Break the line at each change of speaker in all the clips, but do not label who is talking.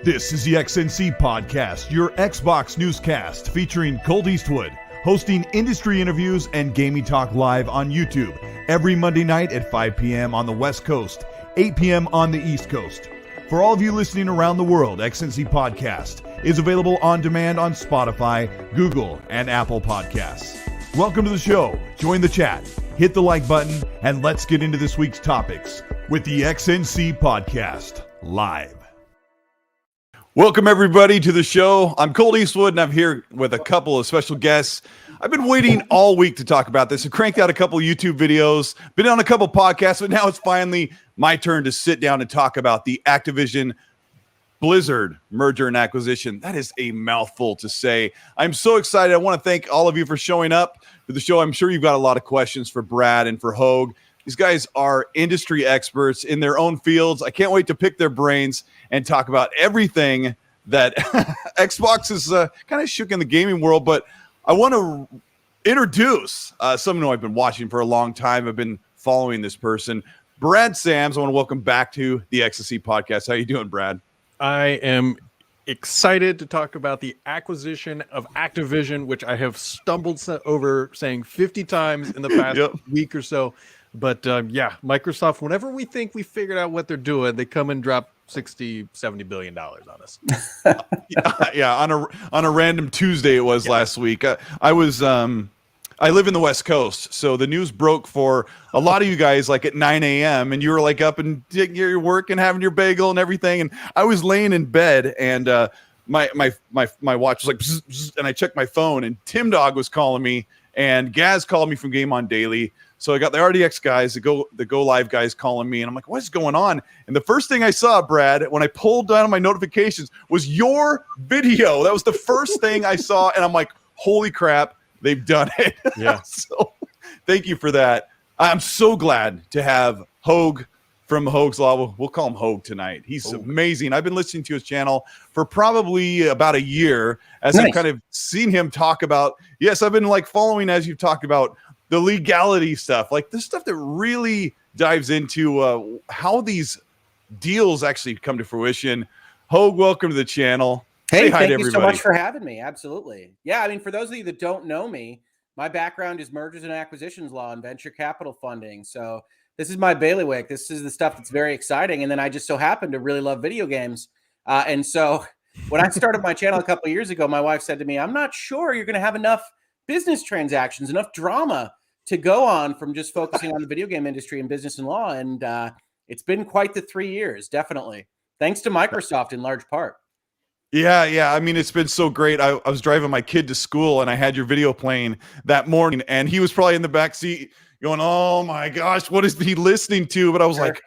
This is the XNC Podcast, your Xbox newscast featuring Colteastwood, hosting industry interviews and gaming talk live on YouTube every Monday night at 5 p.m. on the West Coast, 8 p.m. on the East Coast. For all of you listening around the world, XNC Podcast is available on demand on Spotify, Google, and Apple Podcasts. Welcome to the show. Join the chat, hit the like button, and let's get into this week's topics with the XNC Podcast live. Welcome, everybody, to the show. I'm Colteastwood, and I'm here with a couple of special guests. I've been waiting all week to talk about this. I cranked out a couple YouTube videos, been on a couple podcasts, but now it's finally my turn to sit down and talk about the Activision Blizzard merger and acquisition. That is a mouthful to say. I'm so excited. I want to thank all of you for showing up to the show. I'm sure you've got a lot of questions for Brad and for Hogue. These guys are industry experts in their own fields. I can't wait to pick their brains and talk about everything that Xbox is kind of shook in the gaming world. But I want to introduce someone who I've been watching for a long time. I've been following this person, Brad Sams. I want to welcome back to the XSC Podcast. How you doing, Brad?
I am excited to talk about the acquisition of Activision, which I have stumbled over saying 50 times in the past week or so. But yeah, Microsoft, whenever we think we figured out what they're doing, they come and drop $60-70 billion on us.
yeah, on a random Tuesday it was last week. I live in the West Coast, so the news broke for a lot of you guys like at 9 a.m. and you were like up and taking your work and having your bagel and everything. And I was laying in bed and my watch was like, bzz, bzz, and I checked my phone and Tim Dog was calling me and Gaz called me from Game On Daily. So I got the RDX guys, the Go Live guys calling me, and I'm like, "What's going on?" And the first thing I saw, Brad, when I pulled down my notifications, was your video. That was the first thing I saw, and I'm like, "Holy crap, they've done it!"
Yeah.
So, thank you for that. I'm so glad to have Hogue from Hogue's Law. We'll call him Hogue tonight. He's amazing. I've been listening to his channel for probably about a year as I've kind of seen him talk about. Yes, I've been like following as you've talked about the legality stuff, like this stuff that really dives into how these deals actually come to fruition. Hogue, welcome to the channel.
Hey, thank you so much for having me. Absolutely. Yeah, I mean, for those of you that don't know me, my background is mergers and acquisitions law and venture capital funding. So this is my bailiwick. This is the stuff that's very exciting. And then I just so happen to really love video games. And so when I started my channel a couple of years ago, my wife said to me, "I'm not sure you're going to have enough business transactions, enough drama to go on from just focusing on the video game industry and business and law." And it's been quite the 3 years, definitely. Thanks to Microsoft in large part.
Yeah. I mean, it's been so great. I was driving my kid to school and I had your video playing that morning and he was probably in the back seat going, "Oh my gosh, what is he listening to?" But I was like,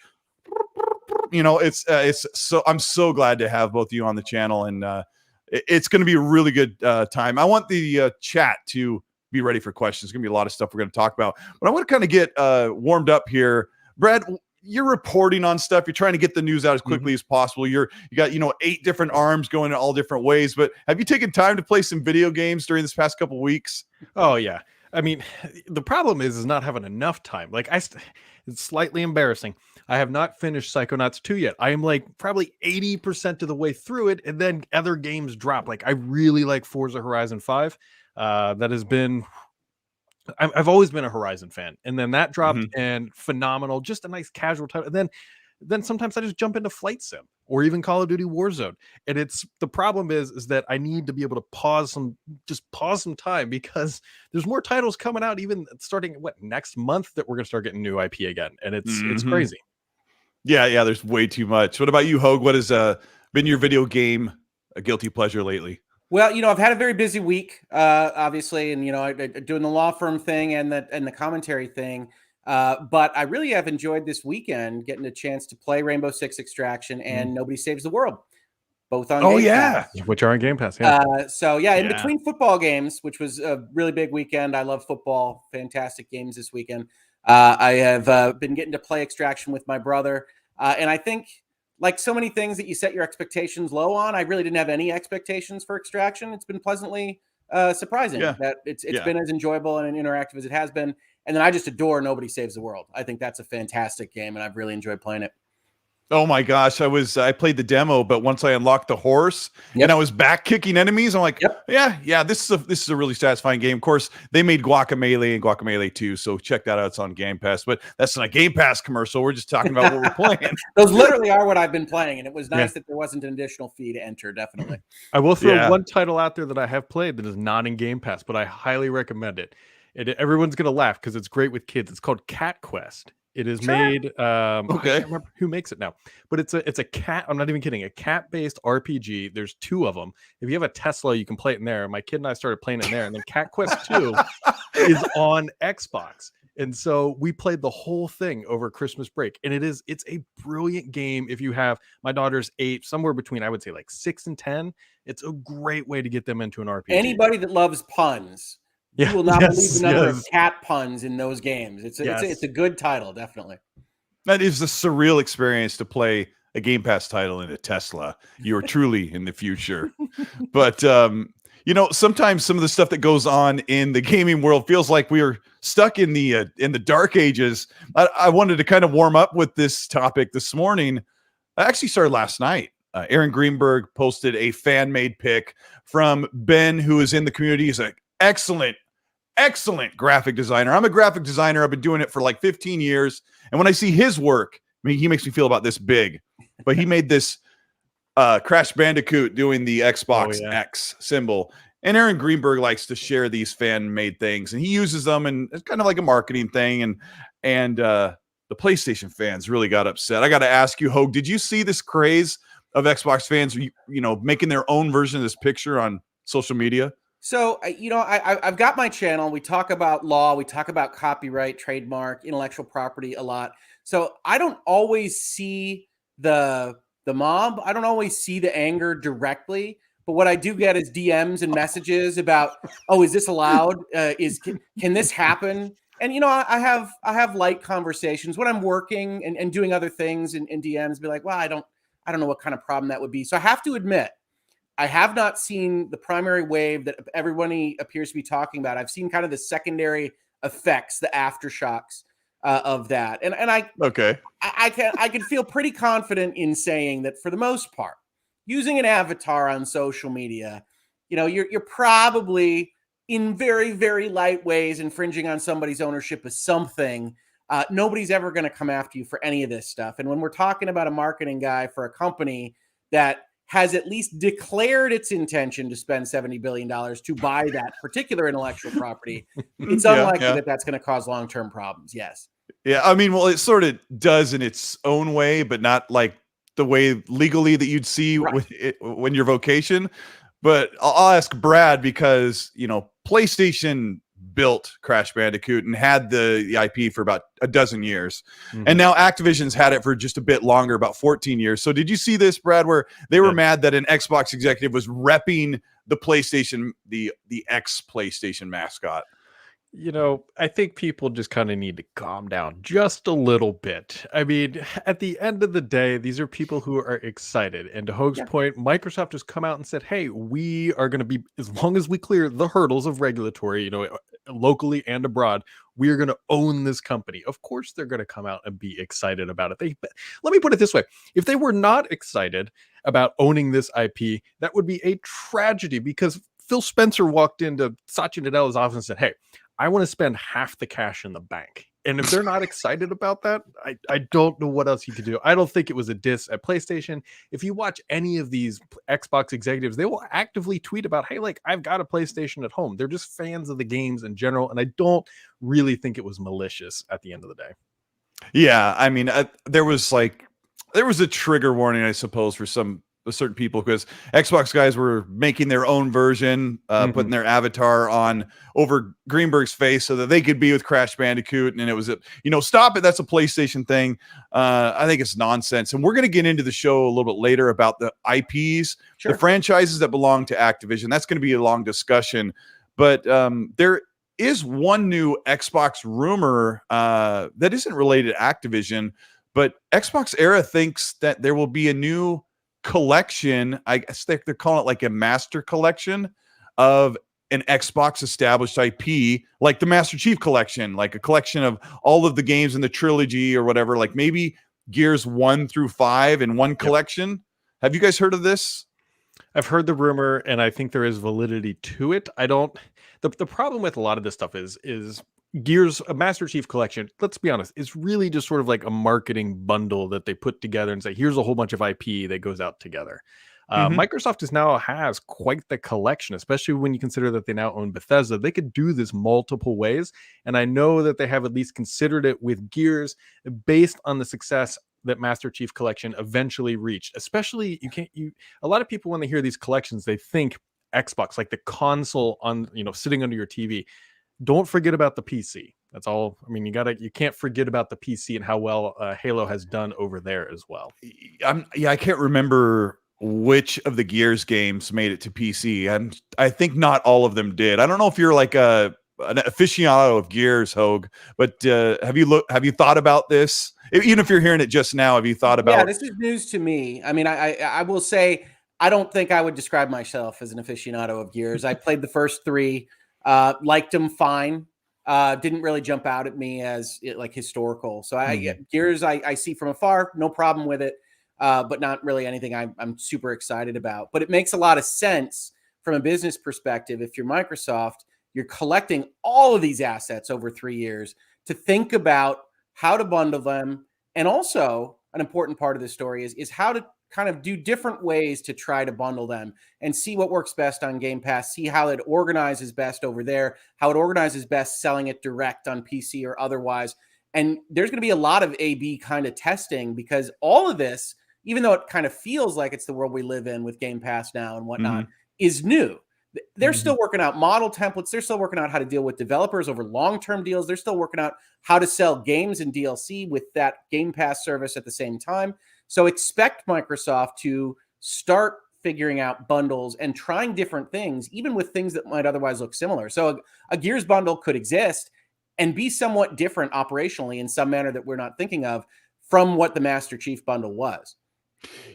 you know, it's so I'm so glad to have both of you on the channel and it's going to be a really good time. I want the chat to be ready for questions. There's going to be a lot of stuff we're going to talk about. But I want to kind of get warmed up here. Brad, you're reporting on stuff. You're trying to get the news out as quickly as possible. You got 8 different arms going in all different ways. But have you taken time to play some video games during this past couple of weeks?
Oh, yeah. I mean, the problem is not having enough time. Like it's slightly embarrassing. I have not finished Psychonauts 2 yet. I am like probably 80% of the way through it, and then other games drop. Like I really like Forza Horizon 5. That has been, I've always been a Horizon fan, and then that dropped and phenomenal, just a nice casual time. And then sometimes I just jump into Flight Sim or even Call of Duty Warzone. And the problem is that I need to be able to pause some time because there's more titles coming out, even starting next month that we're going to start getting new IP again. And it's crazy.
Yeah. There's way too much. What about you, Hogue? What has been your video game guilty pleasure lately?
Well, I've had a very busy week, obviously, and doing the law firm thing and the commentary thing. But I really have enjoyed this weekend getting a chance to play Rainbow Six Extraction and Nobody Saves the World, both on Game Pass.
Which are on Game Pass. Yeah.
In between football games, which was a really big weekend. I love football. Fantastic games this weekend. I have been getting to play Extraction with my brother, and I think, like so many things that you set your expectations low on, I really didn't have any expectations for Extraction. It's been pleasantly surprising that it's been as enjoyable and interactive as it has been. And then I just adore Nobody Saves the World. I think that's a fantastic game, and I've really enjoyed playing it.
Oh my gosh, I played the demo, but once I unlocked the horse and I was back kicking enemies, I'm like, yeah, this is a really satisfying game. Of course, they made Guacamelee and Guacamelee 2, so check that out. It's on Game Pass, but that's not a Game Pass commercial. We're just talking about what we're playing.
Those literally are what I've been playing, and it was nice that there wasn't an additional fee to enter. Definitely.
I will throw one title out there that I have played that is not in Game Pass, but I highly recommend it. Everyone's gonna laugh because it's great with kids. It's called Cat Quest. It is made. I can't remember who makes it now, but it's a cat. I'm not even kidding. A cat-based RPG. There's 2 of them. If you have a Tesla, you can play it in there. My kid and I started playing it in there, and then Cat Quest 2 is on Xbox. And so we played the whole thing over Christmas break, and it's a brilliant game. If you have, my daughter's 8, somewhere between, I would say, like 6 and 10. It's a great way to get them into an RPG.
Anybody that loves puns. You will not believe the number of cat puns in those games. It's a good title, definitely.
That is a surreal experience to play a Game Pass title in a Tesla. You are truly in the future. But sometimes some of the stuff that goes on in the gaming world feels like we are stuck in the dark ages. I wanted to kind of warm up with this topic this morning. I actually started last night. Aaron Greenberg posted a fan-made pic from Ben, who is in the community. He's an excellent graphic designer. I'm a graphic designer. I've been doing it for like 15 years. And when I see his work, I mean, he makes me feel about this big. But he made this Crash Bandicoot doing the Xbox X symbol. And Aaron Greenberg likes to share these fan-made things, and he uses them, and it's kind of like a marketing thing. And the PlayStation fans really got upset. I got to ask you, Hogue, did you see this craze of Xbox fans, making their own version of this picture on social media?
So, I've got my channel. We talk about law. We talk about copyright, trademark, intellectual property a lot. So I don't always see the mob. I don't always see the anger directly. But what I do get is DMs and messages about, oh, is this allowed? Can this happen? And, I have light conversations when I'm working and doing other things and DMs be like, well, I don't know what kind of problem that would be. So I have to admit, I have not seen the primary wave that everybody appears to be talking about. I've seen kind of the secondary effects, the aftershocks of that. And I can feel pretty confident in saying that for the most part, using an avatar on social media, you're probably in very, very light ways infringing on somebody's ownership of something. Nobody's ever going to come after you for any of this stuff. And when we're talking about a marketing guy for a company that has at least declared its intention to spend $70 billion to buy that particular intellectual property, it's unlikely that that's going to cause long-term problems. Yes.
Yeah. I mean, well, it sort of does in its own way, but not like the way legally that you'd see when your vocation. But I'll ask Brad because, PlayStation built Crash Bandicoot and had the IP for about a dozen years. Mm-hmm. And now Activision's had it for just a bit longer, about 14 years. So did you see this, Brad, where they were mad that an Xbox executive was repping the PlayStation, the X PlayStation mascot?
I think people just kind of need to calm down just a little bit. I mean, at the end of the day, these are people who are excited. And to Hogue's point, Microsoft has come out and said, hey, we are going to be, as long as we clear the hurdles of regulatory, locally and abroad, we are going to own this company. Of course, they're going to come out and be excited about it. Let me put it this way. If they were not excited about owning this IP, that would be a tragedy, because Phil Spencer walked into Satya Nadella's office and said, hey, I want to spend half the cash in the bank. And if they're not excited about that, I don't know what else you could do. I don't think it was a diss at PlayStation. If you watch any of these Xbox executives, they will actively tweet about, hey, like, I've got a PlayStation at home. They're just fans of the games in general. And I don't really think it was malicious at the end of the day.
Yeah. I mean, there was a trigger warning, I suppose, for certain people, because Xbox guys were making their own version, putting their avatar on over Greenberg's face so that they could be with Crash Bandicoot. And it was stop it. That's a PlayStation thing. I think it's nonsense. And we're going to get into the show a little bit later about the IPs, the franchises that belong to Activision. That's going to be a long discussion, but there is one new Xbox rumor that isn't related to Activision, but Xbox Era thinks that there will be a new collection. I guess they're calling it like a master collection of an Xbox established IP, like the Master Chief collection, like a collection of all of the games in the trilogy or whatever. Like maybe Gears 1 through 5 in one collection. Have you guys heard of this?
I've heard the rumor, and I think there is validity to it. I don't. The problem with a lot of this stuff is Gears, a Master Chief Collection. Let's be honest, it's really just sort of like a marketing bundle that they put together and say, here's a whole bunch of IP that goes out together. Microsoft has quite the collection, especially when you consider that they now own Bethesda. They could do this multiple ways, and I know that they have at least considered it with Gears based on the success that Master Chief Collection eventually reached. Especially, a lot of people, when they hear these collections, they think Xbox, like the console on, sitting under your TV. Don't forget about the PC. That's all. I mean, you can't forget about the PC and how well Halo has done over there as well.
I can't remember which of the Gears games made it to PC. I think not all of them did. I don't know if you're like an aficionado of Gears, Hogue, but have you thought about this? Even if you're hearing it just now, have you thought about?
Yeah, this is news to me. I mean, I will say I don't think I would describe myself as an aficionado of Gears. I played the first 3, liked them fine. Didn't really jump out at me as like historical. So Gears I see from afar, no problem with it. But not really anything I'm super excited about. But it makes a lot of sense from a business perspective. If you're Microsoft, you're collecting all of these assets over 3 years to think about how to bundle them. And also an important part of this story is how to kind of do different ways to try to bundle them and see what works best on Game Pass, see how it organizes best over there, how it organizes best selling it direct on PC or otherwise. And there's going to be a lot of A/B kind of testing, because all of this, even though it kind of feels like it's the world we live in with Game Pass now and whatnot, is new. They're still working out model templates. They're still working out how to deal with developers over long-term deals. They're still working out how to sell games and DLC with that Game Pass service at the same time. So expect Microsoft to start figuring out bundles and trying different things, even with things that might otherwise look similar. So a Gears bundle could exist and be somewhat different operationally in some manner that we're not thinking of from what the Master Chief bundle was.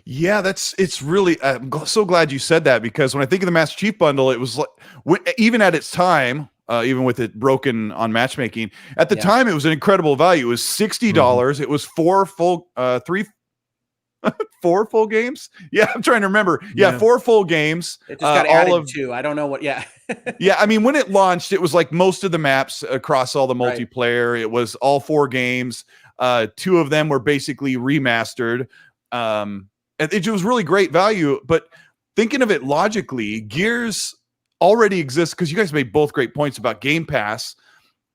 Yeah, it's really, I'm so glad you said that, because when I think of the Master Chief bundle, it was like, even at its time, even with it broken on matchmaking, at the time, it was an incredible value. It was $60. It was 4 full games. Yeah, I'm trying to remember. Yeah, 4 full games.
It just got added to. I don't know what. Yeah.
Yeah, I mean, when it launched, it was like most of the maps across all the multiplayer. It was all 4 games. 2 of them were basically remastered. And it was really great value. But thinking of it logically, Gears already exists, because you guys made both great points about Game Pass.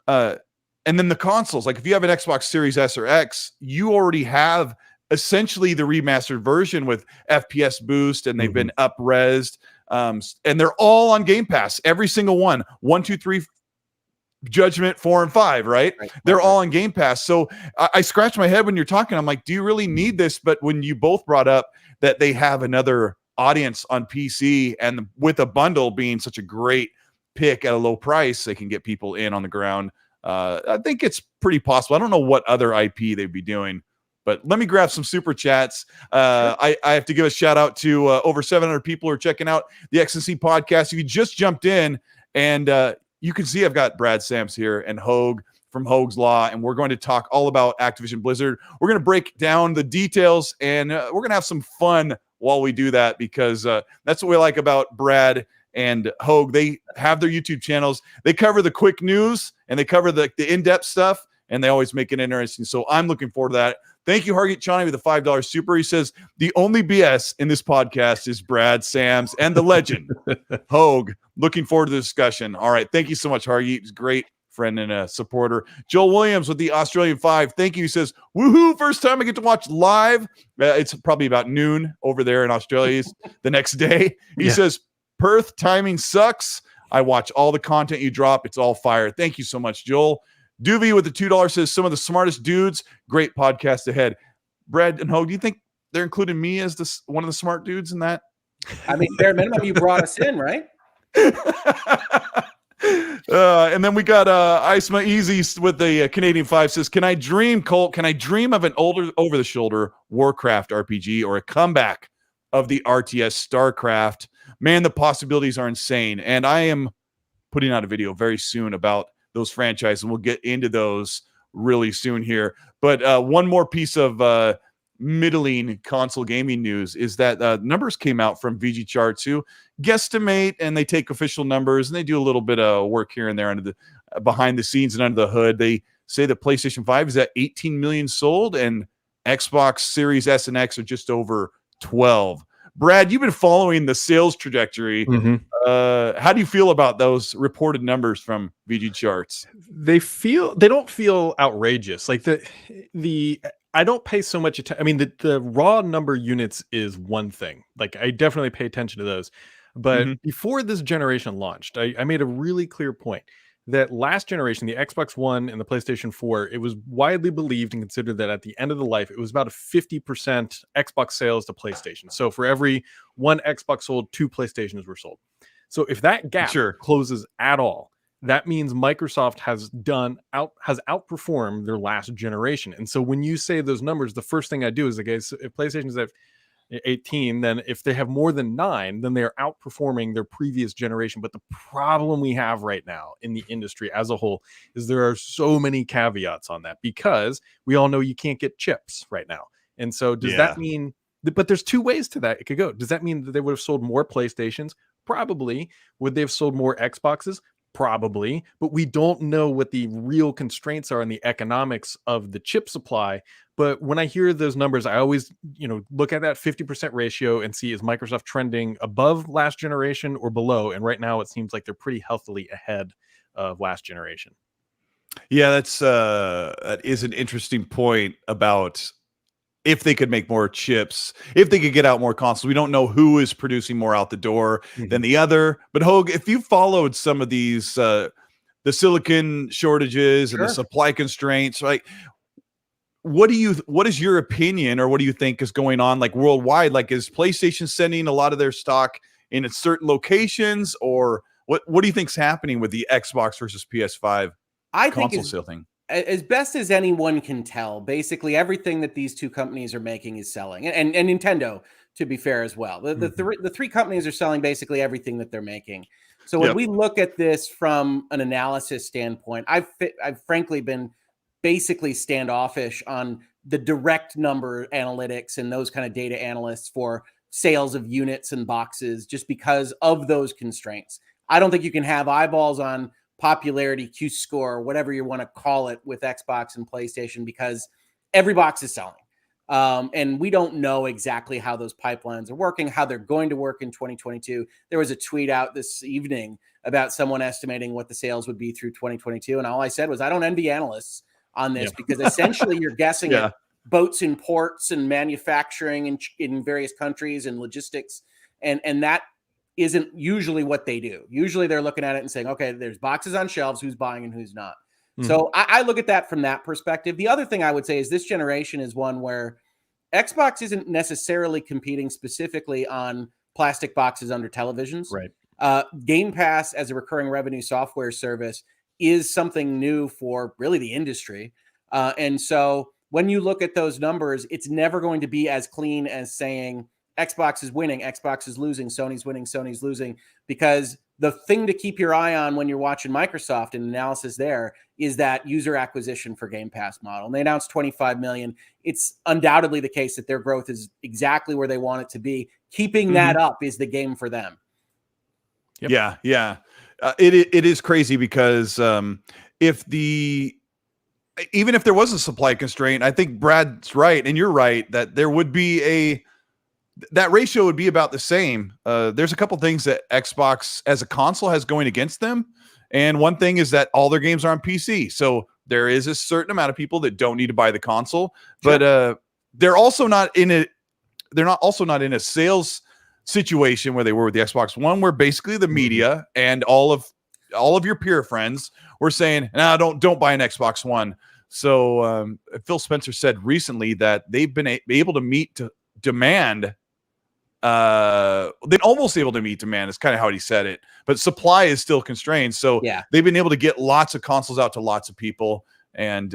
And then the consoles, like if you have an Xbox Series S or X, you already have essentially the remastered version with FPS boost, and they've been up-resed. And they're all on Game Pass, every single one. 1, 2, 3, Judgment, 4, and 5, right? They're all on Game Pass. So I scratched my head when you're talking. I'm like, do you really need this? But when you both brought up that they have another audience on PC, and with a bundle being such a great pick at a low price, they can get people in on the ground. I think it's pretty possible. I don't know what other IP they'd be doing, but let me grab some super chats. I have to give a shout out to over 700 people who are checking out the XNC podcast. If you just jumped in, and you can see I've got Brad Sams here and Hogue from Hogue's Law, and we're going to talk all about Activision Blizzard. We're going to break down the details, and we're going to have some fun while we do that, because that's what we like about Brad and Hogue. They have their YouTube channels. They cover the quick news, and they cover the in-depth stuff, and they always make it interesting. So I'm looking forward to that. Thank you, Hargit Chani, with the $5 super. He says, the only BS in this podcast is Brad Sams and the legend, Hogue. Looking forward to the discussion. All right. Thank you so much, Hargit. He's a great friend and a supporter. Joel Williams with the Australian 5. Thank you. He says, woohoo, first time I get to watch live. It's probably about noon over there in Australia the next day. He says, Perth, timing sucks. I watch all the content you drop. It's all fire. Thank you so much, Joel. Doovie with the $2 says, some of the smartest dudes. Great podcast ahead. Brad and Hogue, do you think they're including me as one of the smart dudes in that?
I mean, bare minimum, you brought us in, right?
And then we got Isma Easy with the Canadian 5 says, can I dream, Colt? Can I dream of an older over-the-shoulder Warcraft RPG or a comeback of the RTS StarCraft? Man, the possibilities are insane. And I am putting out a video very soon about those franchises, and we'll get into those really soon here. But one more piece of middling console gaming news is that numbers came out from VG Charts who guesstimate, and they take official numbers and they do a little bit of work here and there under the behind the scenes and under the hood. They say that PlayStation 5 is at 18 million sold and Xbox Series S and X are just over 12. Brad, you've been following the sales trajectory. How do you feel about those reported numbers from VG Charts?
They don't feel outrageous. Like I don't pay so much attention. I mean, the raw number units is one thing. Like I definitely pay attention to those. But before this generation launched, I made a really clear point that last generation, the Xbox One and the PlayStation 4, it was widely believed and considered that at the end of the life, it was about a 50% Xbox sales to PlayStation. So for every one Xbox sold, 2 PlayStations were sold. So if that gap closes at all, that means Microsoft has outperformed their last generation. And so when you say those numbers, the first thing I do is, okay, so if PlayStation's at 18, then if they have more than 9, then they're outperforming their previous generation. But the problem we have right now in the industry as a whole is there are so many caveats on that, because we all know you can't get chips right now. And so does that mean, but there's 2 ways to that it could go. Does that mean that they would have sold more PlayStations? Probably. Would they have sold more Xboxes? Probably, but we don't know what the real constraints are in the economics of the chip supply. But when I hear those numbers, I always, look at that 50% ratio and see, is Microsoft trending above last generation or below? And right now it seems like they're pretty healthily ahead of last generation.
Yeah, that is an interesting point about if they could make more chips, if they could get out more consoles. We don't know who is producing more out the door than the other. But Hogue, if you followed some of these, the silicon shortages and the supply constraints, like what is your opinion, or what do you think is going on like worldwide? Like, is PlayStation sending a lot of their stock in certain locations, or what do you think's happening with the Xbox versus PS5 console sale thing?
As best as anyone can tell, basically everything that these 2 companies are making is selling, and Nintendo, to be fair, as well. The 3 companies are selling basically everything that they're making. So when we look at this from an analysis standpoint, I've frankly been basically standoffish on the direct number analytics and those kind of data analysts for sales of units and boxes, just because of those constraints. I don't think you can have eyeballs on popularity, Q score, whatever you want to call it, with Xbox and PlayStation, because every box is selling. And we don't know exactly how those pipelines are working, how they're going to work in 2022. There was a tweet out this evening about someone estimating what the sales would be through 2022. And all I said was, I don't envy analysts on this, because essentially you're guessing at boats and ports and manufacturing in various countries and logistics. And that isn't usually what they do. Usually they're looking at it and saying, okay, there's boxes on shelves, who's buying and who's not. So I look at that from that perspective. The other thing I would say is this generation is one where Xbox isn't necessarily competing specifically on plastic boxes under televisions.
Right.
Game Pass as a recurring revenue software service is something new for really the industry. And so when you look at those numbers, it's never going to be as clean as saying Xbox is winning, Xbox is losing, Sony's winning, Sony's losing, because the thing to keep your eye on when you're watching Microsoft and analysis there is that user acquisition for Game Pass model. And they announced 25 million. It's undoubtedly the case that their growth is exactly where they want it to be. Keeping that up is the game for them.
Yeah. It is crazy because even if there was a supply constraint, I think Brad's right, and you're right, that there would be that ratio would be about the same. There's a couple things that Xbox as a console has going against them. And one thing is that all their games are on PC. So there is a certain amount of people that don't need to buy the console, but they're also not in a sales situation where they were with the Xbox One, where basically the media and all of your peer friends were saying, no, don't buy an Xbox One. So Phil Spencer said recently that they've been able to meet demand. They're almost able to meet demand is kind of how he said it, but supply is still constrained. So they've been able to get lots of consoles out to lots of people. And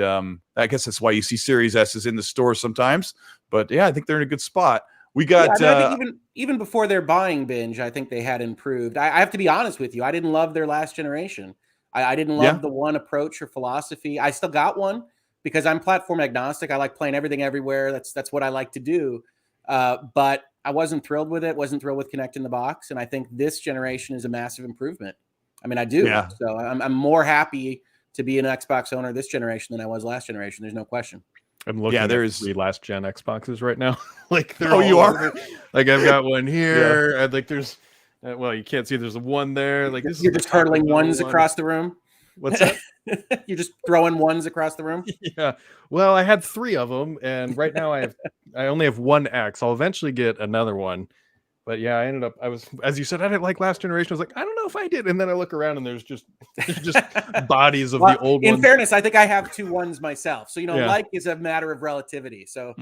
I guess that's why you see Series S's in the store sometimes. But yeah, I think they're in a good spot. We got
I think even before their buying binge, I think they had improved. I have to be honest with you. I didn't love their last generation. I didn't love the One approach or philosophy. I still got one, because I'm platform agnostic. I like playing everything everywhere. That's what I like to do. But I wasn't thrilled with it. Wasn't thrilled with Kinect in the box. And I think this generation is a massive improvement. I mean, I do.
Yeah.
So I'm more happy to be an Xbox owner this generation than I was last generation. There's no question.
I'm looking at the last gen Xboxes right now. Like,
you are?
Like, I've got one here. Yeah. Like, there's, well, you can't see there's one there. Like,
You're just hurling ones across the room.
What's that?
You're just throwing ones across the room.
Yeah. Well, I had 3 of them, and right now I only have one X. I'll eventually get another one. But yeah, I was, as you said, I didn't like last generation. I was like, I don't know if I did. And then I look around and there's just bodies of the old ones.
In fairness, I think I have 2 ones myself. So, like is a matter of relativity. So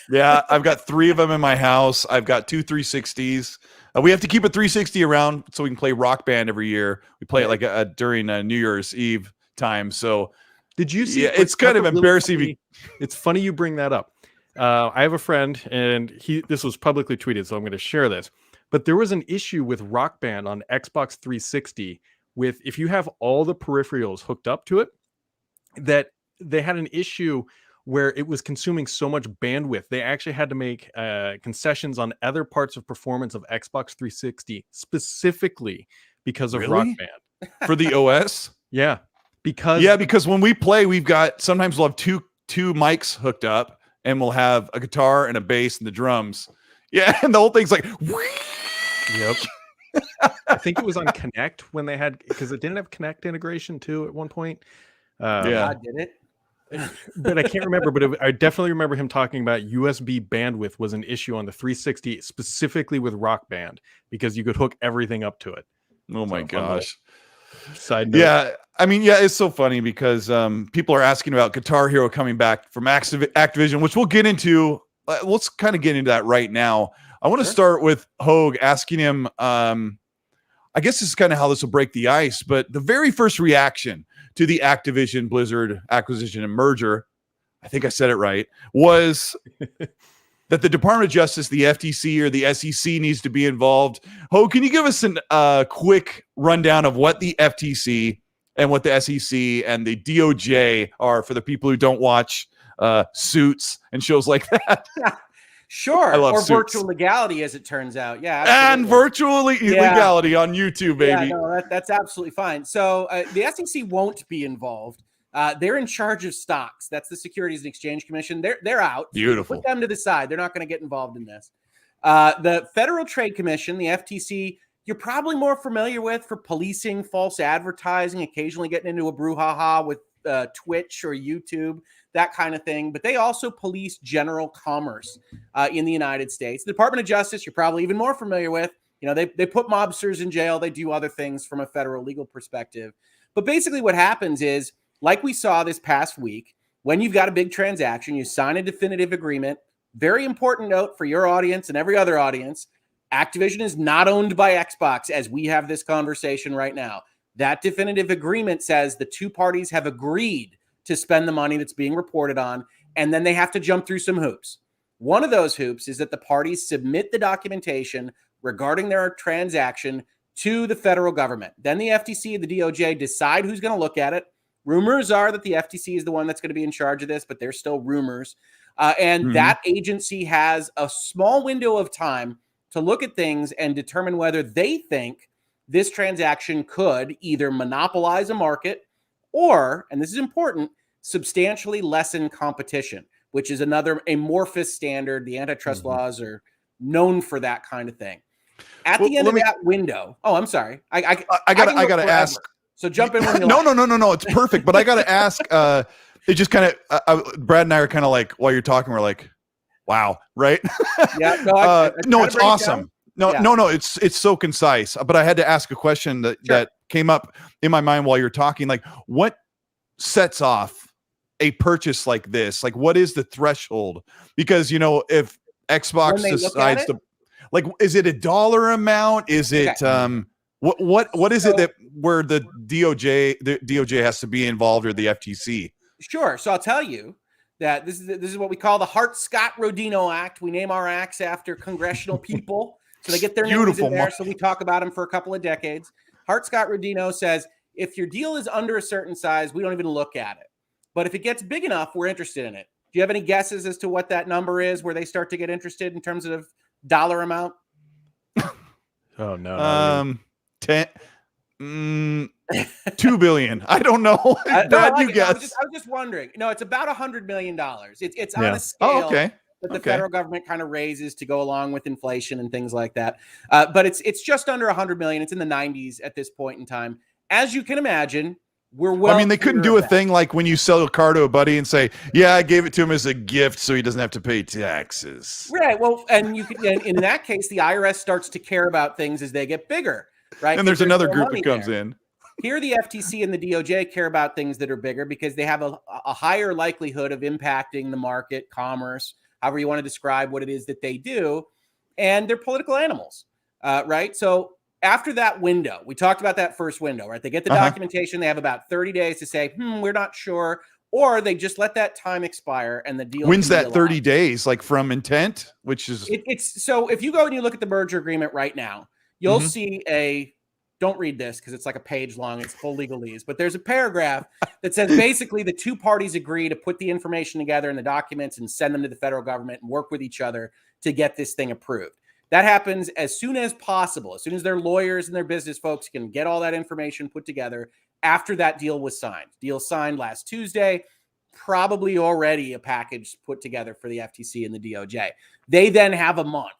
yeah, I've got 3 of them in my house. I've got 2 360s. We have to keep a 360 around so we can play Rock Band every year. We play it like during New Year's Eve time. So
did you see?
Yeah, it's kind of embarrassing.
Funny. It's funny you bring that up. I have a friend, and this was publicly tweeted, so I'm going to share this. But there was an issue with Rock Band on Xbox 360 with, if you have all the peripherals hooked up to it, that they had an issue where it was consuming so much bandwidth. They actually had to make concessions on other parts of performance of Xbox 360 specifically because of Rock Band.
For the OS?
Yeah.
Because when we play, sometimes we'll have two mics hooked up, and we'll have a guitar and a bass and the drums. Yeah, and the whole thing's like,
yep. I think it was on Kinect when they had, because it didn't have Kinect integration too at one point.
Did it?
But I can't remember. But I definitely remember him talking about USB bandwidth was an issue on the 360, specifically with Rock Band, because you could hook everything up to it.
Oh my gosh.
Side note.
Yeah, I mean, yeah, it's so funny because people are asking about Guitar Hero coming back from Activision, which we'll get into. Let's kind of get into that right now. I want to start with Hogue, asking him, I guess this is kind of how this will break the ice, but the very first reaction to the Activision Blizzard acquisition and merger, I think I said it right, was that the Department of Justice, the FTC, or the SEC needs to be involved. Hogue, can you give us a quick rundown of what the FTC and what the SEC and the DOJ are for the people who don't watch Suits and shows like that?
Sure.
I love
or
Suits.
Virtual legality, as it turns out. Yeah. Absolutely.
And virtual legality on YouTube, baby.
Yeah, no, that's absolutely fine. So the SEC won't be involved. They're in charge of stocks. That's the Securities and Exchange Commission. They're out.
Beautiful.
Put them to the side. They're not going to get involved in this. The Federal Trade Commission, the FTC, you're probably more familiar with for policing false advertising, occasionally getting into a brouhaha with Twitch or YouTube, that kind of thing. But they also police general commerce in the United States. The Department of Justice, you're probably even more familiar with. They put mobsters in jail. They do other things from a federal legal perspective. But basically what happens is, like we saw this past week, when you've got a big transaction, you sign a definitive agreement. Very important note for your audience and every other audience. Activision is not owned by Xbox as we have this conversation right now. That definitive agreement says the two parties have agreed to spend the money that's being reported on, and then they have to jump through some hoops. One of those hoops is that the parties submit the documentation regarding their transaction to the federal government. Then the FTC and the DOJ decide who's going to look at it. Rumors are that the FTC is the one that's going to be in charge of this, but they're still rumors. And that agency has a small window of time to look at things and determine whether they think this transaction could either monopolize a market or, and this is important, substantially lessen competition, which is another amorphous standard. The antitrust laws are known for that kind of thing. At the end of that window, I'm sorry. I gotta
ask.
So jump in when you
No. It's perfect. But I got to ask, it just kind of, Brad and I are kind of like, while you're talking, we're like, wow. Right.
Yeah.
No, it's awesome. No, it's so concise, but I had to ask a question that came up in my mind while you're talking. Like, what sets off a purchase like this? Like, what is the threshold? Because, if Xbox decides to, like, is it a dollar amount? Is it, what is it that where the DOJ has to be involved, or the FTC?
Sure. So I'll tell you that this is what we call the Hart-Scott-Rodino Act. We name our acts after congressional people, so they get their names in there. So we talk about them for a couple of decades. Hart-Scott-Rodino says, if your deal is under a certain size, we don't even look at it. But if it gets big enough, we're interested in it. Do you have any guesses as to what that number is where they start to get interested in terms of dollar amount?
Oh, no.
2 billion. I don't know. Brad, you guess.
I was just wondering. No, it's about $100 million. It's on
Yeah.
a scale
Oh, okay.
that the federal government kind of raises to go along with inflation and things like that. But it's just under 100 million. It's in the 90s at this point in time. As you can imagine, we're well.
I mean, they couldn't do a thing like when you sell a car to a buddy and say, "Yeah, I gave it to him as a gift, so he doesn't have to pay taxes."
Right. Well, and you can, in that case, the IRS starts to care about things as they get bigger, right?
And there's another group that comes in.
Here, the FTC and the DOJ care about things that are bigger because they have a higher likelihood of impacting the market, commerce, however you want to describe what it is that they do, and they're political animals, right? So after that window, we talked about that first window, right? They get the documentation. They have about 30 days to say, we're not sure, or they just let that time expire and the deal.
When's that 30 days? Like from intent, which is
it's so if you go and you look at the merger agreement right now, you'll see don't read this because it's like a page long. It's full legalese, but there's a paragraph that says basically the two parties agree to put the information together in the documents and send them to the federal government and work with each other to get this thing approved. That happens as soon as possible, as soon as their lawyers and their business folks can get all that information put together after that deal was signed. Deal signed last Tuesday, probably already a package put together for the FTC and the DOJ. They then have a month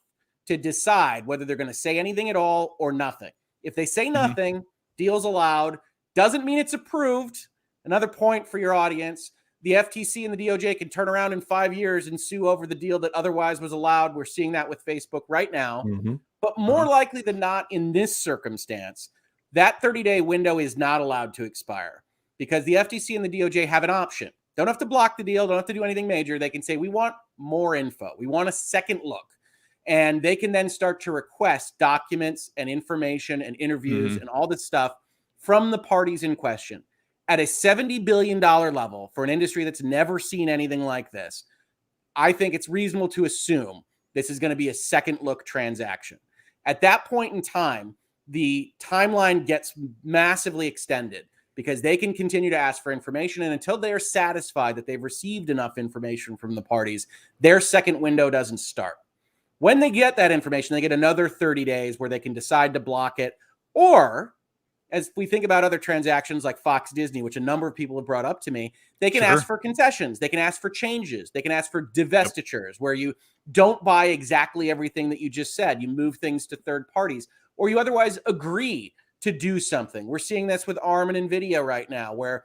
to decide whether they're going to say anything at all or nothing. If they say nothing, deal's allowed. Doesn't mean it's approved. Another point for your audience, the FTC and the DOJ can turn around in 5 years and sue over the deal that otherwise was allowed. We're seeing that with Facebook right now. But more likely than not in this circumstance, that 30-day window is not allowed to expire because the FTC and the DOJ have an option. Don't have to block the deal. Don't have to do anything major. They can say, we want more info. We want a second look. And they can then start to request documents and information and interviews and all this stuff from the parties in question. At a $70 billion level for an industry that's never seen anything like this, I think it's reasonable to assume this is going to be a second look transaction. At that point in time, the timeline gets massively extended because they can continue to ask for information. And until they are satisfied that they've received enough information from the parties, their second window doesn't start. When they get that information, they get another 30 days where they can decide to block it. Or, as we think about other transactions like Fox Disney, which a number of people have brought up to me, they can ask for concessions. They can ask for changes. They can ask for divestitures where you don't buy exactly everything that you just said. You move things to third parties, or you otherwise agree to do something. We're seeing this with ARM and NVIDIA right now, where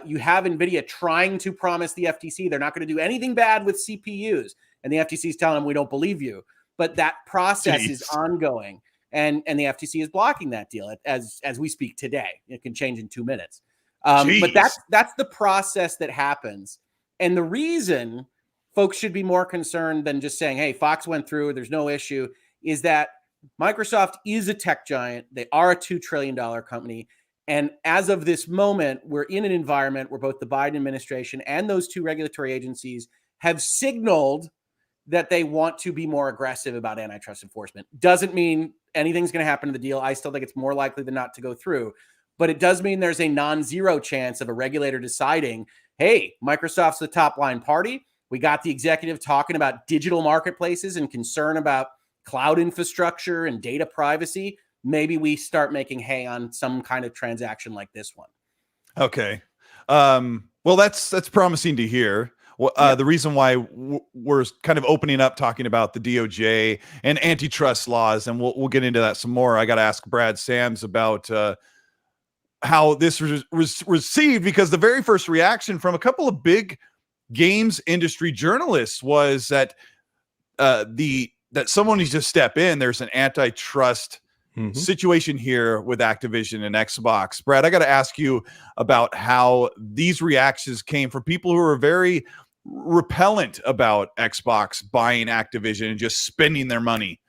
you have NVIDIA trying to promise the FTC they're not going to do anything bad with CPUs. And the FTC is telling them, we don't believe you. But that process is ongoing. And the FTC is blocking that deal as we speak today. It can change in 2 minutes. But that's the process that happens. And the reason folks should be more concerned than just saying, hey, Fox went through, there's no issue, is that Microsoft is a tech giant. They are a $2 trillion company. And as of this moment, we're in an environment where both the Biden administration and those two regulatory agencies have signaled that they want to be more aggressive about antitrust enforcement. Doesn't mean anything's going to happen to the deal. I still think it's more likely than not to go through. But it does mean there's a non-zero chance of a regulator deciding, hey, Microsoft's the top line party. We got the executive talking about digital marketplaces and concern about cloud infrastructure and data privacy. Maybe we start making hay on some kind of transaction like this one.
Okay. Well, that's promising to hear. The reason why we're kind of opening up talking about the DOJ and antitrust laws, and we'll get into that some more. I got to ask Brad Sams about how this was received, because the very first reaction from a couple of big games industry journalists was that that someone needs to step in. There's an antitrust situation here with Activision and Xbox. Brad, I got to ask you about how these reactions came from people who are very repellent about Xbox buying Activision and just spending their money.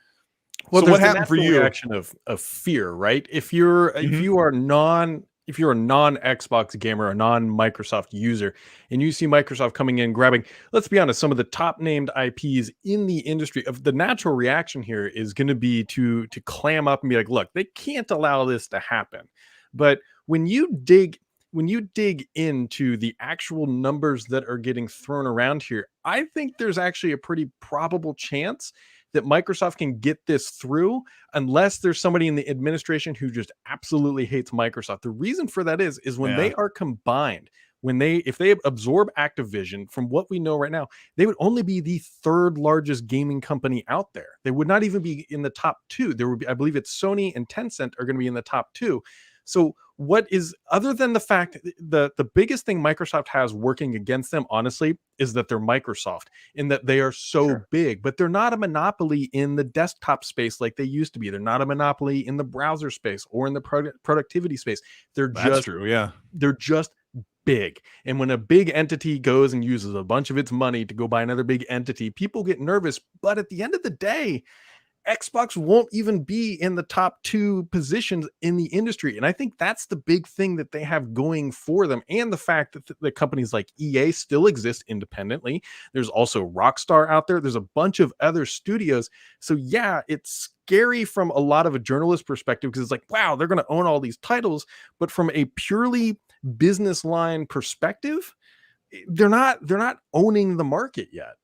Well,
so what happened for you?
Reaction of fear, right? If you're a non Xbox gamer, a non Microsoft user, and you see Microsoft coming in grabbing, let's be honest, some of the top named IPs in the industry, of the natural reaction here is going to be to clam up and be like, look, they can't allow this to happen. But when you dig, when you dig into the actual numbers that are getting thrown around here, I think there's actually a pretty probable chance that Microsoft can get this through unless there's somebody in the administration who just absolutely hates Microsoft. The reason for that is when they are combined, if they absorb Activision, from what we know right now, they would only be the third largest gaming company out there. They would not even be in the top two. There would be, I believe it's Sony and Tencent are going to be in the top two. So what is, other than the fact, the biggest thing Microsoft has working against them, honestly, is that they're Microsoft, in that they are so big, but they're not a monopoly in the desktop space like they used to be. They're not a monopoly in the browser space or in the productivity space. That's
true. Yeah.
They're just big. And when a big entity goes and uses a bunch of its money to go buy another big entity, people get nervous. But at the end of the day, Xbox won't even be in the top two positions in the industry. And I think that's the big thing that they have going for them. And the fact that the companies like EA still exist independently. There's also Rockstar out there. There's a bunch of other studios. So yeah, it's scary from a lot of a journalist perspective, because it's like, wow, they're going to own all these titles. But from a purely business line perspective, they're not owning the market yet.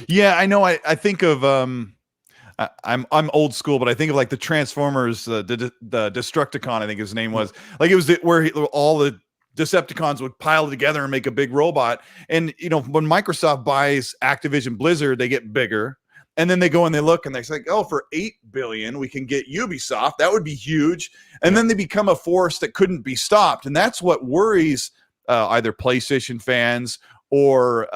Yeah, I know. I think of I'm old school, but I think of like the Transformers, the Destructicon, I think his name was. Like it was where all the Decepticons would pile together and make a big robot. And you know, when Microsoft buys Activision Blizzard, they get bigger. And then they go and they look and they say, oh, for $8 billion, we can get Ubisoft. That would be huge. And then they become a force that couldn't be stopped. And that's what worries either PlayStation fans or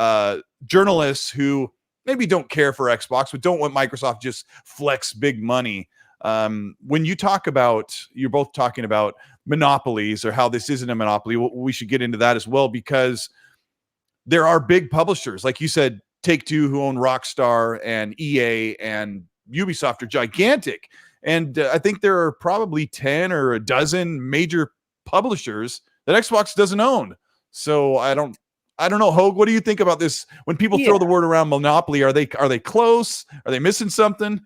journalists who maybe don't care for Xbox, but don't want Microsoft just flex big money. When you talk about, you're both talking about monopolies or how this isn't a monopoly, we should get into that as well, because there are big publishers. Like you said, Take-Two, who own Rockstar, and EA and Ubisoft are gigantic. And I think there are probably 10 or a dozen major publishers that Xbox doesn't own. So I don't know, Hogue, what do you think about this? When people throw the word around monopoly, are they close? Are they missing something?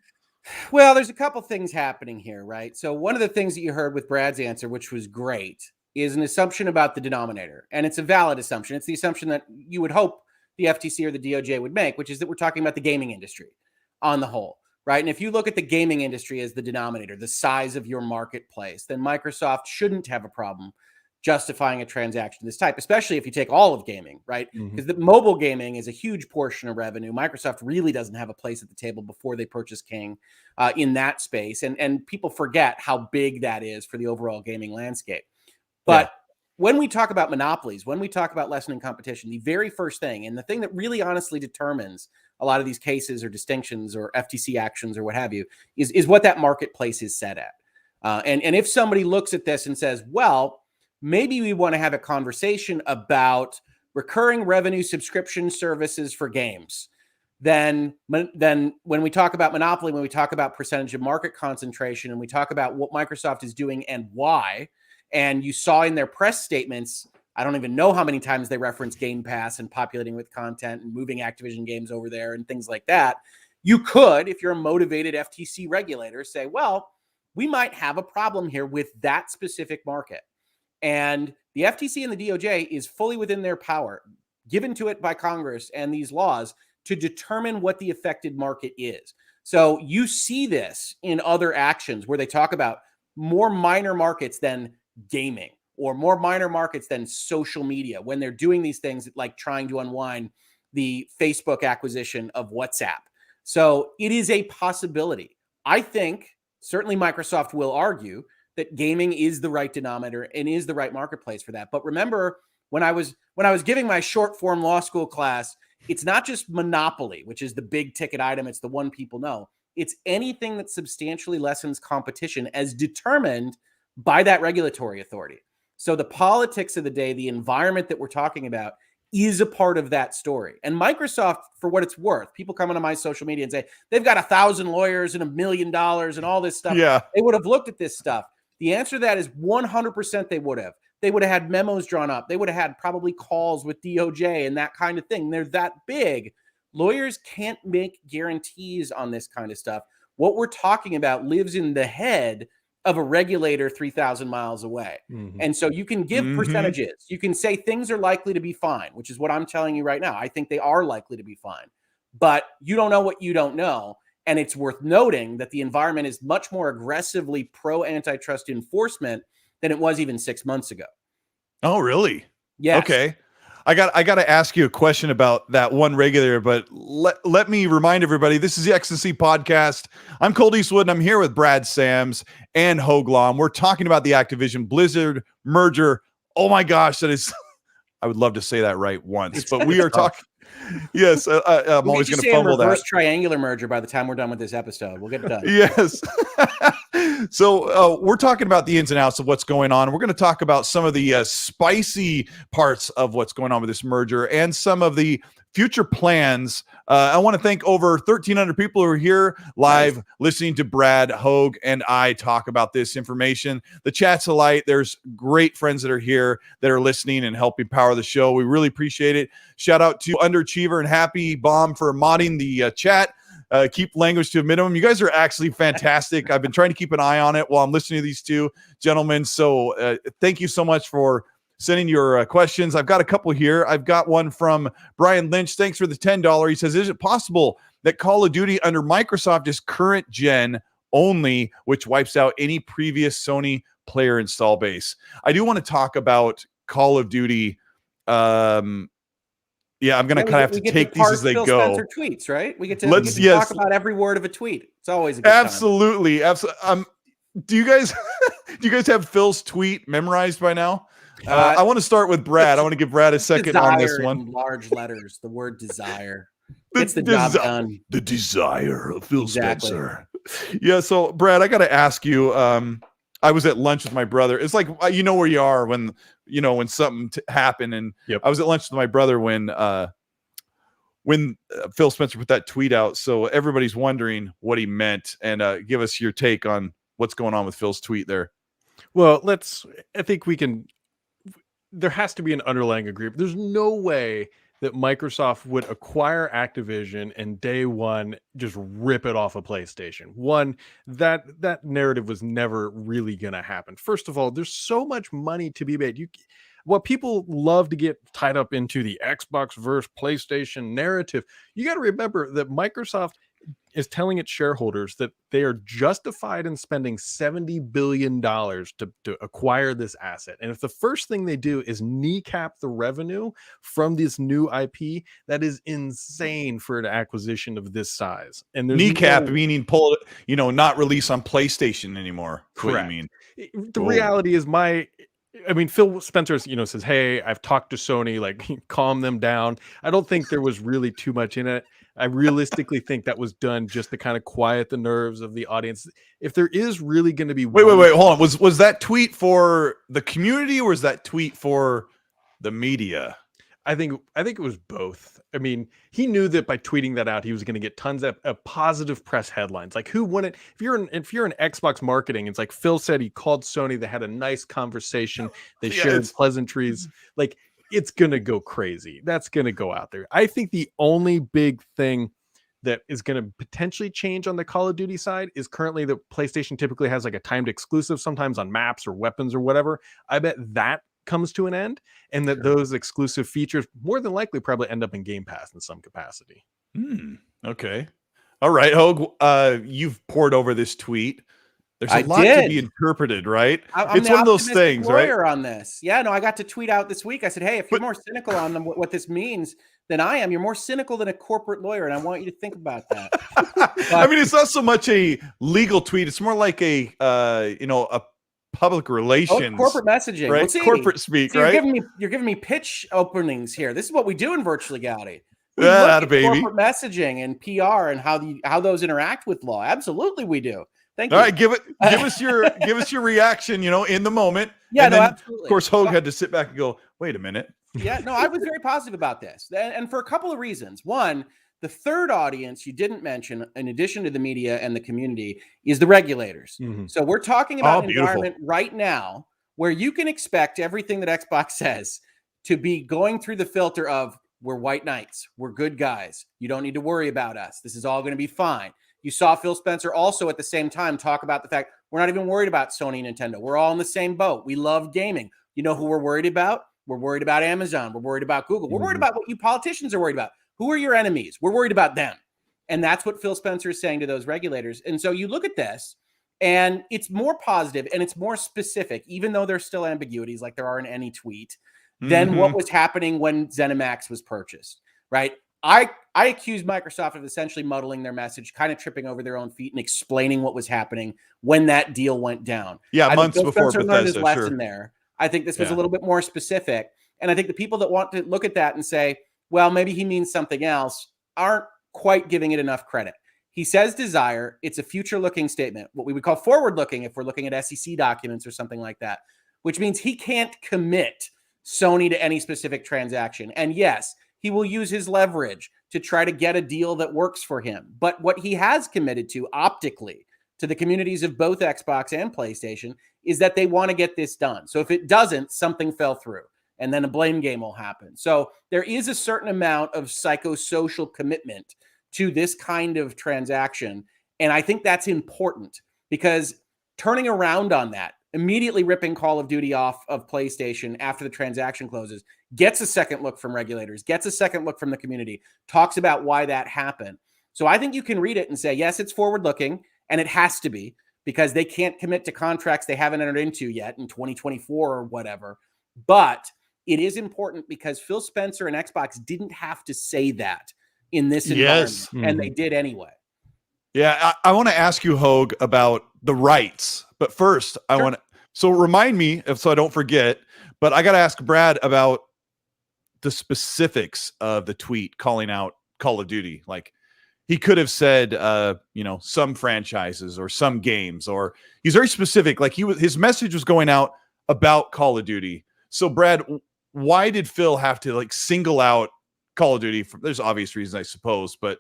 Well, there's a couple things happening here, right? So one of the things that you heard with Brad's answer, which was great, is an assumption about the denominator. And it's a valid assumption. It's the assumption that you would hope the FTC or the DOJ would make, which is that we're talking about the gaming industry on the whole, right? And if you look at the gaming industry as the denominator, the size of your marketplace, then Microsoft shouldn't have a problem justifying a transaction of this type, especially if you take all of gaming, right? Because the mobile gaming is a huge portion of revenue. Microsoft really doesn't have a place at the table before they purchase King in that space. And people forget how big that is for the overall gaming landscape. But when we talk about monopolies, when we talk about lessening competition, the very first thing, and the thing that really honestly determines a lot of these cases or distinctions or FTC actions or what have you, is what that marketplace is set at. And if somebody looks at this and says, well, maybe we want to have a conversation about recurring revenue subscription services for games, then when we talk about monopoly, when we talk about percentage of market concentration, and we talk about what Microsoft is doing and why, and you saw in their press statements, I don't even know how many times they reference Game Pass and populating with content and moving Activision games over there and things like that. You could, if you're a motivated FTC regulator, say, well, we might have a problem here with that specific market. And the FTC and the DOJ is fully within their power, given to it by Congress and these laws, to determine what the affected market is. So you see this in other actions where they talk about more minor markets than gaming or more minor markets than social media, when they're doing these things like trying to unwind the Facebook acquisition of WhatsApp. So it is a possibility. I think certainly Microsoft will argue that gaming is the right denominator and is the right marketplace for that. But remember, when I was giving my short form law school class, it's not just monopoly, which is the big ticket item. It's the one people know. It's anything that substantially lessens competition as determined by that regulatory authority. So the politics of the day, the environment that we're talking about, is a part of that story. And Microsoft, for what it's worth, people come onto my social media and say they've got 1,000 lawyers and $1 million and all this stuff.
Yeah.
They would have looked at this stuff. The answer to that is 100% they would have. They would have had memos drawn up. They would have had probably calls with DOJ and that kind of thing. They're that big. Lawyers can't make guarantees on this kind of stuff. What we're talking about lives in the head of a regulator 3,000 miles away.
Mm-hmm.
And so you can give percentages. You can say things are likely to be fine, which is what I'm telling you right now. I think they are likely to be fine. But you don't know what you don't know. And it's worth noting that the environment is much more aggressively pro-antitrust enforcement than it was even 6 months ago.
Oh, really?
Yes.
Okay. I got to ask you a question about that one regulator, but let me remind everybody, this is the XNC podcast. I'm Colteastwood, and I'm here with Brad Sams and Hoaglaw. We're talking about the Activision Blizzard merger. Oh my gosh, that is, I would love to say that right once, but we are talking. Yes, I'm always going to fumble that.
Reverse triangular merger by the time we're done with this episode. We'll get it done.
Yes. So we're talking about the ins and outs of what's going on. We're going to talk about some of the spicy parts of what's going on with this merger and some of the future plans. I want to thank over 1,300 people who are here live listening to Brad, Hoag, and I talk about this information. The chat's alight. There's great friends that are here that are listening and helping power the show. We really appreciate it. Shout out to Underachiever and Happy Bomb for modding the chat. Keep language to a minimum. You guys are actually fantastic. I've been trying to keep an eye on it while I'm listening to these two gentlemen. So thank you so much for sending your questions. I've got a couple here. I've got one from Brian Lynch. Thanks for the $10. He says, is it possible that Call of Duty under Microsoft is current gen only, which wipes out any previous Sony player install base? I do want to talk about Call of Duty. Yeah, I'm going to kind of have to take these as they go.
Spencer tweets, right? We get to talk about every word of a tweet. It's always a good
absolutely. Do you guys have Phil's tweet memorized by now? I want to start with Brad. I want to give Brad a second on this one.
In large letters, the word desire. It's the job done.
The desire of Phil Spencer. Yeah. So Brad, I got to ask you. I was at lunch with my brother. It's like you know where you are when something happened, and I was at lunch with my brother when Phil Spencer put that tweet out. So everybody's wondering what he meant, and give us your take on what's going on with Phil's tweet there.
Well, I think we can. There has to be an underlying agreement. There's no way that Microsoft would acquire Activision and day one just rip it off of PlayStation. One, that narrative was never really going to happen. First of all, there's so much money to be made. What people love to get tied up into the Xbox versus PlayStation narrative, you got to remember that Microsoft is telling its shareholders that they are justified in spending $70 billion to acquire this asset. And if the first thing they do is kneecap the revenue from this new IP, that is insane for an acquisition of this size. And
kneecap meaning pull it, not release on PlayStation anymore.
Correct. The reality is Phil Spencer, says, hey, I've talked to Sony, like calm them down. I don't think there was really too much in it. I realistically think that was done just to kind of quiet the nerves of the audience. If there is really going to be
wait, hold on. Was that tweet for the community or was that tweet for the media?
I think it was both. He knew that by tweeting that out, he was going to get tons of positive press headlines. Like, who wouldn't? If you're in Xbox marketing, it's like Phil said he called Sony. They had a nice conversation. They shared pleasantries. Like, it's going to go crazy. That's going to go out there. I think the only big thing that is going to potentially change on the Call of Duty side is currently that PlayStation typically has like a timed exclusive, sometimes on maps or weapons or whatever. I bet that comes to an end, and that those exclusive features more than likely probably end up in Game Pass in some capacity.
Okay. All right, Hoag, you've poured over this tweet. There's a lot to be interpreted, right? It's one of those things, right?
On this. Yeah, no, I got to tweet out this week. I said, hey, if you're more cynical on what this means than I am, you're more cynical than a corporate lawyer, and I want you to think about that.
It's not so much a legal tweet. It's more like a public relations,
corporate messaging,
right? Corporate speak, right?
You're giving me pitch openings here. This is what we do in Virtual Legality. We
look
at corporate messaging and PR and how those interact with law. Absolutely, we do. Thank you.
All right, give us your reaction, in the moment.
Yeah,
and then,
absolutely.
Of course, Hoag had to sit back and go, wait a minute.
Yeah, no, I was very positive about this. And for a couple of reasons. One, the third audience you didn't mention, in addition to the media and the community, is the regulators. Mm-hmm. So we're talking about an environment right now where you can expect everything that Xbox says to be going through the filter of, we're white knights, we're good guys, you don't need to worry about us, this is all going to be fine. You saw Phil Spencer also at the same time talk about the fact We're not even worried about Sony and Nintendo. We're all in the same boat. We love gaming. You know who we're worried about? We're worried about Amazon. We're worried about Google. We're worried about what you politicians are worried about. Who are your enemies? We're worried about them. And that's what Phil Spencer is saying to those regulators. And so you look at this, and it's more positive and it's more specific, even though there's still ambiguities like there are in any tweet, than what was happening when ZeniMax was purchased, right? I accused Microsoft of essentially muddling their message, kind of tripping over their own feet and explaining what was happening when that deal went down.
Yeah, months before Bethesda,
learned his lesson there. I think this was a little bit more specific. And I think the people that want to look at that and say, well, maybe he means something else, aren't quite giving it enough credit. He says desire. It's a future-looking statement, what we would call forward-looking if we're looking at SEC documents or something like that, which means he can't commit Sony to any specific transaction. And yes, he will use his leverage to try to get a deal that works for him. But what he has committed to optically to the communities of both Xbox and PlayStation is that they want to get this done. So if it doesn't, something fell through and then a blame game will happen. So there is a certain amount of psychosocial commitment to this kind of transaction. And I think that's important because turning around on that, immediately ripping Call of Duty off of PlayStation after the transaction closes, gets a second look from regulators, gets a second look from the community, talks about why that happened. So I think you can read it and say, yes, it's forward-looking, and it has to be because they can't commit to contracts they haven't entered into yet in 2024 or whatever. But it is important because Phil Spencer and Xbox didn't have to say that in this environment, and they did anyway.
Yeah, I want to ask you, Hogue, about the rights. But first, I want to... So remind me, so I don't forget, but I got to ask Brad about the specifics of the tweet calling out Call of Duty. Like, he could have said, some franchises or some games, or he's very specific. Like, his message was going out about Call of Duty. So, Brad, why did Phil have to, single out Call of Duty? There's obvious reasons, I suppose, but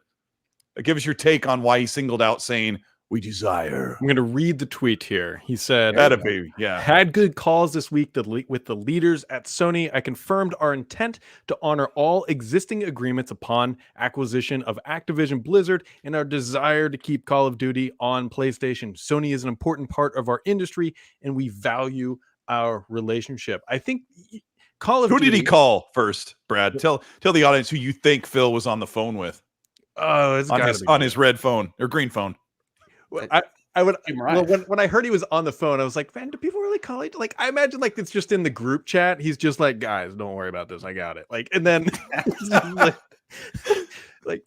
give us your take on why he singled out saying, we desire.
I'm going to read the tweet here. He said, had good calls this week with the leaders at Sony. I confirmed our intent to honor all existing agreements upon acquisition of Activision Blizzard and our desire to keep Call of Duty on PlayStation. Sony is an important part of our industry and we value our relationship. I think Call of Duty...
Who did he call first, Brad? Tell the audience who you think Phil was on the phone with.
Oh, it's
on his red phone or green phone.
I would when I heard he was on the phone, I was like, man, do people really call it? Like, I imagine it's just in the group chat. He's just like, guys, don't worry about this. I got it. And then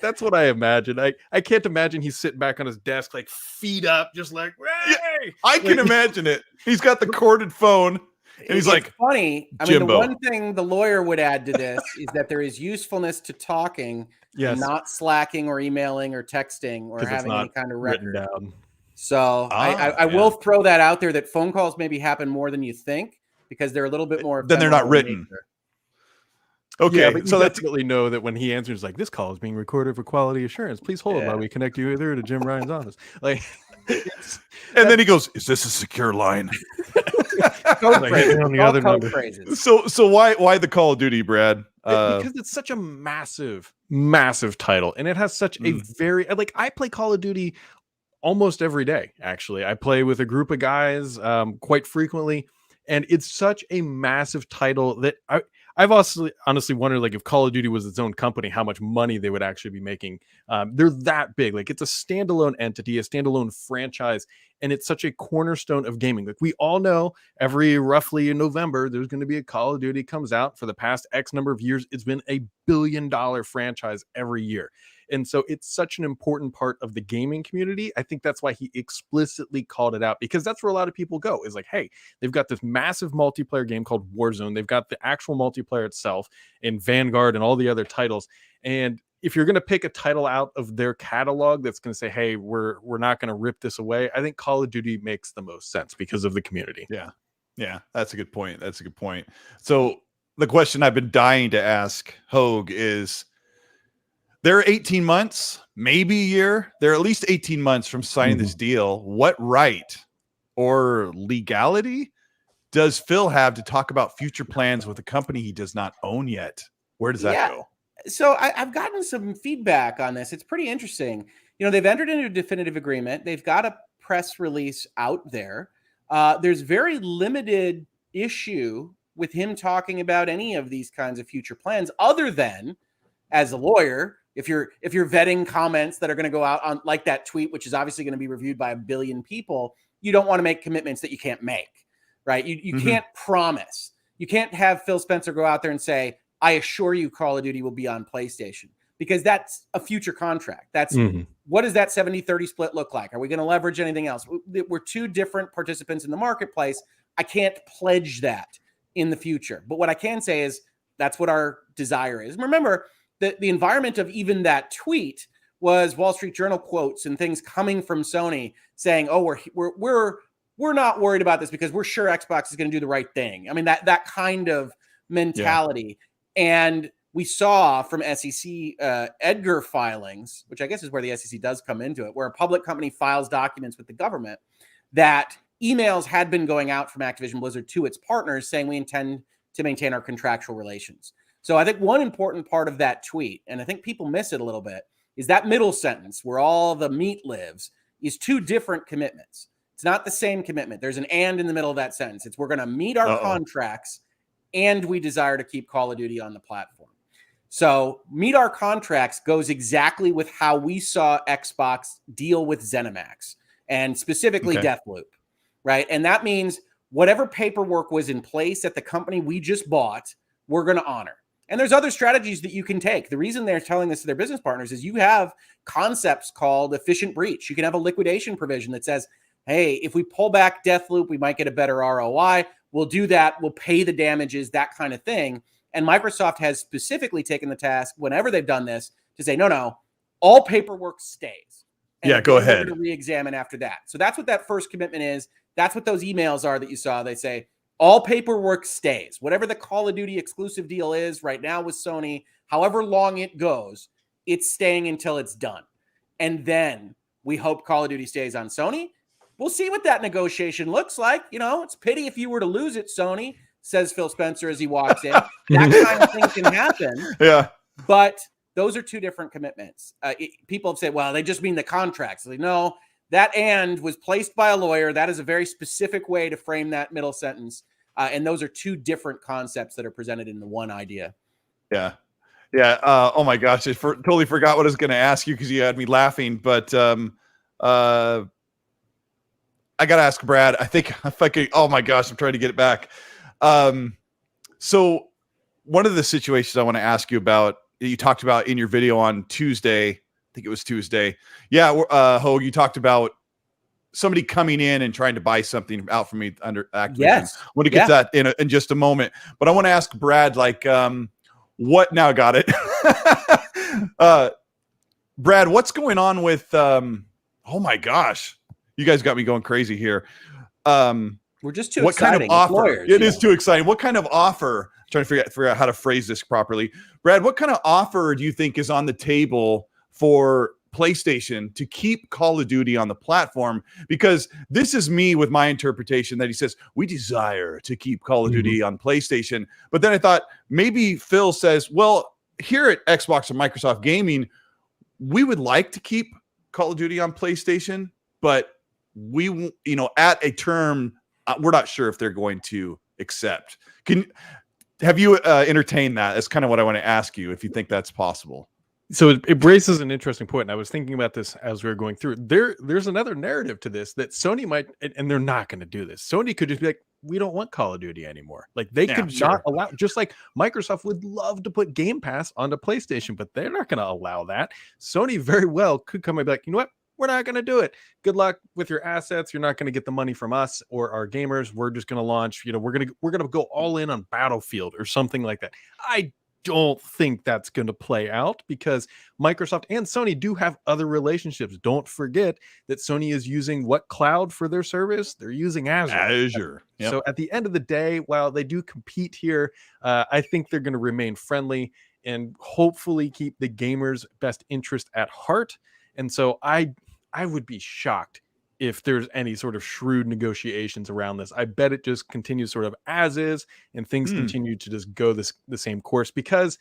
that's what I imagine. I can't imagine he's sitting back on his desk, feet up, just like, hey!
Yeah, I can imagine it. He's got the corded phone. And he's
funny. I
Jimbo.
mean, the one thing the lawyer would add to this is that there is usefulness to talking, and not slacking or emailing or texting or having any kind of record down. So I will throw that out there that phone calls maybe happen more than you think because they're a little bit more.
Then they're not written.
Okay, yeah, but so you definitely know that when he answers this call is being recorded for quality assurance. Please hold while we connect you either to Jim Ryan's office.
And then he goes, "Is this a secure line?"
On the other number.
So why the Call of Duty, Brad?
Because it's such a massive title, and it has such a very I play Call of Duty almost every day. Actually, I play with a group of guys quite frequently, and it's such a massive title that I've also honestly wondered, if Call of Duty was its own company, how much money they would actually be making. They're that big. It's a standalone entity, a standalone franchise, and it's such a cornerstone of gaming. We all know every roughly in November, there's going to be a Call of Duty comes out. For the past X number of years, it's been a $1 billion franchise every year. And so it's such an important part of the gaming community. I think that's why he explicitly called it out, because that's where a lot of people go is hey, they've got this massive multiplayer game called Warzone. They've got the actual multiplayer itself in Vanguard and all the other titles. And if you're going to pick a title out of their catalog that's going to say, hey, we're not going to rip this away, I think Call of Duty makes the most sense because of the community.
Yeah, that's a good point. So the question I've been dying to ask Hogue is, they're 18 months, maybe a year. They're at least 18 months from signing this deal. What right or legality does Phil have to talk about future plans with a company he does not own yet? Where does that go?
So I've gotten some feedback on this. It's pretty interesting. They've entered into a definitive agreement. They've got a press release out there. There's very limited issue with him talking about any of these kinds of future plans, other than as a lawyer, if you're vetting comments that are going to go out on like that tweet, which is obviously going to be reviewed by 1 billion people, you don't want to make commitments that you can't make, right? You can't promise. You can't have Phil Spencer go out there and say, I assure you Call of Duty will be on PlayStation, because that's a future contract. That's what does that 70-30 split look like? Are we going to leverage anything else? We're two different participants in the marketplace. I can't pledge that in the future. But what I can say is that's what our desire is. Remember, the environment of even that tweet was Wall Street Journal quotes and things coming from Sony saying, "Oh, we're not worried about this because we're sure Xbox is going to do the right thing." I mean, that kind of mentality. Yeah. And we saw from SEC Edgar filings, which I guess is where the SEC does come into it, where a public company files documents with the government, that emails had been going out from Activision Blizzard to its partners saying we intend to maintain our contractual relations. So I think one important part of that tweet, and I think people miss it a little bit, is that middle sentence where all the meat lives is two different commitments. It's not the same commitment. There's an and in the middle of that sentence. It's we're going to meet our contracts and we desire to keep Call of Duty on the platform. So meet our contracts goes exactly with how we saw Xbox deal with ZeniMax and specifically Deathloop, right? And that means whatever paperwork was in place at the company we just bought, we're going to honor. And there's other strategies that you can take. The reason they're telling this to their business partners is you have concepts called efficient breach. You can have a liquidation provision that says, hey, if we pull back Deathloop, we might get a better ROI. We'll do that. We'll pay the damages, that kind of thing. And Microsoft has specifically taken the task whenever they've done this to say, no, all paperwork stays. And
go ahead.
To re-examine after that. So that's what that first commitment is. That's what those emails are that you saw. They say all paperwork stays. Whatever the Call of Duty exclusive deal is right now with Sony, however long it goes, it's staying until it's done. And then we hope Call of Duty stays on Sony. We'll see what that negotiation looks like. You know, it's pity if you were to lose it, Sony, says Phil Spencer as he walks in. That kind of thing can happen.
Yeah.
But those are two different commitments. People have said, well, they just mean the contracts. Like, no, that and was placed by a lawyer. That is a very specific way to frame that middle sentence. And those are two different concepts that are presented in the one idea.
Yeah. Yeah. Oh my gosh. I totally forgot what I was going to ask you because you had me laughing, but I got to ask Brad, I think if I could, oh my gosh, I'm trying to get it back. So one of the situations I want to ask you about, you talked about in your video on Tuesday, I think it was Tuesday. Yeah. Hogue, you talked about somebody coming in and trying to buy something out from me under Activision.
Yes.
I want to get that in just a moment, but I want to ask Brad, like, what now? Got it. Brad, what's going on with, oh my gosh, you guys got me going crazy here.
We're just too exciting.
Kind of offer?
Lawyers,
it is too exciting. What kind of offer? I'm trying to figure out how to phrase this properly. Brad, what kind of offer do you think is on the table for PlayStation to keep Call of Duty on the platform? Because this is me with my interpretation that he says we desire to keep Call of Duty on PlayStation. But then I thought maybe Phil says, well, here at Xbox and Microsoft Gaming, we would like to keep Call of Duty on PlayStation, but we, at a term, we're not sure if they're going to accept. Have you entertained that? That's kind of what I want to ask you, if you think that's possible.
So it raises an interesting point, and I was thinking about this as we were going through. There's another narrative to this that Sony might, and they're not going to do this. Sony could just be like, we don't want Call of Duty anymore. Like they could not allow, just like Microsoft would love to put Game Pass onto PlayStation, but they're not going to allow that. Sony very well could come and be like, you know what? We're not going to do it. Good luck with your assets. You're not going to get the money from us or our gamers. We're just going to launch, we're going to go all in on Battlefield or something like that. I don't think that's going to play out because Microsoft and Sony do have other relationships. Don't forget that Sony is using what cloud for their service? They're using Azure. Yep. So at the end of the day, while they do compete here, I think they're going to remain friendly and hopefully keep the gamers' best interest at heart. And so I would be shocked if there's any sort of shrewd negotiations around this. I bet it just continues sort of as is, and things continue to just go the same course, because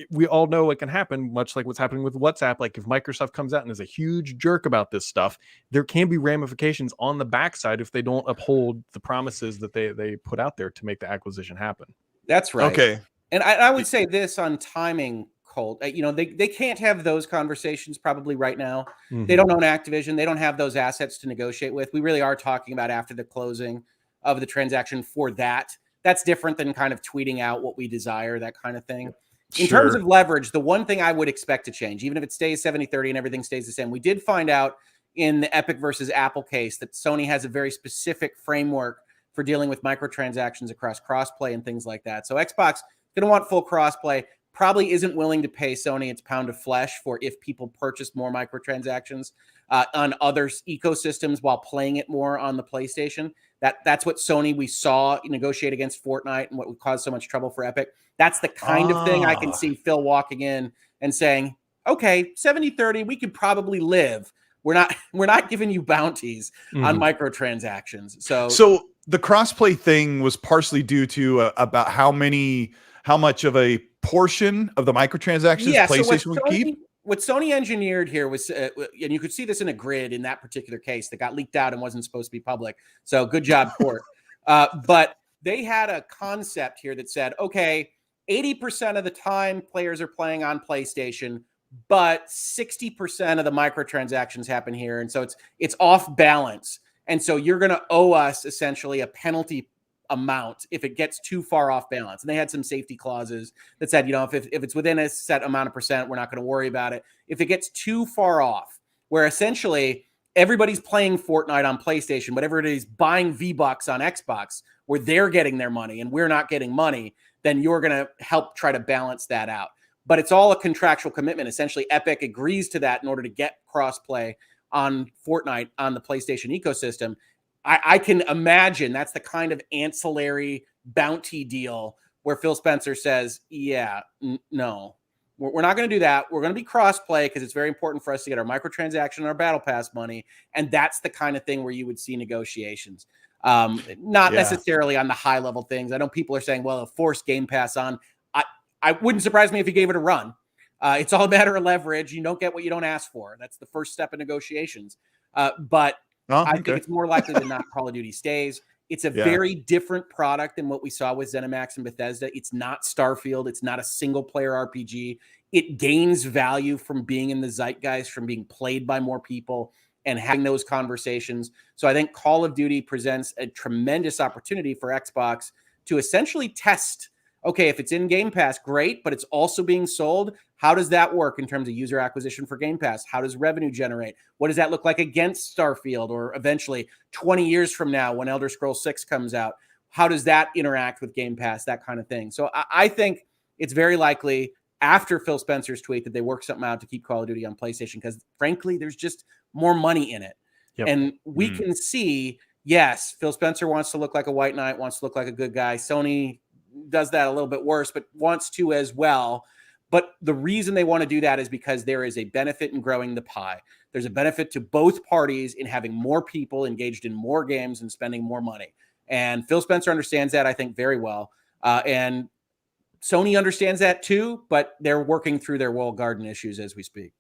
we all know what can happen, much like what's happening with WhatsApp. Like if Microsoft comes out and is a huge jerk about this stuff, there can be ramifications on the backside if they don't uphold the promises that they put out there to make the acquisition happen.
That's right.
Okay.
And I would say this on timing, Colt. They can't have those conversations probably right now. They don't own Activision. They don't have those assets to negotiate with. We really are talking about after the closing of the transaction for that. That's different than kind of tweeting out what we desire, that kind of thing. In terms of leverage, the one thing I would expect to change, even if it stays 70-30 and everything stays the same, we did find out in the Epic versus Apple case that Sony has a very specific framework for dealing with microtransactions across crossplay and things like that. So Xbox going to want full crossplay. Probably isn't willing to pay Sony its pound of flesh for if people purchase more microtransactions on other ecosystems while playing it more on the PlayStation. That's what Sony we saw negotiate against Fortnite and what would cause so much trouble for Epic. That's the kind of thing I can see Phil walking in and saying, okay, 70-30, we could probably live. We're not giving you bounties on microtransactions. So
the crossplay thing was partially due to about how much of a portion of the microtransactions PlayStation would keep.
What Sony engineered here was, and you could see this in a grid in that particular case that got leaked out and wasn't supposed to be public. So good job, Court. But they had a concept here that said, okay, 80% of the time players are playing on PlayStation, but 60% of the microtransactions happen here. And so it's off balance. And so you're going to owe us essentially a penalty amount if it gets too far off balance. And they had some safety clauses that said, if it's within a set amount of percent, we're not going to worry about it. If it gets too far off, where essentially everybody's playing Fortnite on PlayStation, but everybody's buying V-Bucks on Xbox, where they're getting their money and we're not getting money, then you're going to help try to balance that out. But it's all a contractual commitment. Essentially, Epic agrees to that in order to get crossplay on Fortnite on the PlayStation ecosystem. I can imagine that's the kind of ancillary bounty deal where Phil Spencer says, no, we're not going to do that. We're going to be crossplay because it's very important for us to get our microtransaction and our battle pass money. And that's the kind of thing where you would see negotiations. Not necessarily on the high level things. I know people are saying, well, force Game Pass on. I wouldn't surprise me if he gave it a run. It's all a matter of leverage. You don't get what you don't ask for. That's the first step in negotiations. But I think it's more likely than not Call of Duty stays. It's a very different product than what we saw with ZeniMax and Bethesda. It's not Starfield. It's not a single-player RPG. It gains value from being in the zeitgeist, from being played by more people and having those conversations. So I think Call of Duty presents a tremendous opportunity for Xbox to essentially test, okay, if it's in Game Pass, great, but it's also being sold. How does that work in terms of user acquisition for Game Pass? How does revenue generate? What does that look like against Starfield or eventually 20 years from now when Elder Scrolls 6 comes out? How does that interact with Game Pass, that kind of thing? So I think it's very likely after Phil Spencer's tweet that they work something out to keep Call of Duty on PlayStation because, frankly, there's just more money in it. Yep. And we can see, yes, Phil Spencer wants to look like a white knight, wants to look like a good guy. Sony does that a little bit worse, but wants to as well. But the reason they want to do that is because there is a benefit in growing the pie. There's a benefit to both parties in having more people engaged in more games and spending more money. And Phil Spencer understands that, I think, very well. And Sony understands that too, but they're working through their walled garden issues as we speak.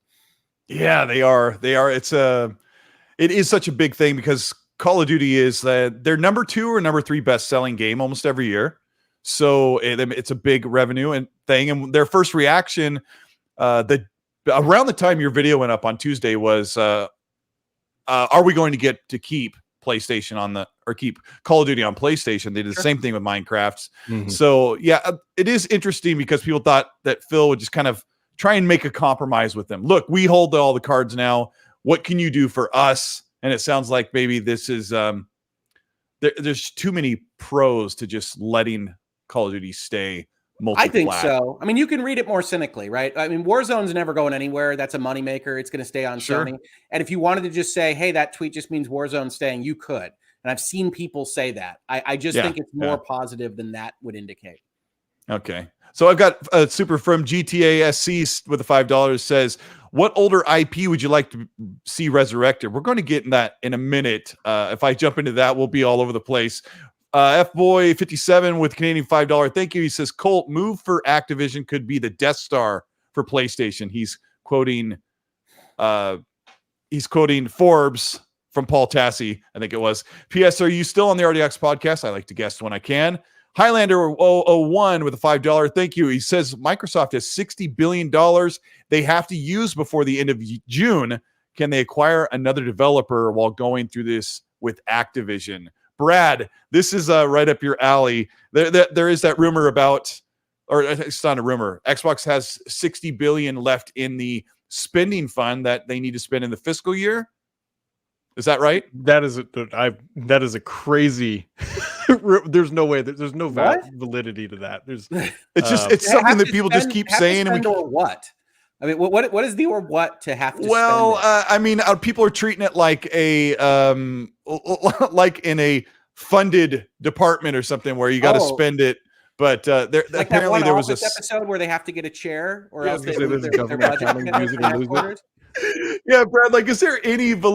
Yeah, they are. It is such a big thing because Call of Duty is their number 2 or number 3 best-selling game almost every year. So it's a big revenue and thing. And their first reaction, around the time your video went up on Tuesday, was, "Are we going to get to keep PlayStation keep Call of Duty on PlayStation?" They did the same thing with Minecraft. So yeah, it is interesting because people thought that Phil would just kind of try and make a compromise with them. Look, we hold all the cards now. What can you do for us? And it sounds like maybe this is there's too many pros to just letting Call of Duty stay multi-plat.
I think so. I mean, you can read it more cynically, right? I mean, Warzone's never going anywhere. That's a moneymaker. It's going to stay on Sony. And if you wanted to just say, hey, that tweet just means Warzone's staying, you could. And I've seen people say that. I just think it's more positive than that would indicate.
Okay. So I've got a super from GTA SC with the $5 says, What older IP would you like to see resurrected? We're going to get in that in a minute. If I jump into that, we'll be all over the place. F-Boy 57 with Canadian $5. Thank you. He says, Colt, move for Activision could be the Death Star for PlayStation. He's quoting Forbes from Paul Tassi, I think it was. P.S. Are you still on the RDX podcast? I like to guest when I can. Highlander 001 with a $5. Thank you. He says Microsoft has $60 billion they have to use before the end of June. Can they acquire another developer while going through this with Activision? Brad, this is right up your alley. There is that rumor about, or it's not a rumor, Xbox has $60 billion left in the spending fund that they need to spend in the fiscal year. Is that right?
That is a crazy. There's no way. There's no validity to that.
It's something that people just keep saying.
Or what? I mean, what is the or what to have to?
Well, I mean, people are treating it like like in a funded department or something where you got to spend it. But apparently there was
this episode where they have to get a chair, or else
their budget.
Yeah, Brad, like, is there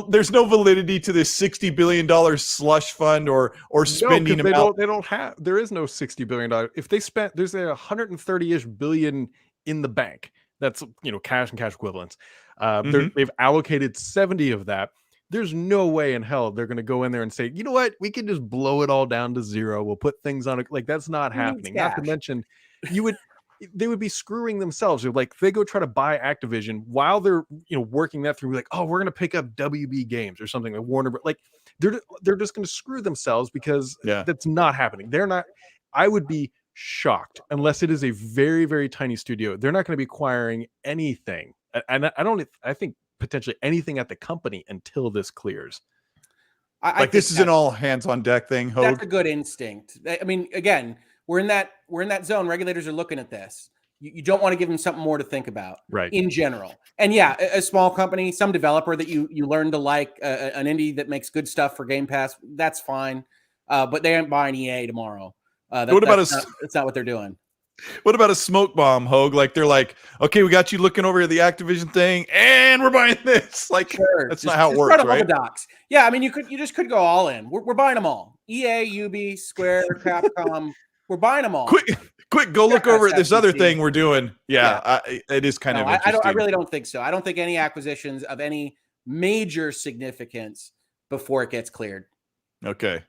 there's no validity to this $60 billion slush fund or spending amount?
There is no $60 billion. If they spent, there's a 130-ish billion in the bank. That's, cash and cash equivalents. They've allocated 70 of that. There's no way in hell they're going to go in there and say, you know what, we can just blow it all down to zero. We'll put things on it. Like, that's not happening. Not to mention, they would be screwing themselves. Like, they go try to buy Activision while they're working that through, like, oh, we're going to pick up WB Games or something like Warner. Like, they're just going to screw themselves because that's not happening. They're not. I would be shocked unless it is a very, very tiny studio. They're not going to be acquiring anything, and I think potentially anything at the company until this clears.
This is an all hands on deck thing. Hogue.
That's a good instinct. I mean, again, we're in that zone. Regulators are looking at this. You don't want to give them something more to think about,
right?
In general, and a small company, some developer that you learn to like, an indie that makes good stuff for Game Pass. That's fine, but they aren't buying EA tomorrow. That's not what they're doing.
What about a smoke bomb, Hogue? Like, they're like, okay, we got you looking over at the Activision thing, and we're buying this. Like, that's not how it works, right?
The docs. Yeah, I mean, you just could go all in. We're buying them all. EA, UB, Square, Capcom. We're buying them all.
Quick, go look over at this other thing we're doing. Yeah. It is kind of interesting.
I really don't think so. I don't think any acquisitions of any major significance before it gets cleared.
Okay.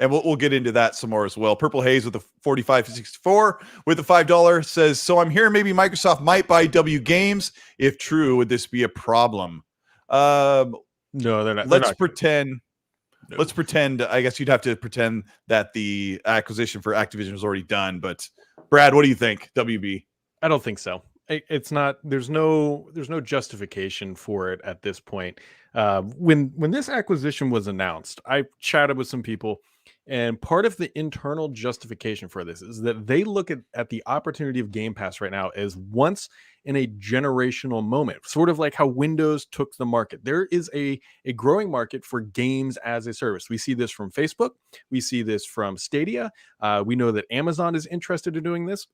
And we'll get into that some more as well. Purple Haze with the 45.64 with the $5 says, so I'm hearing maybe Microsoft might buy W Games. If true, would this be a problem?
No, they're not.
Let's pretend. I guess you'd have to pretend that the acquisition for Activision was already done. But Brad, what do you think? WB?
I don't think so. It's not. There's no justification for it at this point. When this acquisition was announced, I chatted with some people. And part of the internal justification for this is that they look at the opportunity of Game Pass right now as once in a generational moment, sort of like how Windows took the market. There is a growing market for games as a service. We see this from Facebook. We see this from Stadia. We know that Amazon is interested in doing this.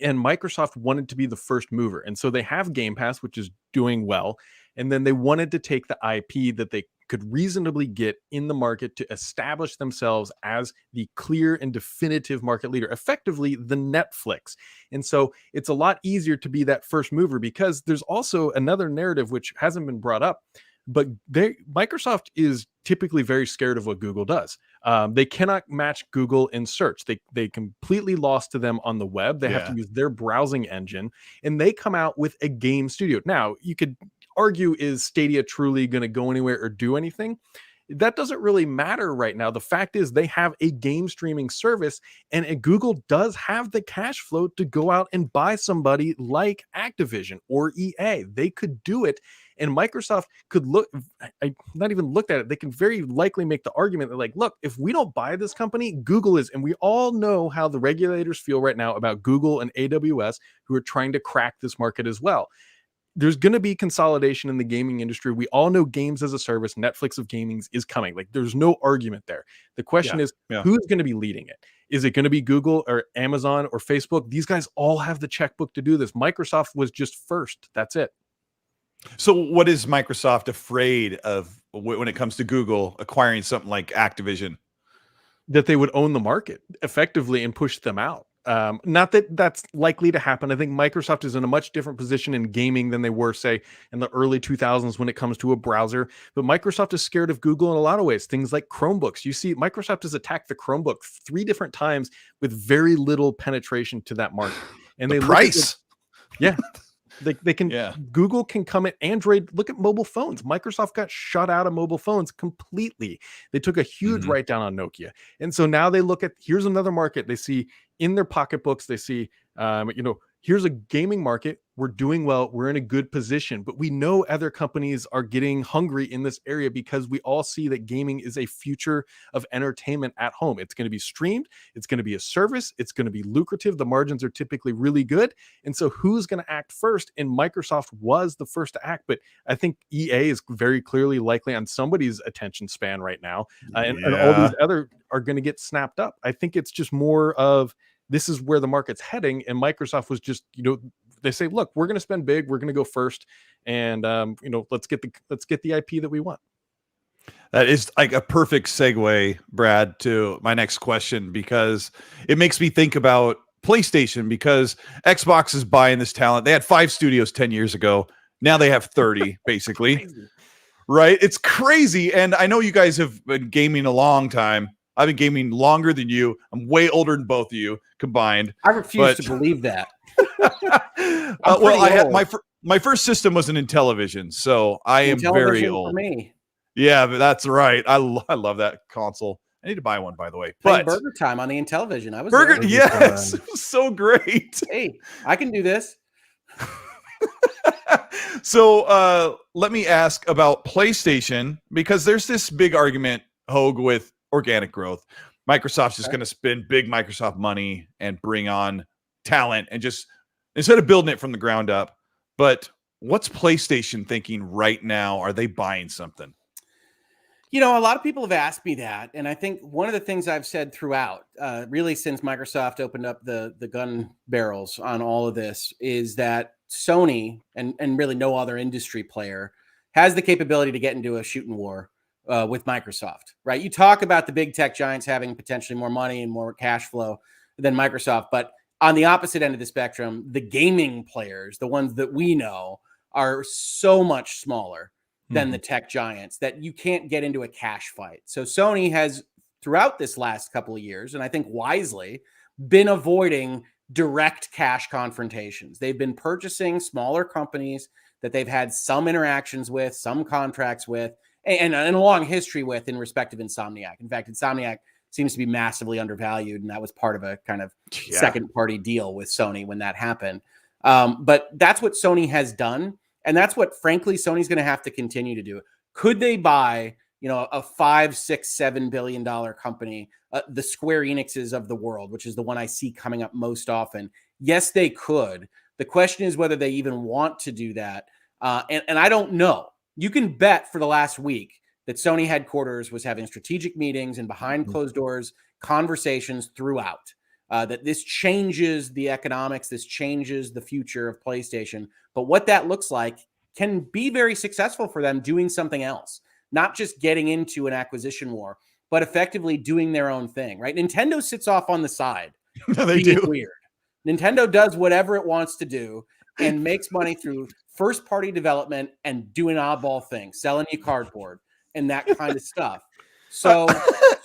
And Microsoft wanted to be the first mover. And so they have Game Pass, which is doing well. And then they wanted to take the IP that they could reasonably get in the market to establish themselves as the clear and definitive market leader, effectively the Netflix. And so it's a lot easier to be that first mover because there's also another narrative which hasn't been brought up, but Microsoft is typically very scared of what Google does. They cannot match Google in search. They completely lost to them on the web. They have to use their browsing engine, and they come out with a game studio. Now, you could argue, is Stadia truly going to go anywhere or do anything? That doesn't really matter right now. The fact is they have a game streaming service, and Google does have the cash flow to go out and buy somebody like Activision or EA. They could do it, and Microsoft could not even looked at it. They can very likely make the argument that, like, look, if we don't buy this company, Google is, and we all know how the regulators feel right now about Google and AWS, who are trying to crack this market as well. There's going to be consolidation in the gaming industry. We all know games as a service, Netflix of gaming is coming. Like, there's no argument there. The question is, who's going to be leading it? Is it going to be Google or Amazon or Facebook? These guys all have the checkbook to do this. Microsoft was just first. That's it.
So what is Microsoft afraid of when it comes to Google acquiring something like Activision?
That they would own the market effectively and push them out. Not that that's likely to happen. I think Microsoft is in a much different position in gaming than they were, say, in the early 2000s when it comes to a browser. But Microsoft is scared of Google in a lot of ways. Things like Chromebooks. You see, Microsoft has attacked the Chromebook 3 different times with very little penetration to that market. And
The
they
price.
yeah. They can
Yeah.
Google can come at Android. Look at mobile phones. Microsoft got shut out of mobile phones completely. They took a huge write down on Nokia. And so now they look at, here's another market they see in their pocketbooks. They see here's a gaming market. We're doing well. We're in a good position, but we know other companies are getting hungry in this area because we all see that gaming is a future of entertainment at home. It's going to be streamed. It's going to be a service. It's going to be lucrative. The margins are typically really good. And so who's going to act first? And Microsoft was the first to act, but I think EA is very clearly likely on somebody's attention span right now. And all these other are going to get snapped up. I think it's just more of, this is where the market's heading. And Microsoft was just, they say, look, we're going to spend big. We're going to go first. And, let's get the IP that we want.
That is like a perfect segue, Brad, to my next question, because it makes me think about PlayStation, because Xbox is buying this talent. They had 5 studios 10 years ago. Now they have 30, basically. Right? It's crazy. And I know you guys have been gaming a long time. I've been gaming longer than you. I'm way older than both of you combined.
I refuse to believe that.
Well, I had my first system was an Intellivision, so I am very old.
For me.
Yeah, but that's right. I love that console. I need to buy one, by the way.
But Burger Time on the Intellivision. I was
Burger, yes, it was so great.
Hey, I can do this.
So let me ask about PlayStation, because there's this big argument, Hogue, with organic growth. Microsoft's just going to spend big Microsoft money and bring on talent and just, instead of building it from the ground up. But what's PlayStation thinking right now? Are they buying something?
A lot of people have asked me that. And I think one of the things I've said throughout, really since Microsoft opened up the gun barrels on all of this, is that Sony and really no other industry player has the capability to get into a shooting war with Microsoft, right? You talk about the big tech giants having potentially more money and more cash flow than Microsoft, but on the opposite end of the spectrum, the gaming players, the ones that we know, are so much smaller than the tech giants that you can't get into a cash fight. So Sony has, throughout this last couple of years, and I think wisely, been avoiding direct cash confrontations. They've been purchasing smaller companies that they've had some interactions with, some contracts with, and a long history with in respect of Insomniac. In fact, Insomniac seems to be massively undervalued, and that was part of a kind of second-party deal with Sony when that happened. But that's what Sony has done, and that's what, frankly, Sony's going to have to continue to do. Could they buy, a $5, $6, $7 billion company, the Square Enixes of the world, which is the one I see coming up most often? Yes, they could. The question is whether they even want to do that, and I don't know. You can bet for the last week that Sony headquarters was having strategic meetings and behind closed doors conversations throughout, that this changes the economics, this changes the future of PlayStation. But what that looks like can be very successful for them doing something else, not just getting into an acquisition war, but effectively doing their own thing, right? Nintendo sits off on the side.
They do.
Weird. Nintendo does whatever it wants to do and makes money through first-party development and doing oddball things, selling you cardboard and that kind of stuff. So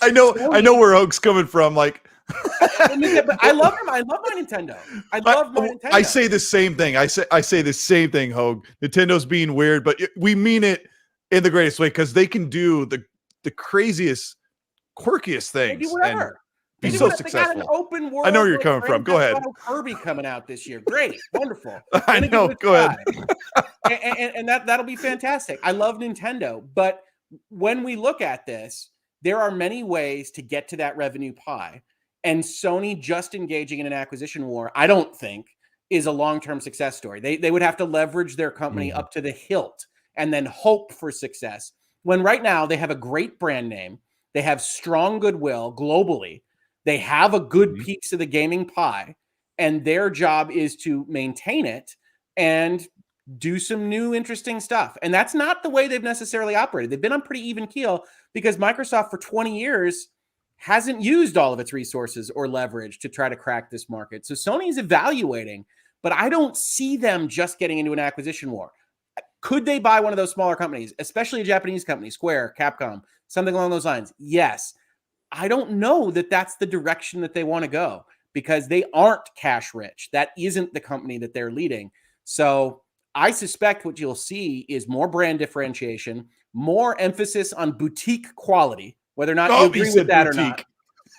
I know where Hogue's coming from. Like,
but I love him. I love my Nintendo. I love my Nintendo.
I say the same thing. I say the same thing, Hogue. Nintendo's being weird, but we mean it in the greatest way, because they can do the craziest, quirkiest things.
They do whatever.
Be so successful.
They got an open world.
I know where you're coming from. Go ahead.
Kirby coming out this year. Great, wonderful.
I know. Go ahead.
and that'll be fantastic. I love Nintendo, but when we look at this, there are many ways to get to that revenue pie, and Sony just engaging in an acquisition war, I don't think, is a long-term success story. They would have to leverage their company up to the hilt and then hope for success. When right now they have a great brand name, they have strong goodwill globally. They have a good piece of the gaming pie, and their job is to maintain it and do some new interesting stuff. And that's not the way they've necessarily operated. They've been on pretty even keel because Microsoft for 20 years hasn't used all of its resources or leverage to try to crack this market. So Sony's evaluating, but I don't see them just getting into an acquisition war. Could they buy one of those smaller companies, especially a Japanese company, Square, Capcom, something along those lines? Yes. I don't know that that's the direction that they want to go because they aren't cash rich. That isn't the company that they're leading. So I suspect what you'll see is more brand differentiation, more emphasis on boutique quality, whether or not you agree with that boutique or not.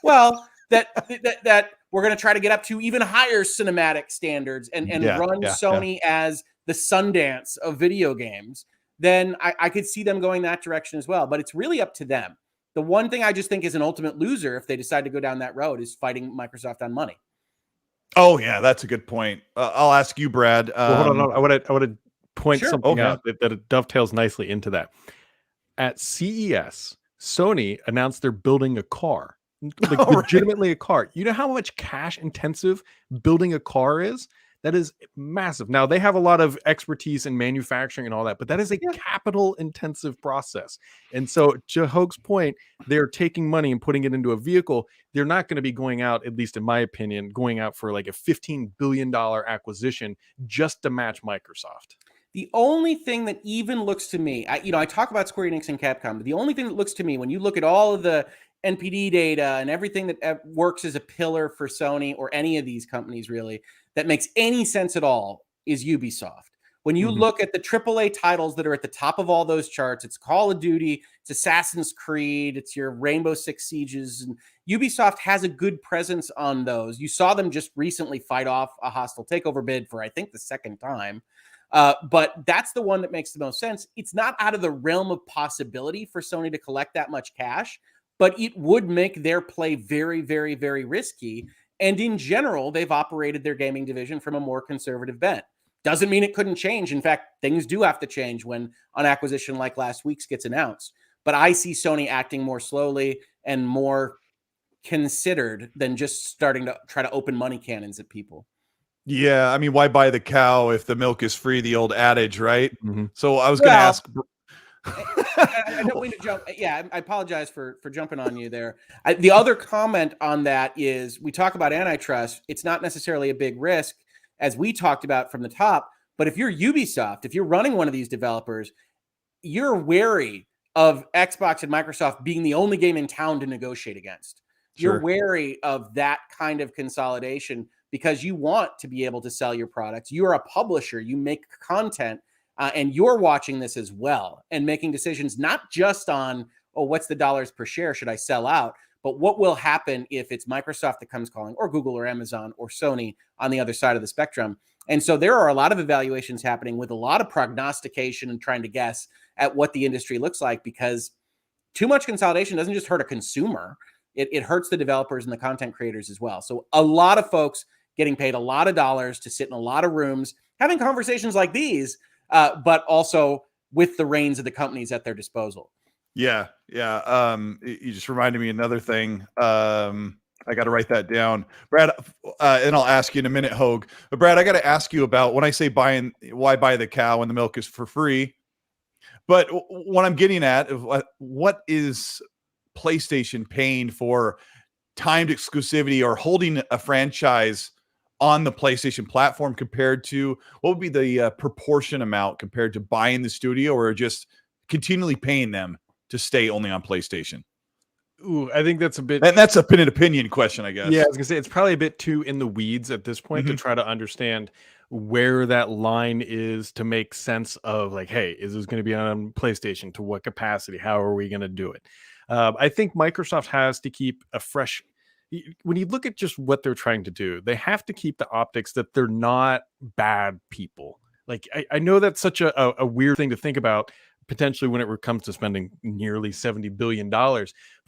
Well, that we're going to try to get up to even higher cinematic standards and run Sony as the Sundance of video games, then I could see them going that direction as well. But it's really up to them. The one thing I just think is an ultimate loser if they decide to go down that road is fighting Microsoft on money.
Oh, yeah, that's a good point. I'll ask you, Brad.
Well, hold on. I want to point something out that it dovetails nicely into that. At CES, Sony announced they're building a car. Like legitimately a car. You know how much cash intensive building a car is? That is massive. Now they have a lot of expertise in manufacturing and all that, but that is a capital intensive process. And so to Hoag's point, they're taking money and putting it into a vehicle. They're not going to be going out, at least in my opinion, going out for like a $15 billion acquisition just to match Microsoft.
The only thing that even looks to me, I talk about Square Enix and Capcom, but the only thing that looks to me when you look at all of the NPD data and everything that works as a pillar for Sony or any of these companies really that makes any sense at all is Ubisoft. When you look at the AAA titles that are at the top of all those charts, it's Call of Duty, it's Assassin's Creed, it's your Rainbow Six Sieges, and Ubisoft has a good presence on those. You saw them just recently fight off a hostile takeover bid for, I think, the second time. But that's the one that makes the most sense. It's not out of the realm of possibility for Sony to collect that much cash, but it would make their play very, very, very risky. And in general, they've operated their gaming division from a more conservative bent. Doesn't mean it couldn't change. In fact, things do have to change when an acquisition like last week's gets announced. But I see Sony acting more slowly and more considered than just starting to try to open money cannons at people.
Yeah, I mean, why buy the cow if the milk is free? The old adage, right? So I was going to ask.
I don't mean to jump. Yeah, I apologize for jumping on you there. The other comment on that is we talk about antitrust. It's not necessarily a big risk, as we talked about from the top. But if you're Ubisoft, if you're running one of these developers, you're wary of Xbox and Microsoft being the only game in town to negotiate against. Sure. You're wary of that kind of consolidation because you want to be able to sell your products. You're a publisher. You make content. And you're watching this as well and making decisions not just on, what's the dollars per share? Should I sell out? But what will happen if it's Microsoft that comes calling, or Google or Amazon or Sony on the other side of the spectrum? And so there are a lot of evaluations happening with a lot of prognostication and trying to guess at what the industry looks like, because too much consolidation doesn't just hurt a consumer. It hurts the developers and the content creators as well. So a lot of folks getting paid a lot of dollars to sit in a lot of rooms, having conversations like these, but also with the reins of the companies at their disposal.
Yeah. You just reminded me another thing. I got to write that down, Brad. And I'll ask you in a minute, Hoag. But Brad, I got to ask you about when I say why buy the cow when the milk is for free. But what I'm getting at, what is PlayStation paying for timed exclusivity or holding a franchise on the PlayStation platform compared to what would be the proportion amount compared to buying the studio or just continually paying them to stay only on PlayStation?
Ooh, I think that's a bit...
And that's an opinion question, I guess.
Yeah, I was going to say, it's probably a bit too in the weeds at this point to try to understand where that line is to make sense of like, hey, is this going to be on PlayStation? To what capacity? How are we going to do it? I think Microsoft has to keep a fresh... When you look at just what they're trying to do, they have to keep the optics that they're not bad people. Like, I know that's such a weird thing to think about potentially when it comes to spending nearly $70 billion, but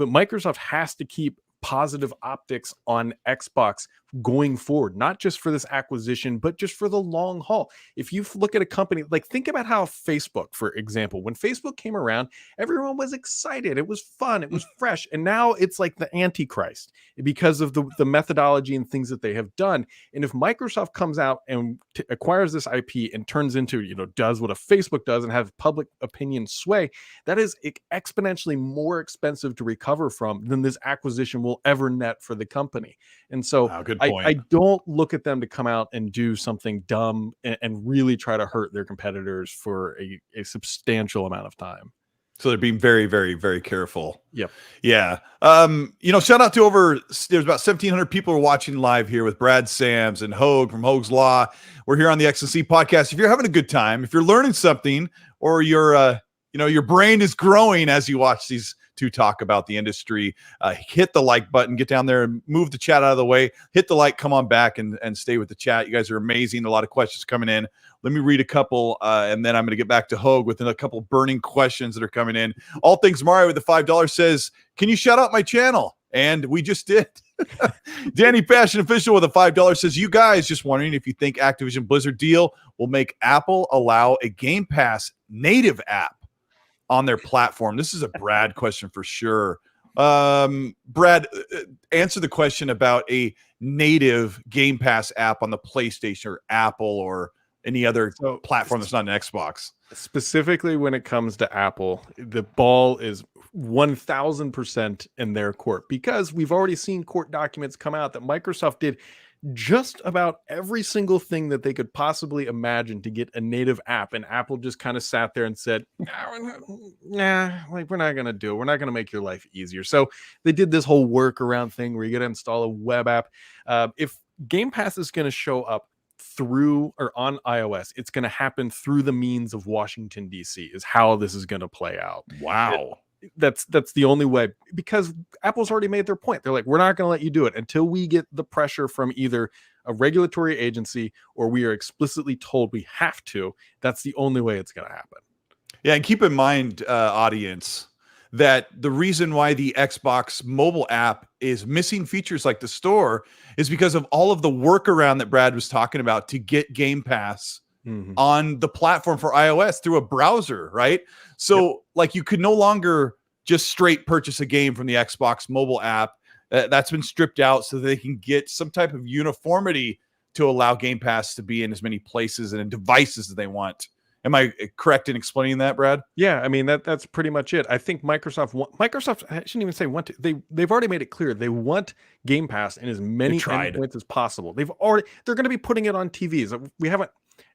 Microsoft has to keep positive optics on Xbox going forward, not just for this acquisition, but just for the long haul. If you look at a company, like think about how Facebook, for example, when Facebook came around, everyone was excited. It was fun. It was fresh. And now it's like the Antichrist because of the methodology and things that they have done. And if Microsoft comes out and acquires this IP and turns into, does what a Facebook does and have public opinion sway, that is exponentially more expensive to recover from than this acquisition will ever net for the company. And so I don't look at them to come out and do something dumb and really try to hurt their competitors for a substantial amount of time.
So they're being very, very, very careful.
Yep.
Yeah. Shout out to there's about 1,700 people are watching live here with Brad Sams and Hogue from Hogue's Law. We're here on the XNC podcast. If you're having a good time, if you're learning something, or your brain is growing as you watch these two talk about the industry, hit the like button, get down there and move the chat out of the way, hit the like, come on back and stay with the chat. You guys are amazing. A lot of questions coming in. Let me read a couple, and then I'm going to get back to Hogue with a couple burning questions that are coming in. All Things Mario with the $5 says, can you shout out my channel? And we just did. Danny Passion Official with a $5 says, you guys, just wondering if you think Activision Blizzard deal will make Apple allow a Game Pass native app on their platform. This is a Brad question for sure. Brad, answer the question about a native Game Pass app on the PlayStation or Apple or any other platform that's not an Xbox.
Specifically when it comes to Apple, the ball is 1,000% in their court, because we've already seen court documents come out that Microsoft did just about every single thing that they could possibly imagine to get a native app, and Apple just kind of sat there and said, nah, like we're not going to do it. We're not going to make your life easier. So they did this whole workaround thing where you got to install a web app. If Game Pass is going to show up through or on iOS, it's going to happen through the means of Washington, D.C. is how this is going to play out.
Wow.
That's the only way, because Apple's already made their point. They're like, we're not going to let you do it until we get the pressure from either a regulatory agency or we are explicitly told we have to. That's the only way it's going to happen.
Yeah, and keep in mind, audience, that the reason why the Xbox mobile app is missing features like the store is because of all of the workaround that Brad was talking about to get Game Pass on the platform for iOS through a browser, right? So like you could no longer just straight purchase a game from the Xbox mobile app. That's been stripped out so they can get some type of uniformity to allow Game Pass to be in as many places and in devices as they want. Am I correct in explaining that, Brad?
Yeah, I mean that's pretty much it. I think Microsoft, I shouldn't even say want to. They've already made it clear they want Game Pass in as many endpoints as possible. They're going to be putting it on TVs.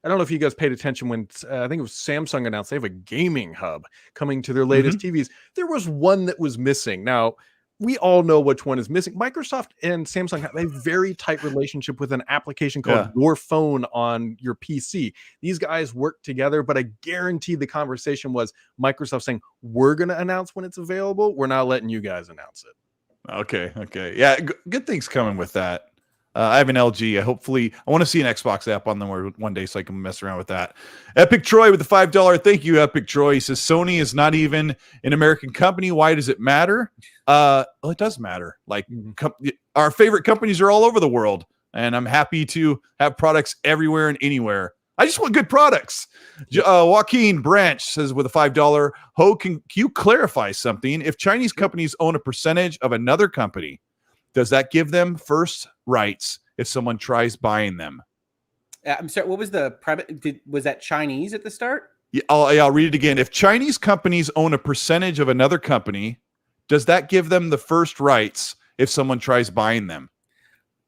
I don't know if you guys paid attention when I think it was Samsung announced they have a gaming hub coming to their latest TVs. There was one that was missing. Now, we all know which one is missing. Microsoft and Samsung have a very tight relationship with an application called Your Phone on your PC. These guys work together, but I guarantee the conversation was Microsoft saying, we're going to announce when it's available. We're not letting you guys announce it.
Okay. Yeah, good things coming with that. I have an LG. I want to see an Xbox app on them one day so I can mess around with that. Epic Troy with the $5. Thank you, Epic Troy. He says, Sony is not even an American company. Why does it matter? Well, it does matter. Like our favorite companies are all over the world, and I'm happy to have products everywhere and anywhere. I just want good products. Joaquin Branch says with a $5, Ho, can you clarify something? If Chinese companies own a percentage of another company, does that give them first rights if someone tries buying them?
I'm sorry, what was the premise? Was that Chinese at the start?
Yeah, I'll read it again. If Chinese companies own a percentage of another company, does that give them the first rights if someone tries buying them?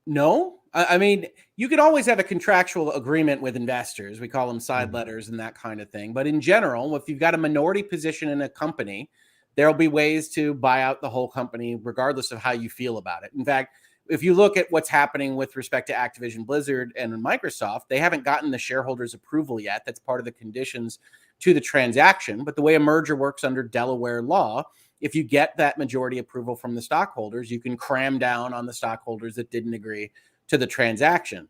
No. I mean, you could always have a contractual agreement with investors. We call them side letters and that kind of thing. But in general, if you've got a minority position in a company, there'll be ways to buy out the whole company, regardless of how you feel about it. In fact, if you look at what's happening with respect to Activision Blizzard and Microsoft, they haven't gotten the shareholders' approval yet. That's part of the conditions to the transaction. But the way a merger works under Delaware law, if you get that majority approval from the stockholders, you can cram down on the stockholders that didn't agree to the transaction.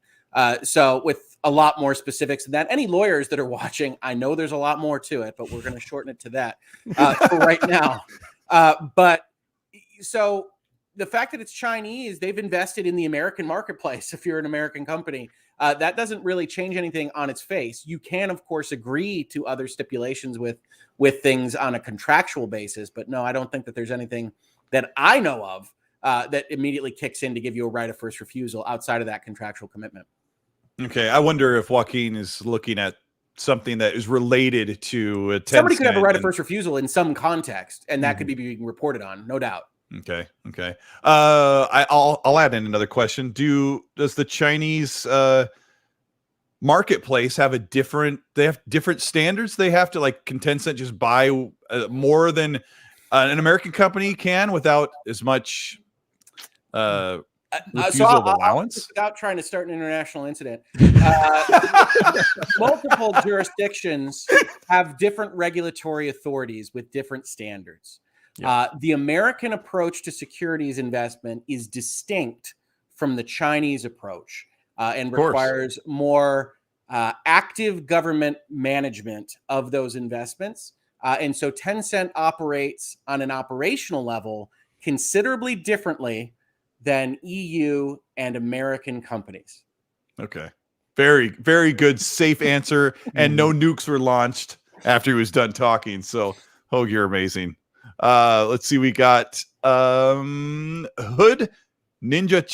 So with a lot more specifics than that, any lawyers that are watching, I know there's a lot more to it, but we're going to shorten it to that for right now. But so the fact that it's Chinese, they've invested in the American marketplace. If you're an American company, that doesn't really change anything on its face. You can, of course, agree to other stipulations with things on a contractual basis. But no, I don't think that there's anything that I know of that immediately kicks in to give you a right of first refusal outside of that contractual commitment.
Okay, I wonder if Joaquin is looking at something that is related to
somebody could have a right of first refusal in some context, and that could be being reported on, no doubt.
Okay. I'll add in another question. Does the Chinese marketplace have they have different standards? They have to, like, can Tencent just buy more than an American company can without as much refusal of allowance?
Without trying to start an international incident, multiple jurisdictions have different regulatory authorities with different standards. Yeah. The American approach to securities investment is distinct from the Chinese approach and requires more active government management of those investments. And so Tencent operates on an operational level considerably differently than EU and American companies.
Okay. Very, very good, safe answer. And no nukes were launched after he was done talking. So, Hogue, you're amazing. Let's see. We got Hood Ninja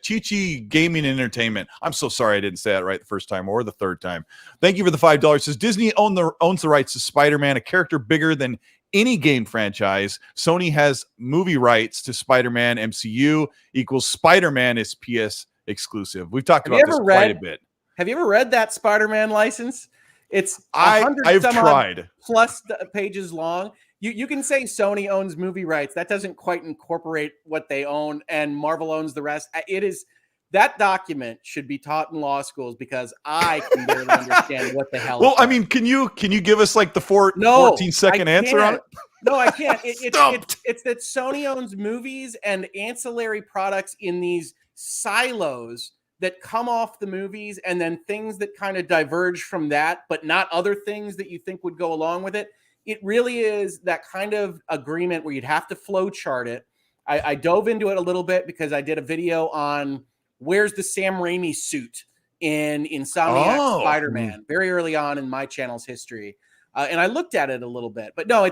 Chichi Gaming and Entertainment. I'm so sorry I didn't say that right the first time or the third time. Thank you for the $5. Says Disney owns the rights to Spider-Man, a character bigger than any game franchise. Sony has movie rights to Spider-Man. MCU equals Spider-Man is PS exclusive. We've talked about this quite a bit.
Have you ever read that Spider-Man license? It's
I've tried
plus pages long. You can say Sony owns movie rights. That doesn't quite incorporate what they own, and Marvel owns the rest. It is that document should be taught in law schools because I can barely understand what the hell.
Well, I mean, can you give us like the 14-second answer on it?
No, I can't. It's that Sony owns movies and ancillary products in these silos that come off the movies, and then things that kind of diverge from that, but not other things that you think would go along with it. It really is that kind of agreement where you'd have to flow chart it. I dove into it a little bit because I did a video on where's the Sam Raimi suit in Insomniac Spider-Man very early on in my channel's history. And I looked at it a little bit, but no,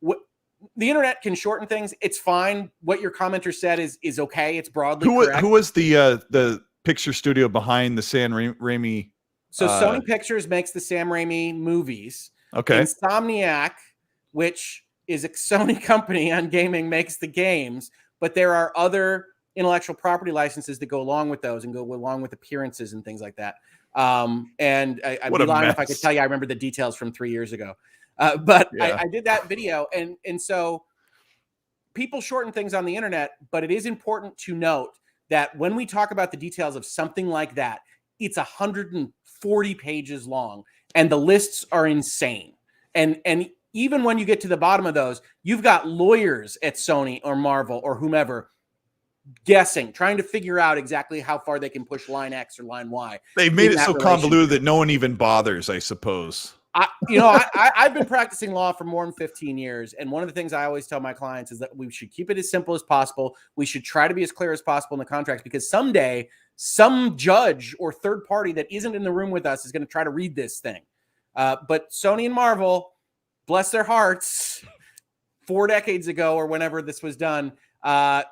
the internet can shorten things. It's fine. What your commenter said is okay. It's broadly correct.
Who was the picture studio behind the Sam Raimi?
So Sony Pictures makes the Sam Raimi movies.
Okay.
Insomniac, which is a Sony company on gaming, makes the games, but there are other intellectual property licenses that go along with those and go along with appearances and things like that. And I'd be lying if I could tell you I remember the details from 3 years ago. But yeah. I did that video. And so people shorten things on the internet, but it is important to note that when we talk about the details of something like that, it's 140 pages long. And the lists are insane. And even when you get to the bottom of those, you've got lawyers at Sony or Marvel or whomever guessing, trying to figure out exactly how far they can push line X or line Y.
They've made it so convoluted that no one even bothers, I suppose.
I've been practicing law for more than 15 years. And one of the things I always tell my clients is that we should keep it as simple as possible. We should try to be as clear as possible in the contracts, because someday some judge or third party that isn't in the room with us is going to try to read this thing. But Sony and Marvel, bless their hearts, 4 decades ago or whenever this was done,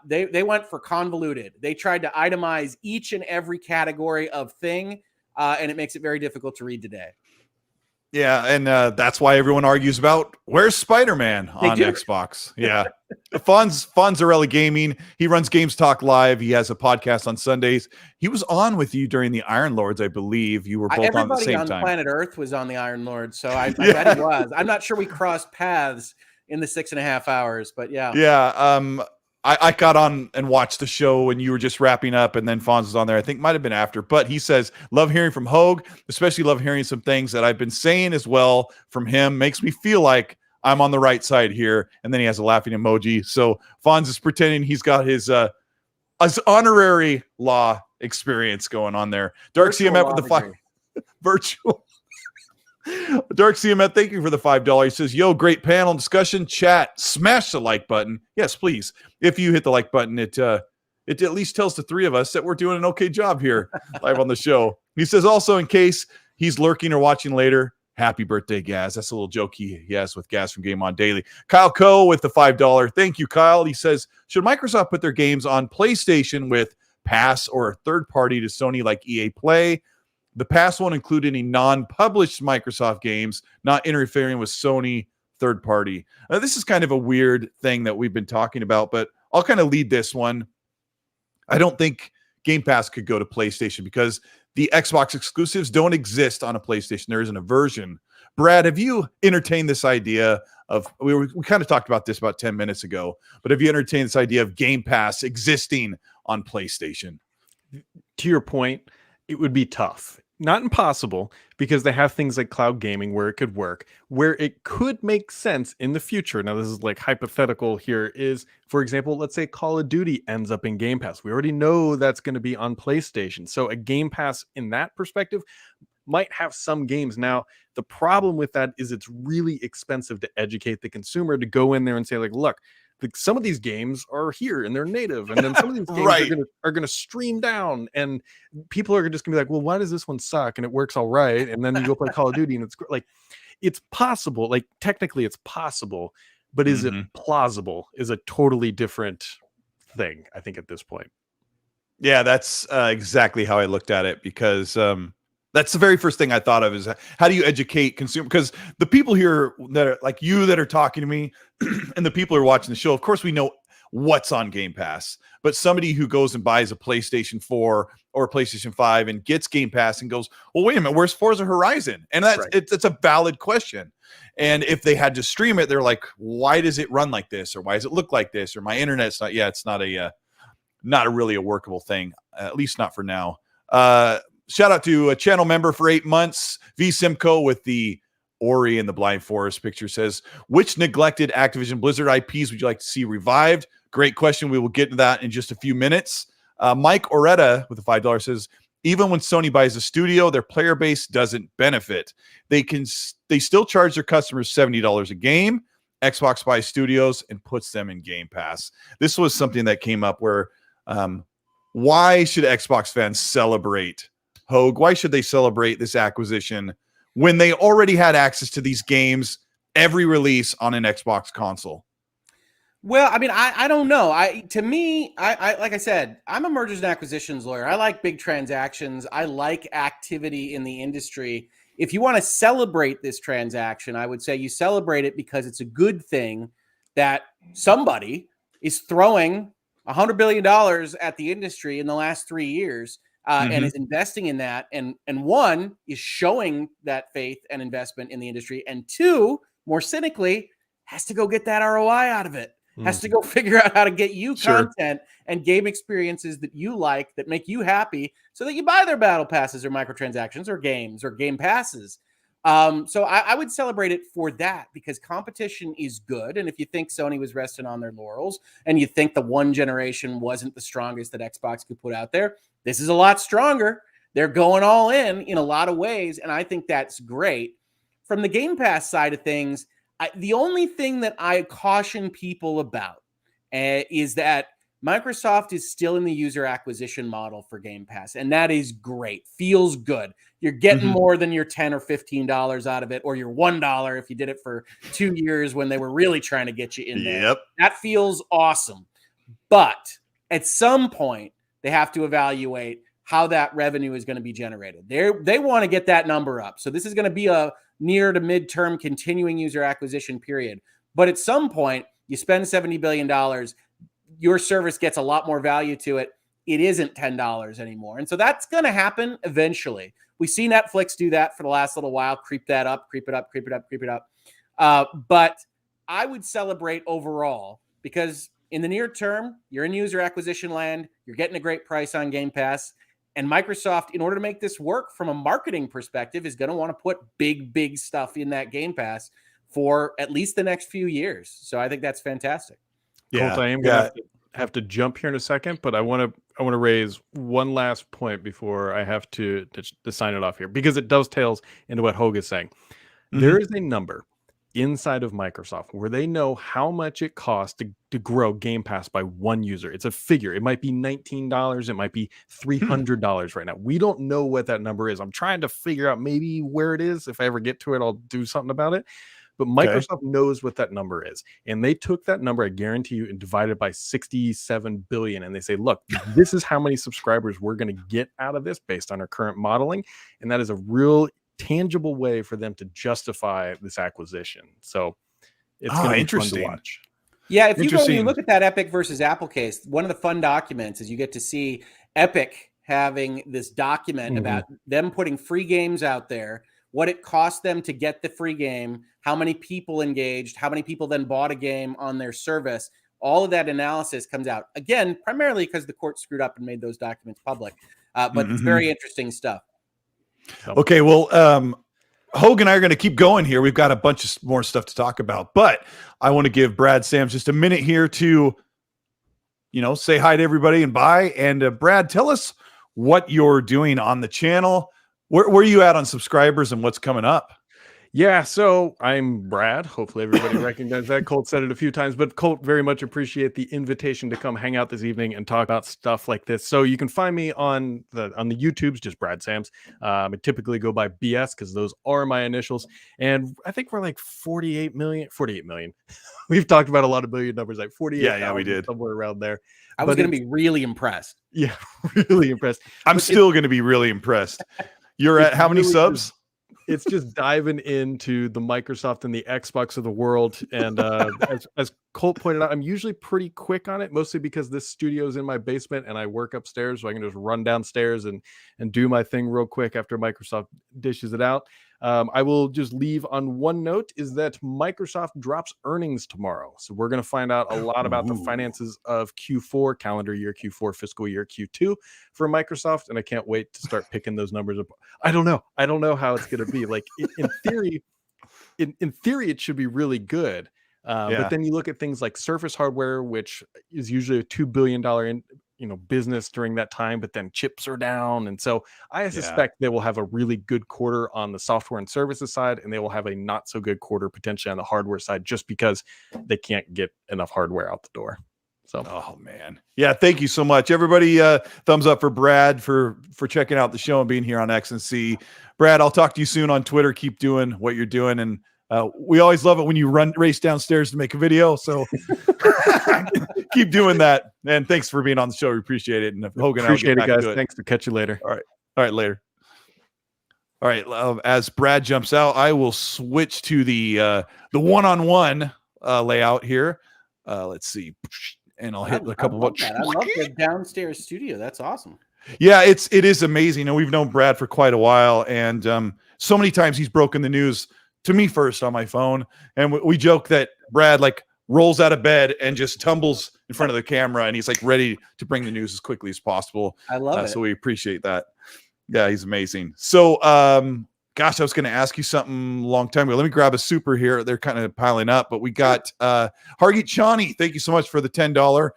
they went for convoluted. They tried to itemize each and every category of thing, and it makes it very difficult to read today.
Yeah, and that's why everyone argues about where's Spider-Man on Xbox. Yeah. Fonzarelli Gaming. He runs Games Talk Live. He has a podcast on Sundays. He was on with you during the Iron Lords, I believe. You were both on at the same time.
Everybody on planet Earth was on the Iron Lords, so I bet he was. I'm not sure we crossed paths in the 6.5 hours, but yeah.
Yeah, I got on and watched the show when you were just wrapping up, and then Fonz was on there. I think might have been after, but he says, love hearing from Hogue, especially love hearing some things that I've been saying as well from him. Makes me feel like I'm on the right side here. And then he has a laughing emoji. So Fonz is pretending he's got his honorary law experience going on there. Dark CMF with the 5 virtual. Dark CMF, thank you for the $5. He says, yo, great panel discussion. Chat, smash the like button. Yes, please. If you hit the like button, it at least tells the three of us that we're doing an okay job here live on the show. He says, also, in case he's lurking or watching later, happy birthday, Gaz. That's a little joke he has with Gaz from Game On Daily. Kyle Coe with the $5. Thank you, Kyle. He says, should Microsoft put their games on PlayStation with Pass or a third party to Sony like EA Play? The Pass won't include any non-published Microsoft games, not interfering with Sony third party. This is kind of a weird thing that we've been talking about, but I'll kind of lead this one. I don't think Game Pass could go to PlayStation because the Xbox exclusives don't exist on a PlayStation. There isn't a version. Brad, have you entertained this idea of, we kind of talked about this about 10 minutes ago, but have you entertained this idea of Game Pass existing on PlayStation?
To your point, it would be tough. Not impossible, because they have things like cloud gaming where it could work, where it could make sense in the future. Now, this is like hypothetical here is, for example, let's say Call of Duty ends up in Game Pass. We already know that's going to be on PlayStation. So a Game Pass in that perspective might have some games. Now, the problem with that is it's really expensive to educate the consumer to go in there and say, like, look, some of these games are here and they're native, and then some of these games
right.
are gonna stream down, and people are just gonna be like, well, why does this one suck and it works all right, and then you go play Call of Duty and it's like, it's possible, like technically it's possible, but is it plausible is a totally different thing, I think, at this point.
Yeah, that's exactly how I looked at it, because that's the very first thing I thought of is how do you educate consumer? Because the people here that are like you that are talking to me and the people who are watching the show, of course, we know what's on Game Pass. But somebody who goes and buys a PlayStation 4 or a PlayStation 5 and gets Game Pass and goes, well, wait a minute, where's Forza Horizon? And that's right. It's a valid question. And if they had to stream it, they're like, why does it run like this? Or why does it look like this? Or my internet's not, it's not a really a workable thing, at least not for now. Shout out to a channel member for 8 months. V Simcoe with the Ori and the Blind Forest picture says, which neglected Activision Blizzard IPs would you like to see revived? Great question. We will get to that in just a few minutes. Mike Oretta with the $5 says, even when Sony buys a studio, their player base doesn't benefit. They still charge their customers $70 a game. Xbox buys studios and puts them in Game Pass. This was something that came up where why should Xbox fans celebrate? Hogue, why should they celebrate this acquisition when they already had access to these games every release on an Xbox console?
Well, I mean, I don't know. To me, like I said, I'm a mergers and acquisitions lawyer. I like big transactions. I like activity in the industry. If you want to celebrate this transaction, I would say you celebrate it because it's a good thing that somebody is throwing $100 billion at the industry in the last 3 years. And is investing in that, and one is showing that faith and investment in the industry, and two, more cynically, has to go get that ROI out of it, has to go figure out how to get you content and game experiences that you like, that make you happy, so that you buy their battle passes or microtransactions or games or game passes. So I would celebrate it for that, because competition is good. And if you think Sony was resting on their laurels and you think the one generation wasn't the strongest that Xbox could put out there, this is a lot stronger. They're going all in a lot of ways, and I think that's great. From the Game Pass side of things, the only thing that I caution people about is that Microsoft is still in the user acquisition model for Game Pass, and that is great. Feels good. You're getting more than your $10 or $15 out of it, or your $1 if you did it for 2 years when they were really trying to get you in there.
Yep.
That feels awesome. But at some point, they have to evaluate how that revenue is going to be generated. They want to get that number up. So this is going to be a near to midterm continuing user acquisition period. But at some point, you spend $70 billion, your service gets a lot more value to it. It isn't $10 anymore. And so that's going to happen eventually. We see Netflix do that for the last little while, creep that up, creep it up, creep it up, creep it up. But I would celebrate overall, because in the near term, you're in user acquisition land, you're getting a great price on Game Pass, and Microsoft, in order to make this work from a marketing perspective, is going to want to put big stuff in that Game Pass for at least the next few years. So I think that's fantastic.
Yeah, Colt, I am going to have to jump here in a second, but I want want to raise one last point before I have to sign it off here, because it dovetails into what Hogue is saying. There is a number inside of Microsoft where they know how much it costs to grow Game Pass by one user. It's a figure. It might be $19. It might be $300 right now. We don't know what that number is. I'm trying to figure out maybe where it is. If I ever get to it, I'll do something about it. But Microsoft knows what that number is. And they took that number, I guarantee you, and divided by 67 billion. And they say, look, this is how many subscribers we're going to get out of this based on our current modeling. And that is a real tangible way for them to justify this acquisition. So it's going to be interesting to watch.
Yeah, if you look at that Epic versus Apple case, one of the fun documents is you get to see Epic having this document about them putting free games out there, what it cost them to get the free game, how many people engaged, how many people then bought a game on their service. All of that analysis comes out, again, primarily because the court screwed up and made those documents public. But it's very interesting stuff.
Okay, well, Hogue and I are going to keep going here. We've got a bunch of more stuff to talk about, but I want to give Brad Sams just a minute here to, say hi to everybody and bye. And Brad, tell us what you're doing on the channel. Where are you at on subscribers and what's coming up?
Yeah, so I'm Brad. Hopefully everybody recognized that. Colt said it a few times, but Colt, very much appreciate the invitation to come hang out this evening and talk about stuff like this. So you can find me on the YouTubes, just Brad Sams. I typically go by BS because those are my initials. And I think we're like 48 million. We've talked about a lot of billion numbers, like 48.
Yeah, we did.
Somewhere around there.
I was going to be really impressed.
Yeah, really impressed.
I'm still going to be really impressed. You're at how many subs?
It's just diving into the Microsoft and the Xbox of the world. And as Colt pointed out, I'm usually pretty quick on it, mostly because this studio is in my basement and I work upstairs, so I can just run downstairs and do my thing real quick after Microsoft dishes it out. I will just leave on one note, is that Microsoft drops earnings tomorrow. So we're going to find out a lot about the finances of Q4, calendar year Q4, fiscal year Q2 for Microsoft. And I can't wait to start picking those numbers up. I don't know how it's going to be. Like in theory, in theory, it should be really good. But then you look at things like Surface hardware, which is usually a $2 billion business during that time, but then chips are down. And so I suspect they will have a really good quarter on the software and services side, and they will have a not so good quarter potentially on the hardware side, just because they can't get enough hardware out the door. So,
oh man. Yeah. Thank you so much, everybody. Thumbs up for Brad for checking out the show and being here on X&C. Brad, I'll talk to you soon on Twitter. Keep doing what you're doing. And we always love it when you race downstairs to make a video. So keep doing that. And thanks for being on the show. We appreciate it. And Hogan,
appreciate it, guys. Thanks. To catch you later.
All right. Later. All right. As Brad jumps out, I will switch to the one-on-one layout here. Let's see. And I'll hit a couple of.
I love the downstairs studio. That's awesome.
Yeah, it is amazing. And we've known Brad for quite a while. And so many times he's broken the news to me first on my phone. And we joke that Brad rolls out of bed and just tumbles in front of the camera, and he's ready to bring the news as quickly as possible.
I love it.
So we appreciate that. Yeah, he's amazing. So, gosh, I was going to ask you something a long time ago. Let me grab a super here. They're kind of piling up, but we got Hargeet Chani. Thank you so much for the $10.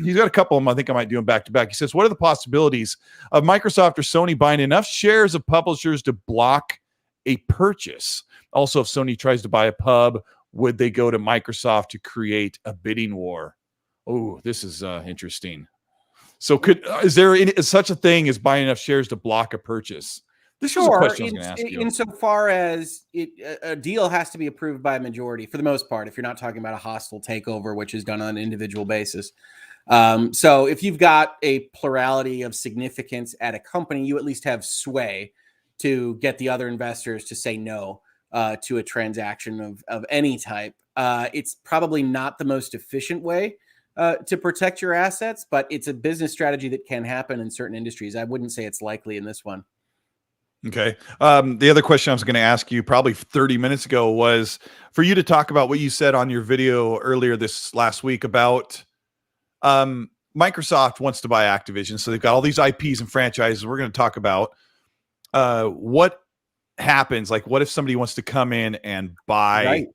He's got a couple of them. I think I might do them back to back. He says, what are the possibilities of Microsoft or Sony buying enough shares of publishers to block a purchase? Also, if Sony tries to buy a pub, would they go to Microsoft to create a bidding war? Oh, this is interesting. So is there such a thing as buying enough shares to block a purchase? This is a question I was going to ask you.
Insofar as a deal has to be approved by a majority, for the most part, if you're not talking about a hostile takeover, which is done on an individual basis. So if you've got a plurality of significance at a company, you at least have sway to get the other investors to say no to a transaction of any type. It's probably not the most efficient way to protect your assets, but it's a business strategy that can happen in certain industries. I wouldn't say it's likely in this one.
Okay. The other question I was going to ask you probably 30 minutes ago was for you to talk about what you said on your video earlier this last week about Microsoft wants to buy Activision. So they've got all these IPs and franchises. We're going to talk about what happens. What if somebody wants to come in and buy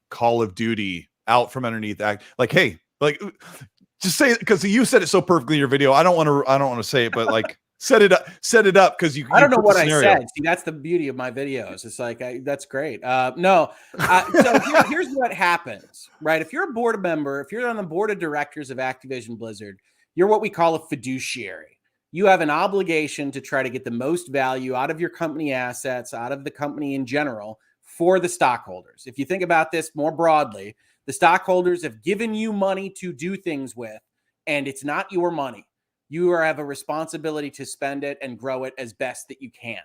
Call of Duty out from underneath that? Hey, Just say it, because you said it so perfectly in your video. I don't want to say it, but like set it up because you.
I don't know
put
what
the
I
scenario.
said. See, that's the beauty of my videos. It's like that's great. No, so here's what happens, right? If you're a board member, if you're on the board of directors of Activision Blizzard, you're what we call a fiduciary. You have an obligation to try to get the most value out of your company assets, out of the company in general, for the stockholders. If you think about this more broadly, the stockholders have given you money to do things with, and it's not your money. You have a responsibility to spend it and grow it as best that you can.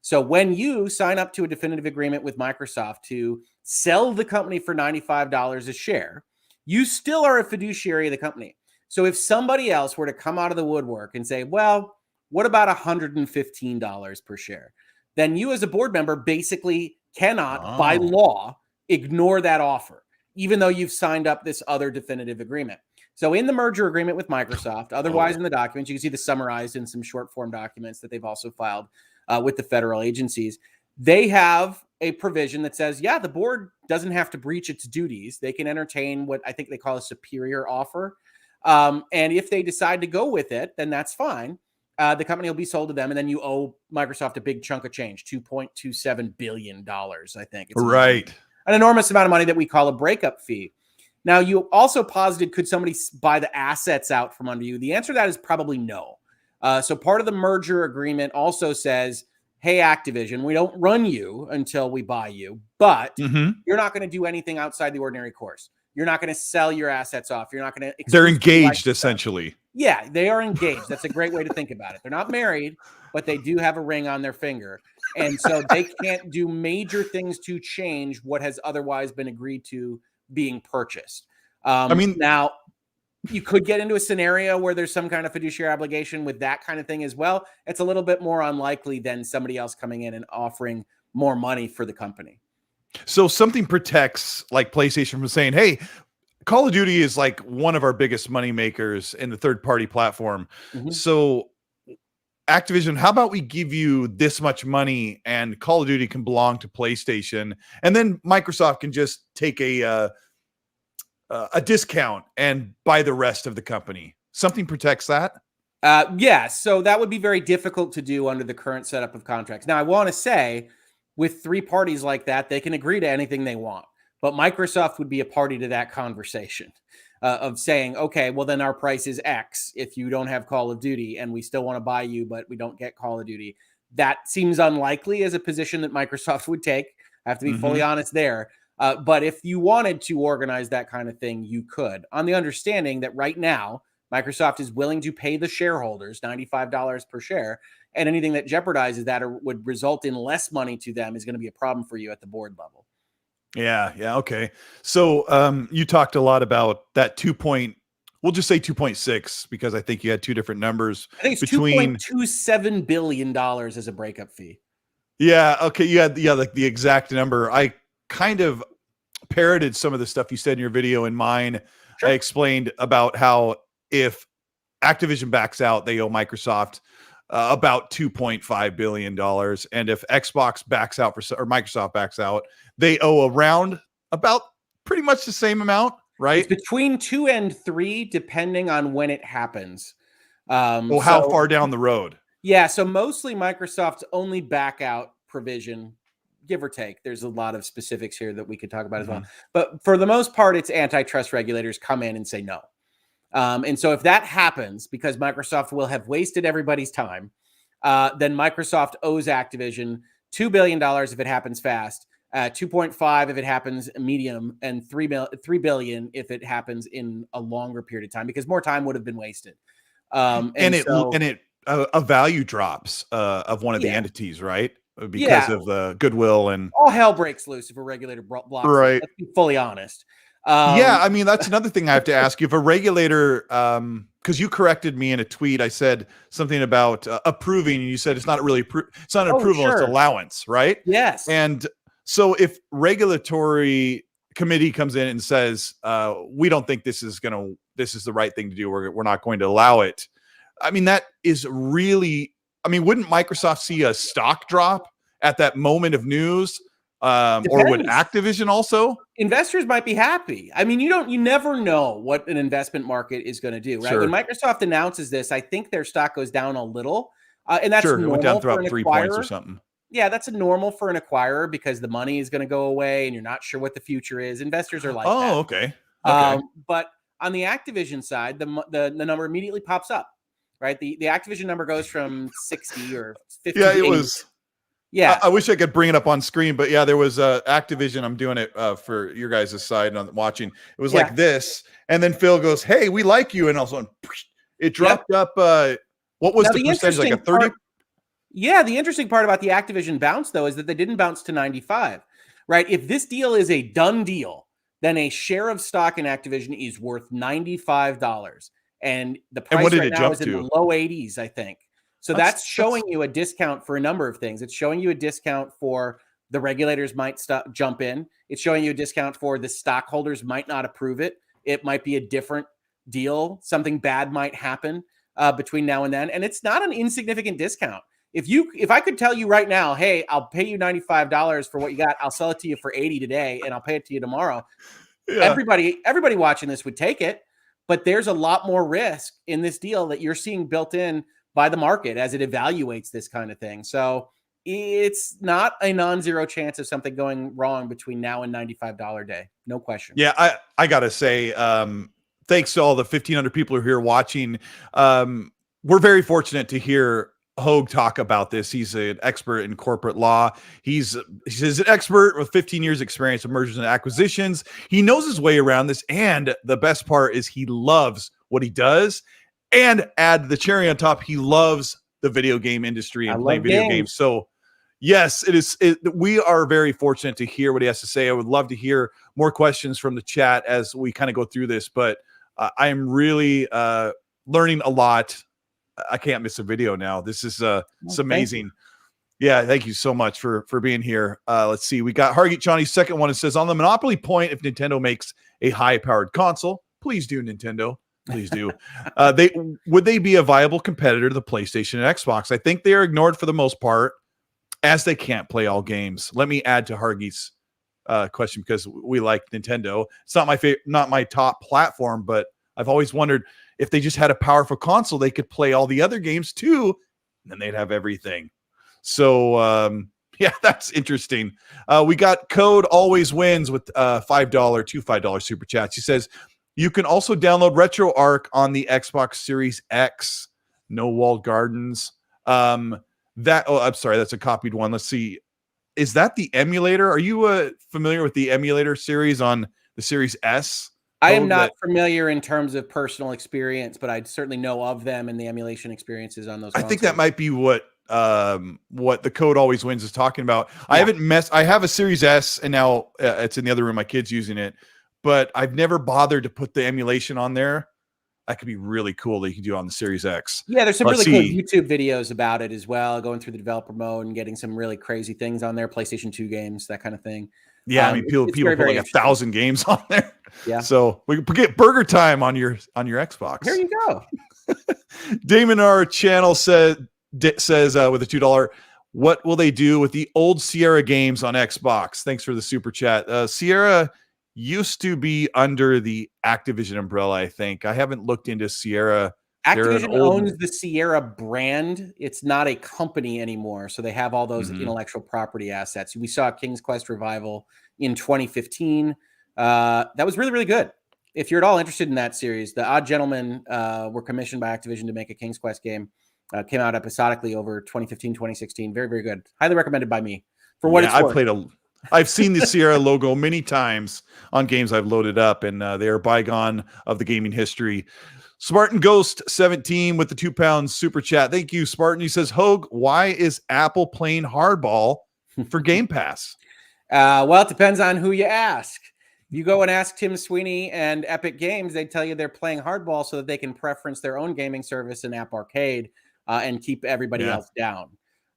So when you sign up to a definitive agreement with Microsoft to sell the company for $95 a share, you still are a fiduciary of the company. So if somebody else were to come out of the woodwork and say, well, what about $115 per share? Then you as a board member basically cannot, by law, ignore that offer, even though you've signed up this other definitive agreement. So in the merger agreement with Microsoft, otherwise in the documents, you can see this summarized in some short form documents that they've also filed with the federal agencies. They have a provision that says, yeah, the board doesn't have to breach its duties. They can entertain what I think they call a superior offer. And if they decide to go with it, then that's fine. The company will be sold to them, and then you owe Microsoft a big chunk of change, $2.27 billion, I think. It's
Right.
an enormous amount of money that we call a breakup fee. Now, you also posited, could somebody buy the assets out from under you? The answer to that is probably no. So part of the merger agreement also says, hey, Activision, we don't run you until we buy you, but you're not going to do anything outside the ordinary course. You're not going to sell your assets off. You're not going to.
They're engaged, essentially.
Yeah, they are engaged. That's a great way to think about it. They're not married, but they do have a ring on their finger. And so they can't do major things to change what has otherwise been agreed to being purchased. Now you could get into a scenario where there's some kind of fiduciary obligation with that kind of thing as well. It's a little bit more unlikely than somebody else coming in and offering more money for the company.
So something protects like PlayStation from saying, hey, Call of Duty is like one of our biggest money makers in the third-party platform. So Activision, how about we give you this much money and Call of Duty can belong to PlayStation, and then Microsoft can just take a discount and buy the rest of the company. Something protects that?
Yeah, so that would be very difficult to do under the current setup of contracts. Now, I want to say with three parties like that, they can agree to anything they want. But Microsoft would be a party to that conversation of saying, okay, well, then our price is X if you don't have Call of Duty and we still want to buy you, but we don't get Call of Duty. That seems unlikely as a position that Microsoft would take. I have to be fully honest there. But if you wanted to organize that kind of thing, you could, on the understanding that right now, Microsoft is willing to pay the shareholders $95 per share, and anything that jeopardizes that or would result in less money to them is going to be a problem for you at the board level.
Yeah. Okay. So you talked a lot about that we'll just say 2.6 because I think you had two different numbers.
I think it's $2.27 billion as a breakup fee.
Yeah. Okay. You had like the exact number. I kind of parroted some of the stuff you said in your video in mine. Sure. I explained about how if Activision backs out, they owe Microsoft about $2.5 billion. And if Xbox backs out or Microsoft backs out, they owe around about pretty much the same amount, right?
It's between 2 and 3, depending on when it happens.
How far down the road?
Yeah. So mostly Microsoft's only back out provision, give or take. There's a lot of specifics here that we could talk about as well. But for the most part, it's antitrust regulators come in and say no. And so if that happens, because Microsoft will have wasted everybody's time, then Microsoft owes Activision $2 billion if it happens fast, 2.5 if it happens medium, and $3 billion if it happens in a longer period of time, because more time would have been wasted.
A value drops of one of the entities, right? Because of the goodwill and
all hell breaks loose if a regulator blocks.
Right.
Let's be fully honest.
I mean, that's another thing I have to ask you. If a regulator, because you corrected me in a tweet, I said something about approving, and you said it's not really it's not an approval, it's allowance, right?
Yes.
And so if regulatory committee comes in and says, we don't think this is the right thing to do, we're not going to allow it. I mean, that is really, wouldn't Microsoft see a stock drop at that moment of news?
Or would
Depends.
Activision also?
Investors might be happy. I mean, you never know what an investment market is going to do, right?
Sure.
When Microsoft announces this, I think their stock goes down a little, and that's
Sure, it went down
normal for
throughout
an
3 points or
acquirer.
something.
Yeah, that's a normal for an acquirer because the money is going to go away and you're not sure what the future is. Investors are like that.
Oh, okay.
But on the Activision side, the number immediately pops up, right? The Activision number goes from 60 or 50.
Yeah,
to
it
80.
was.
Yeah.
I wish I could bring it up on screen, but yeah, there was Activision. I'm doing it for your guys' side on watching. It was like this, and then Phil goes, "Hey, we like you," and also it dropped up. What was
Now,
the percentage? Like a 30?
Yeah, the interesting part about the Activision bounce, though, is that they didn't bounce to 95, right? If this deal is a done deal, then a share of stock in Activision is worth $95, and the price right now is in the low 80s, I think. So that's showing you a discount for a number of things. It's showing you a discount for the regulators might jump in. It's showing you a discount for the stockholders might not approve it. It might be a different deal. Something bad might happen between now and then. And it's not an insignificant discount. If I could tell you right now, hey, I'll pay you $95 for what you got. I'll sell it to you for 80 today and I'll pay it to you tomorrow. Yeah. Everybody watching this would take it, but there's a lot more risk in this deal that you're seeing built in by the market as it evaluates this kind of thing. So it's not a non-zero chance of something going wrong between now and $95 day. No question.
Yeah, I got to say, thanks to all the 1,500 people who are here watching. We're very fortunate to hear Hogue talk about this. He's an expert in corporate law. He's an expert with 15 years experience of mergers and acquisitions. He knows his way around this. And the best part is he loves what he does. And add the cherry on top, he loves the video game industry and playing video games. So yes, we are very fortunate to hear what he has to say. I would love to hear more questions from the chat as we kind of go through this, but I am really learning a lot. I can't miss a video now. This is it's amazing. Yeah, thank you so much for being here. Let's see. We got Hargeet Johnny's second one. It says, on the monopoly point, if Nintendo makes a high-powered console, please do, Nintendo. Please do. Would they be a viable competitor to the PlayStation and Xbox? I think they are ignored for the most part, as they can't play all games. Let me add to Hargeet's question because we like Nintendo. It's not my favorite, not my top platform, but I've always wondered if they just had a powerful console, they could play all the other games too, and then they'd have everything. So yeah, that's interesting. We got Code Always Wins with $5 super chats. He says, you can also download RetroArch on the Xbox Series X. No walled gardens. I'm sorry, that's a copied one. Let's see. Is that the emulator? Are you familiar with the emulator series on the Series S?
I am not familiar in terms of personal experience, but I certainly know of them and the emulation experiences on those consoles.
I think that might be what the Code Always Wins is talking about. Yeah. I have a Series S, and now it's in the other room. My kid's using it. But I've never bothered to put the emulation on there. That could be really cool that you can do on the Series X.
Yeah, there's some really cool YouTube videos about it as well, going through the developer mode and getting some really crazy things on there, PlayStation 2 games, that kind of thing.
Yeah, I mean, people put like 1,000 games on there.
Yeah.
So we can get Burger Time on your Xbox.
Here you go.
Damon, our channel says with a $2, what will they do with the old Sierra games on Xbox? Thanks for the super chat. Sierra used to be under the Activision umbrella, I think. I haven't looked into Sierra.
Activision owns the Sierra brand. It's not a company anymore, so they have all those intellectual property assets. We saw King's Quest Revival in 2015. That was really, really good. If you're at all interested in that series, the Odd Gentlemen were commissioned by Activision to make a King's Quest game. Came out episodically over 2015, 2016. Very, very good. Highly recommended by me. For what it's worth.
I've seen the Sierra logo many times on games I've loaded up, and they are bygone of the gaming history. Spartan Ghost 17 with the £2 super chat. Thank you, Spartan. He says, Hogue, why is Apple playing hardball for Game Pass?
Well, it depends on who you ask. You go and ask Tim Sweeney and Epic Games, they tell you they're playing hardball so that they can preference their own gaming service and App Arcade and keep everybody else down.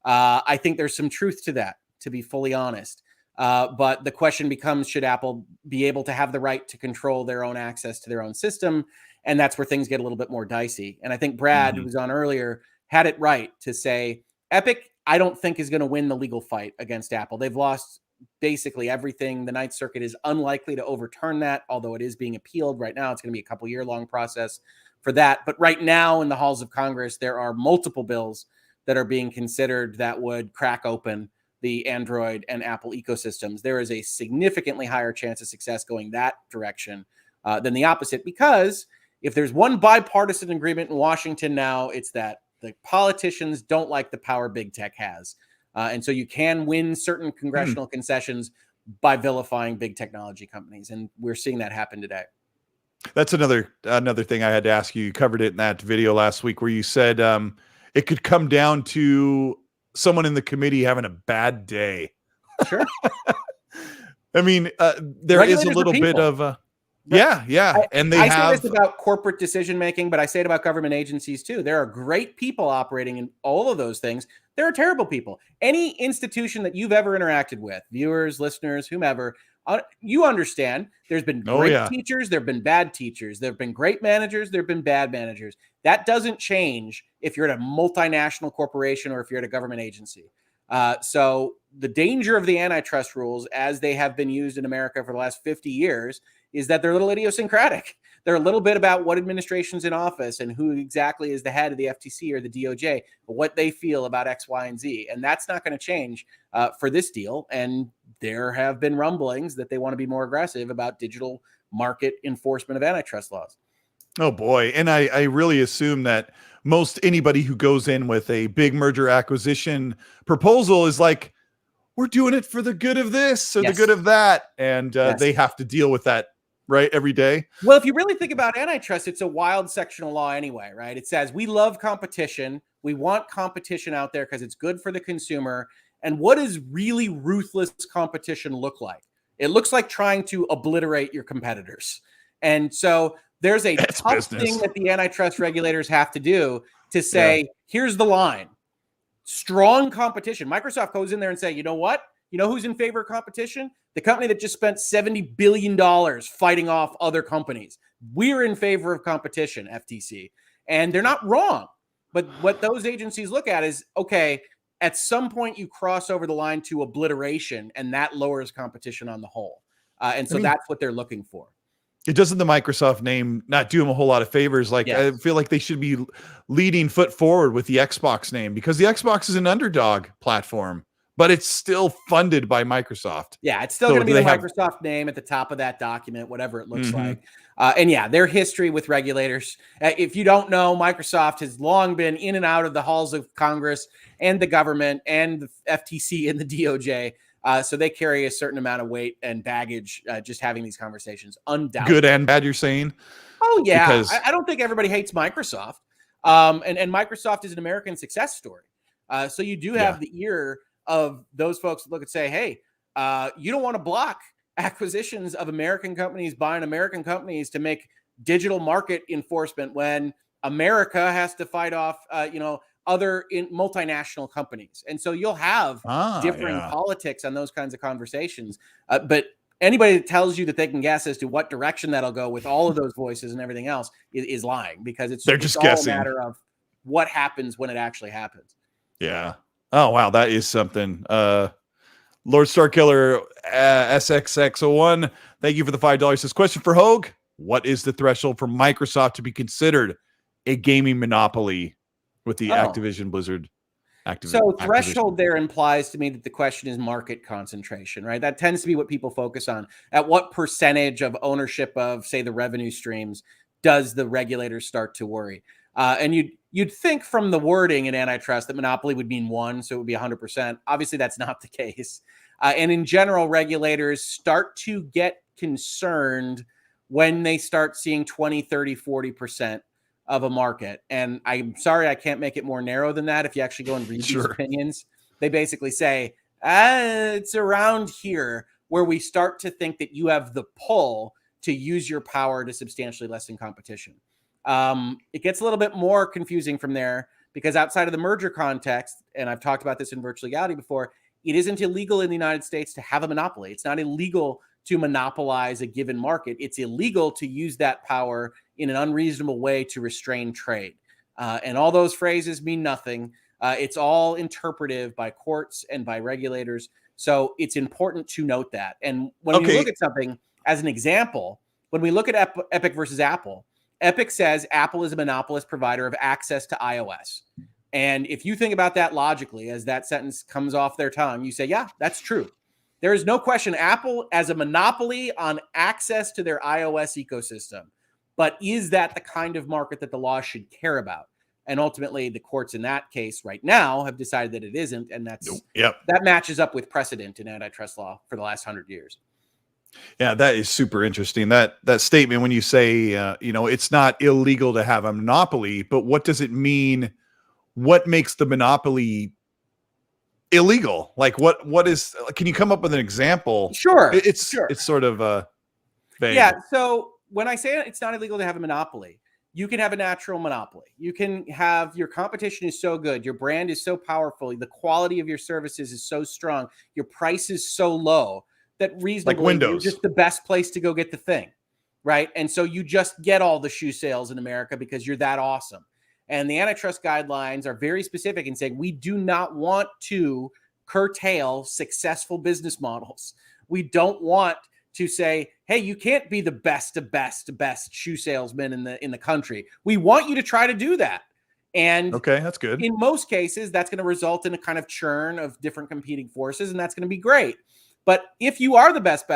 I think there's some truth to that, to be fully honest. But the question becomes, should Apple be able to have the right to control their own access to their own system? And that's where things get a little bit more dicey. And I think Brad, who was on earlier, had it right to say Epic, I don't think is going to win the legal fight against Apple. They've lost basically everything. The Ninth Circuit is unlikely to overturn that, although it is being appealed right now. It's going to be a couple year long process for that. But right now in the halls of Congress, there are multiple bills that are being considered that would crack open the Android and Apple ecosystems. There is a significantly higher chance of success going that direction than the opposite, because if there's one bipartisan agreement in Washington now, it's that the politicians don't like the power big tech has. And so you can win certain congressional concessions by vilifying big technology companies. And we're seeing that happen today.
That's another thing I had to ask you. You covered it in that video last week where you said it could come down to someone in the committee having a bad day.
Sure.
I mean, there is a little bit of yeah. And they
say this about corporate decision making, but I say it about government agencies too. There are great people operating in all of those things. There are terrible people. Any institution that you've ever interacted with, viewers, listeners, whomever, you understand there's been great teachers, there have been bad teachers, there have been great managers, there have been bad managers. That doesn't change if you're at a multinational corporation or if you're at a government agency. So the danger of the antitrust rules, as they have been used in America for the last 50 years, is that they're a little idiosyncratic. They're a little bit about what administration's in office and who exactly is the head of the FTC or the DOJ, what they feel about X, Y, and Z. And that's not going to change for this deal. And there have been rumblings that they want to be more aggressive about digital market enforcement of antitrust laws.
Oh boy. And I really assume that most anybody who goes in with a big merger acquisition proposal is like, we're doing it for the good of this or the good of that. And they have to deal with that, right, every day.
Well, if you really think about antitrust, it's a wild sectional law anyway, right? It says we love competition. We want competition out there because it's good for the consumer. And what does really ruthless competition look like? It looks like trying to obliterate your competitors. And so there's a tough thing that the antitrust regulators have to do to say, here's the line. Strong competition. Microsoft goes in there and say, you know what? You know who's in favor of competition? The company that just spent $70 billion fighting off other companies. We're in favor of competition, FTC. And they're not wrong. But what those agencies look at is, okay, at some point you cross over the line to obliteration, and that lowers competition on the whole. And so that's what they're looking for.
It doesn't the Microsoft name not do them a whole lot of favors. Like I feel like they should be leading foot forward with the Xbox name, because the Xbox is an underdog platform, but it's still funded by Microsoft.
Yeah, it's still going to be the Microsoft name at the top of that document, whatever it looks like. And their history with regulators. If you don't know, Microsoft has long been in and out of the halls of Congress and the government and the FTC and the DOJ. So they carry a certain amount of weight and baggage just having these conversations. Undoubtedly.
Good and bad, you're saying?
Oh, yeah. Because I don't think everybody hates Microsoft. And Microsoft is an American success story. So you do have the ear of those folks that look and say, hey, you don't want to block acquisitions of American companies buying American companies to make digital market enforcement when America has to fight off, other multinational companies. And so you'll have differing politics on those kinds of conversations. But anybody that tells you that they can guess as to what direction that'll go with all of those voices and everything else is lying, because it's just guessing. A matter of what happens when it actually happens.
Yeah. Oh, wow. That is something. Lord Starkiller SXX01, thank you for the $5. Says, question for Hogue: what is the threshold for Microsoft to be considered a gaming monopoly with the Activision Blizzard?
So threshold there implies to me that the question is market concentration, right? That tends to be what people focus on. At what percentage of ownership of, say, the revenue streams does the regulators start to worry? And you'd think from the wording in antitrust that monopoly would mean 1, so it would be 100%. Obviously, that's not the case. And in general, regulators start to get concerned when they start seeing 20, 30, 40% of a market. And I'm sorry, I can't make it more narrow than that. If you actually go and read these opinions, they basically say, it's around here where we start to think that you have the pull to use your power to substantially lessen competition. It gets a little bit more confusing from there, because outside of the merger context, and I've talked about this in Virtual Legality before, it isn't illegal in the United States to have a monopoly. It's not illegal to monopolize a given market. It's illegal to use that power in an unreasonable way to restrain trade. And all those phrases mean nothing It's all interpretive by courts and by regulators. So it's important to note that. And when we look at something as an example, when we look at Epic versus Apple, Epic says Apple is a monopolist provider of access to iOS. And if you think about that logically, as that sentence comes off their tongue, you say, yeah, that's true. There is no question Apple as a monopoly on access to their iOS ecosystem. But is that the kind of market that the law should care about? And ultimately, the courts in that case right now have decided that it isn't. And that matches up with precedent in antitrust law for the last 100 years.
Yeah, that is super interesting. That statement when you say, it's not illegal to have a monopoly, but what does it mean? What makes the monopoly illegal? Like what is, can you come up with an example?
Sure.
It's sort of vague.
Yeah. So when I say it's not illegal to have a monopoly, you can have a natural monopoly. You can have your competition is so good. Your brand is so powerful. The quality of your services is so strong. Your price is so low that reasonably
like Windows.
You're just the best place to go get the thing. Right. And so you just get all the shoe sales in America because you're that awesome. And the antitrust guidelines are very specific in saying we do not want to curtail successful business models. We don't want to say, hey, you can't be the best of best shoe salesman in the country. We want you to try to do that. And
okay, that's good.
In most cases, that's going to result in a kind of churn of different competing forces, and that's going to be great. But if you are the best,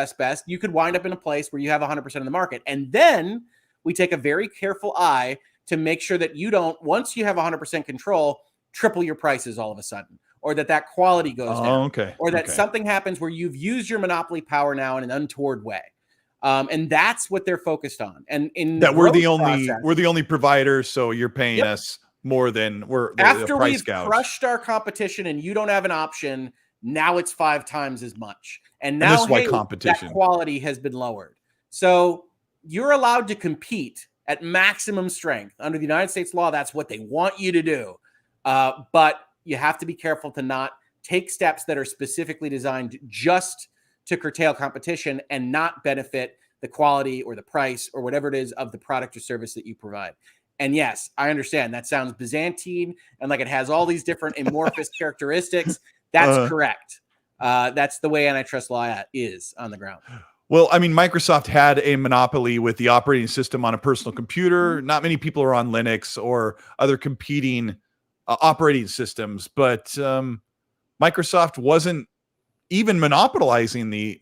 you could wind up in a place where you have 100% of the market. And then we take a very careful eye to make sure that you don't, once you have 100% control, triple your prices all of a sudden, or that quality goes down, or that something happens where you've used your monopoly power now in an untoward way. And that's what they're focused on. And in
that we're the only provider, so you're paying us more than
after
price
we've
gouge.
crushed our competition and you don't have an option. Now it's 5 times as much. And now
this is why competition
that quality has been lowered. So you're allowed to compete at maximum strength under the United States law. That's what they want you to do. But you have to be careful to not take steps that are specifically designed just to curtail competition and not benefit the quality or the price or whatever it is of the product or service that you provide. And yes, I understand that sounds Byzantine and like it has all these different amorphous characteristics. That's correct. That's the way antitrust law is on the ground.
Well, I mean, Microsoft had a monopoly with the operating system on a personal computer. Not many people are on Linux or other competing operating systems, but Microsoft wasn't even monopolizing the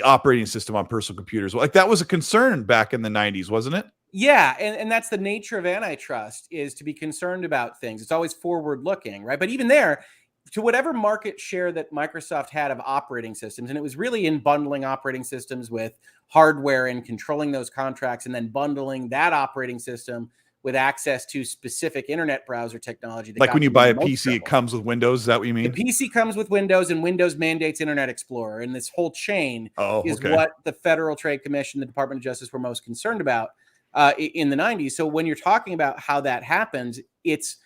operating system on personal computers. Like that was a concern back in the 90s, wasn't it?
Yeah, and that's the nature of antitrust, is to be concerned about things. It's always forward looking, right? But even there, to whatever market share that Microsoft had of operating systems, and it was really in bundling operating systems with hardware and controlling those contracts and then bundling that operating system with access to specific internet browser technology.
Like when you buy a PC, it comes with Windows. Is that what you mean?
The PC comes with Windows, and Windows mandates Internet Explorer. And this whole chain is what the Federal Trade Commission, the Department of Justice were most concerned about in the 90s. So when you're talking about how that happens, it's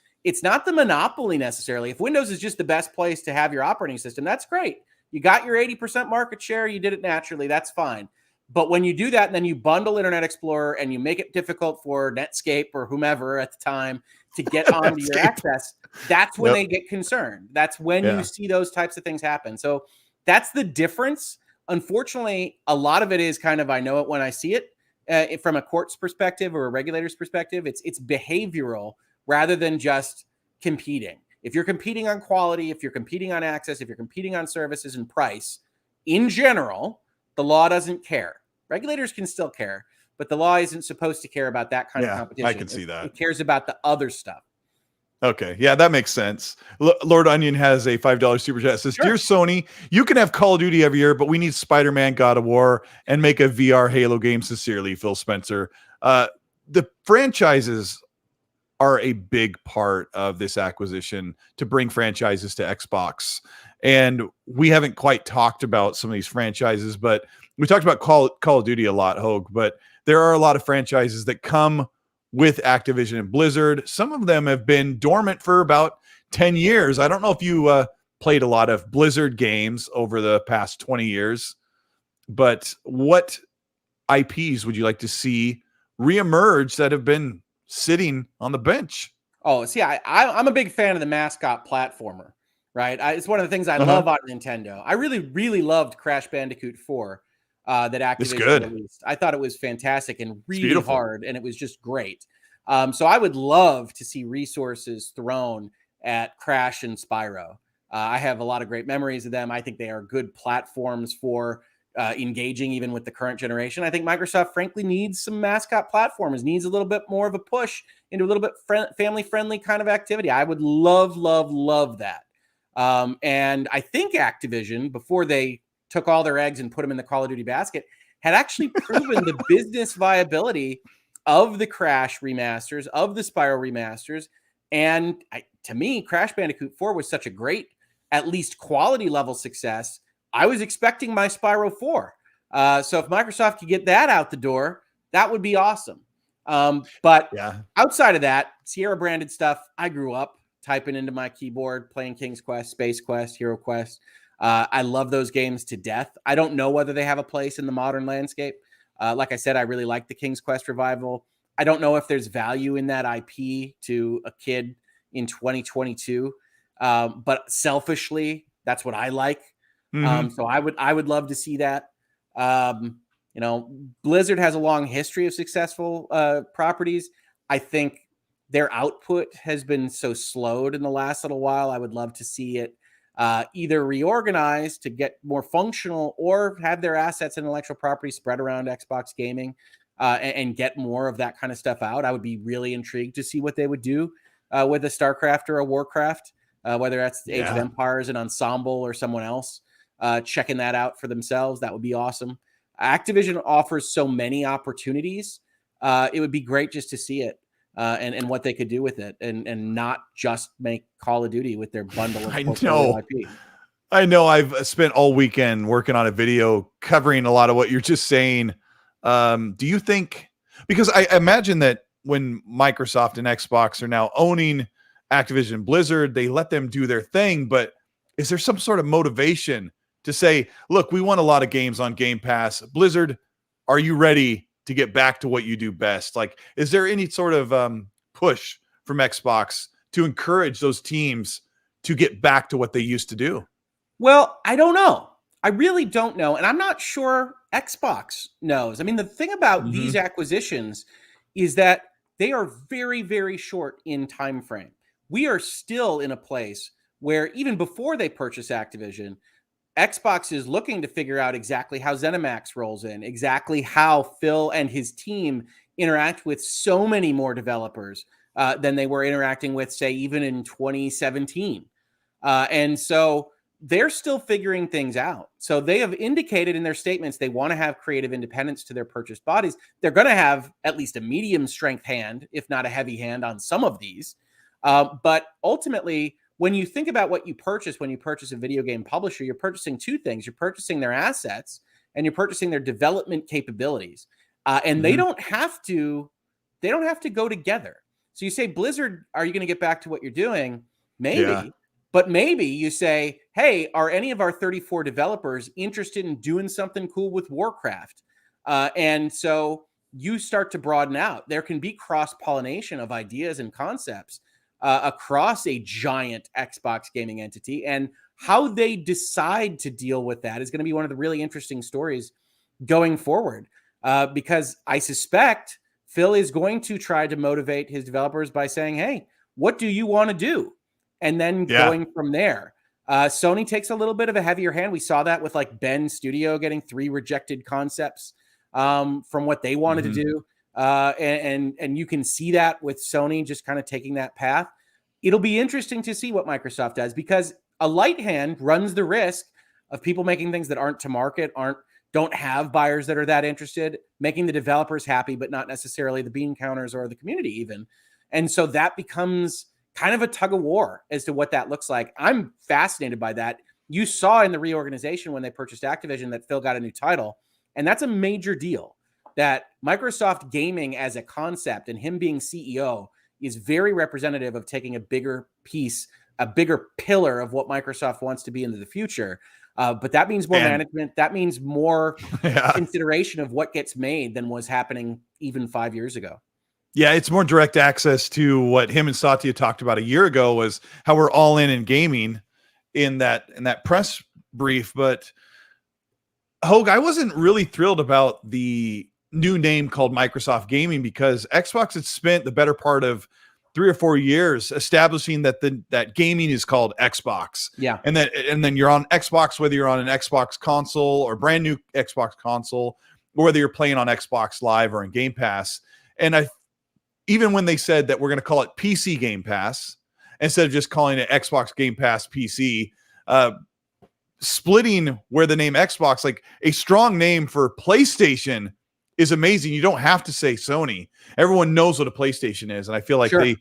not the monopoly necessarily. If Windows is just the best place to have your operating system, that's great. You got your 80% market share. You did it naturally. That's fine. But when you do that, and then you bundle Internet Explorer and you make it difficult for Netscape or whomever at the time to get onto your access, that's when they get concerned. That's when you see those types of things happen. So that's the difference. Unfortunately, a lot of it is kind of, I know it when I see it from a court's perspective or a regulator's perspective. It's behavioral rather than just competing. If you're competing on quality, if you're competing on access, if you're competing on services and price, in general, the law doesn't care. Regulators can still care, but the law isn't supposed to care about that kind of competition.
I can see that.
It cares about the other stuff.
Okay. Yeah, that makes sense. Lord Onion has a $5 super chat. It says, Dear Sony, you can have Call of Duty every year, but we need Spider-Man, God of War, and make a VR Halo game. Sincerely, Phil Spencer. The franchises are a big part of this acquisition to bring franchises to Xbox. And we haven't quite talked about some of these franchises, but we talked about Call of Duty a lot, Hogue, but there are a lot of franchises that come with Activision and Blizzard. Some of them have been dormant for about 10 years. I don't know if you played a lot of Blizzard games over the past 20 years, but what IPs would you like to see reemerge that have been sitting on the bench?
Oh, see, I'm a big fan of the mascot platformer, right? It's one of the things I love on Nintendo. I really, really loved Crash Bandicoot 4 that
It's
Activision
good.
released. I thought it was fantastic and really
beautiful.
hard, and it was just great. So I would love to see resources thrown at Crash and Spyro. I have a lot of great memories of them. I think they are good platforms for engaging even with the current generation. I think Microsoft, frankly, needs some mascot platforms, needs a little bit more of a push into a little bit family-friendly kind of activity. I would love, love, love that. And I think Activision, before they took all their eggs and put them in the Call of Duty basket, had actually proven the business viability of the Crash remasters, of the Spyro remasters. And to me, Crash Bandicoot 4 was such a great, at least quality level success. I was expecting my Spyro 4. So if Microsoft could get that out the door, that would be awesome. But outside of that, Sierra branded stuff, I grew up typing into my keyboard, playing King's Quest, Space Quest, Hero Quest. I love those games to death. I don't know whether they have a place in the modern landscape. Like I said, I really like the King's Quest revival. I don't know if there's value in that IP to a kid in 2022. But selfishly, that's what I like. So I would love to see that. Blizzard has a long history of successful properties. I think their output has been so slowed in the last little while. I would love to see it either reorganized to get more functional or have their assets and intellectual property spread around Xbox gaming and get more of that kind of stuff out. I would be really intrigued to see what they would do with a StarCraft or a Warcraft, whether that's Age of Empires, an Ensemble, or someone else checking that out for themselves. That would be awesome. Activision offers so many opportunities. It would be great just to see it and what they could do with it and not just make Call of Duty with their bundle of IP.
I know I've spent all weekend working on a video covering a lot of what you're just saying. Do you think, because I imagine that when Microsoft and Xbox are now owning Activision Blizzard, they let them do their thing, but is there some sort of motivation to say, look, we want a lot of games on Game Pass. Blizzard, are you ready to get back to what you do best? Like, is there any sort of push from Xbox to encourage those teams to get back to what they used to do?
Well, I don't know. I really don't know. And I'm not sure Xbox knows. I mean, the thing about these acquisitions is that they are very, very short in time frame. We are still in a place where even before they purchase Activision, Xbox is looking to figure out exactly how ZeniMax rolls in, exactly how Phil and his team interact with so many more developers than they were interacting with, say, even in 2017. And so they're still figuring things out. So they have indicated in their statements they want to have creative independence to their purchased bodies. They're going to have at least a medium strength hand, if not a heavy hand on some of these. But ultimately, when you think about what you purchase when you purchase a video game publisher, you're purchasing two things. You're purchasing their assets and you're purchasing their development capabilities. And they don't have to go together. So you say, Blizzard, are you going to get back to what you're doing? Maybe. Yeah. But maybe you say, hey, are any of our 34 developers interested in doing something cool with Warcraft? And so you start to broaden out. There can be cross-pollination of ideas and concepts across a giant Xbox gaming entity. And how they decide to deal with that is going to be one of the really interesting stories going forward. Because I suspect Phil is going to try to motivate his developers by saying, hey, what do you want to do? And then going from there. Sony takes a little bit of a heavier hand. We saw that with like Ben Studio getting 3 rejected concepts from what they wanted to do. And you can see that with Sony just kind of taking that path. It'll be interesting to see what Microsoft does, because a light hand runs the risk of people making things that aren't to market, don't have buyers that are that interested, making the developers happy, but not necessarily the bean counters or the community even. And so that becomes kind of a tug of war as to what that looks like. I'm fascinated by that. You saw in the reorganization when they purchased Activision that Phil got a new title, and that's a major deal. That Microsoft gaming as a concept and him being CEO is very representative of taking a bigger piece, a bigger pillar of what Microsoft wants to be into the future. But that means more management. That means more consideration of what gets made than was happening even 5 years ago.
Yeah, it's more direct access to what him and Satya talked about a year ago, was how we're all in gaming in that press brief. But Hogue, I wasn't really thrilled about the new name called Microsoft Gaming, because Xbox had spent the better part of 3 or 4 years establishing that that gaming is called Xbox.
Yeah.
And then you're on Xbox, whether you're on an Xbox console or brand new Xbox console, or whether you're playing on Xbox Live or in Game Pass. And even when they said that we're going to call it PC Game Pass instead of just calling it Xbox Game Pass PC, splitting where the name Xbox, like a strong name for PlayStation, is amazing. You don't have to say Sony. Everyone knows what a PlayStation is. And I feel like they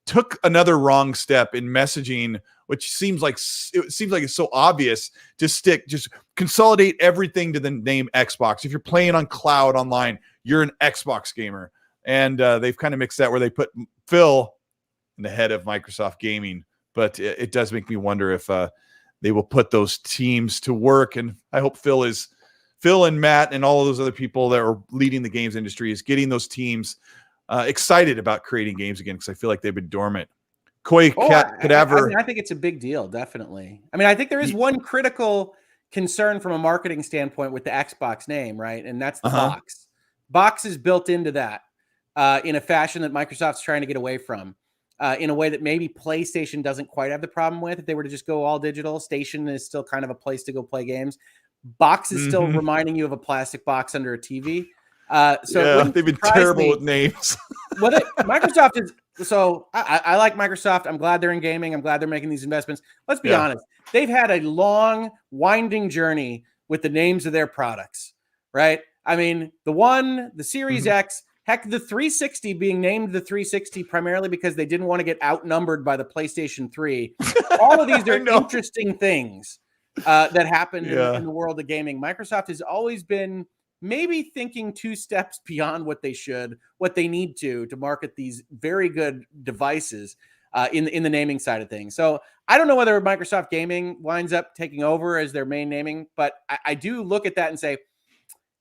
took another wrong step in messaging, which seems like it's so obvious to just consolidate everything to the name Xbox. If you're playing on cloud online, you're an Xbox gamer. And they've kind of mixed that where they put Phil in the head of Microsoft Gaming. But it does make me wonder if they will put those teams to work. And I hope Phil and Matt and all of those other people that are leading the games industry is getting those teams excited about creating games again, because I feel like they've been dormant. Cadaver.
I think it's a big deal, definitely. I mean, I think there is one critical concern from a marketing standpoint with the Xbox name, right? And that's the box. Box is built into that in a fashion that Microsoft's trying to get away from, in a way that maybe PlayStation doesn't quite have the problem with. If they were to just go all digital, Station is still kind of a place to go play games. Box is still reminding you of a plastic box under a TV.
They've been terrible with names.
Microsoft is. So I like Microsoft. I'm glad they're in gaming. I'm glad they're making these investments. Let's be honest. They've had a long, winding journey with the names of their products, right? I mean, the Series X, heck, the 360 being named the 360 primarily because they didn't want to get outnumbered by the PlayStation 3. All of these are interesting things that happened in the world of gaming. Microsoft has always been maybe thinking 2 steps beyond what they need to market these very good devices in the naming side of things. So I don't know whether Microsoft Gaming winds up taking over as their main naming, but I do look at that and say,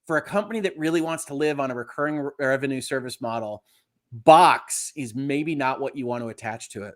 for a company that really wants to live on a recurring revenue service model, box is maybe not what you want to attach to it.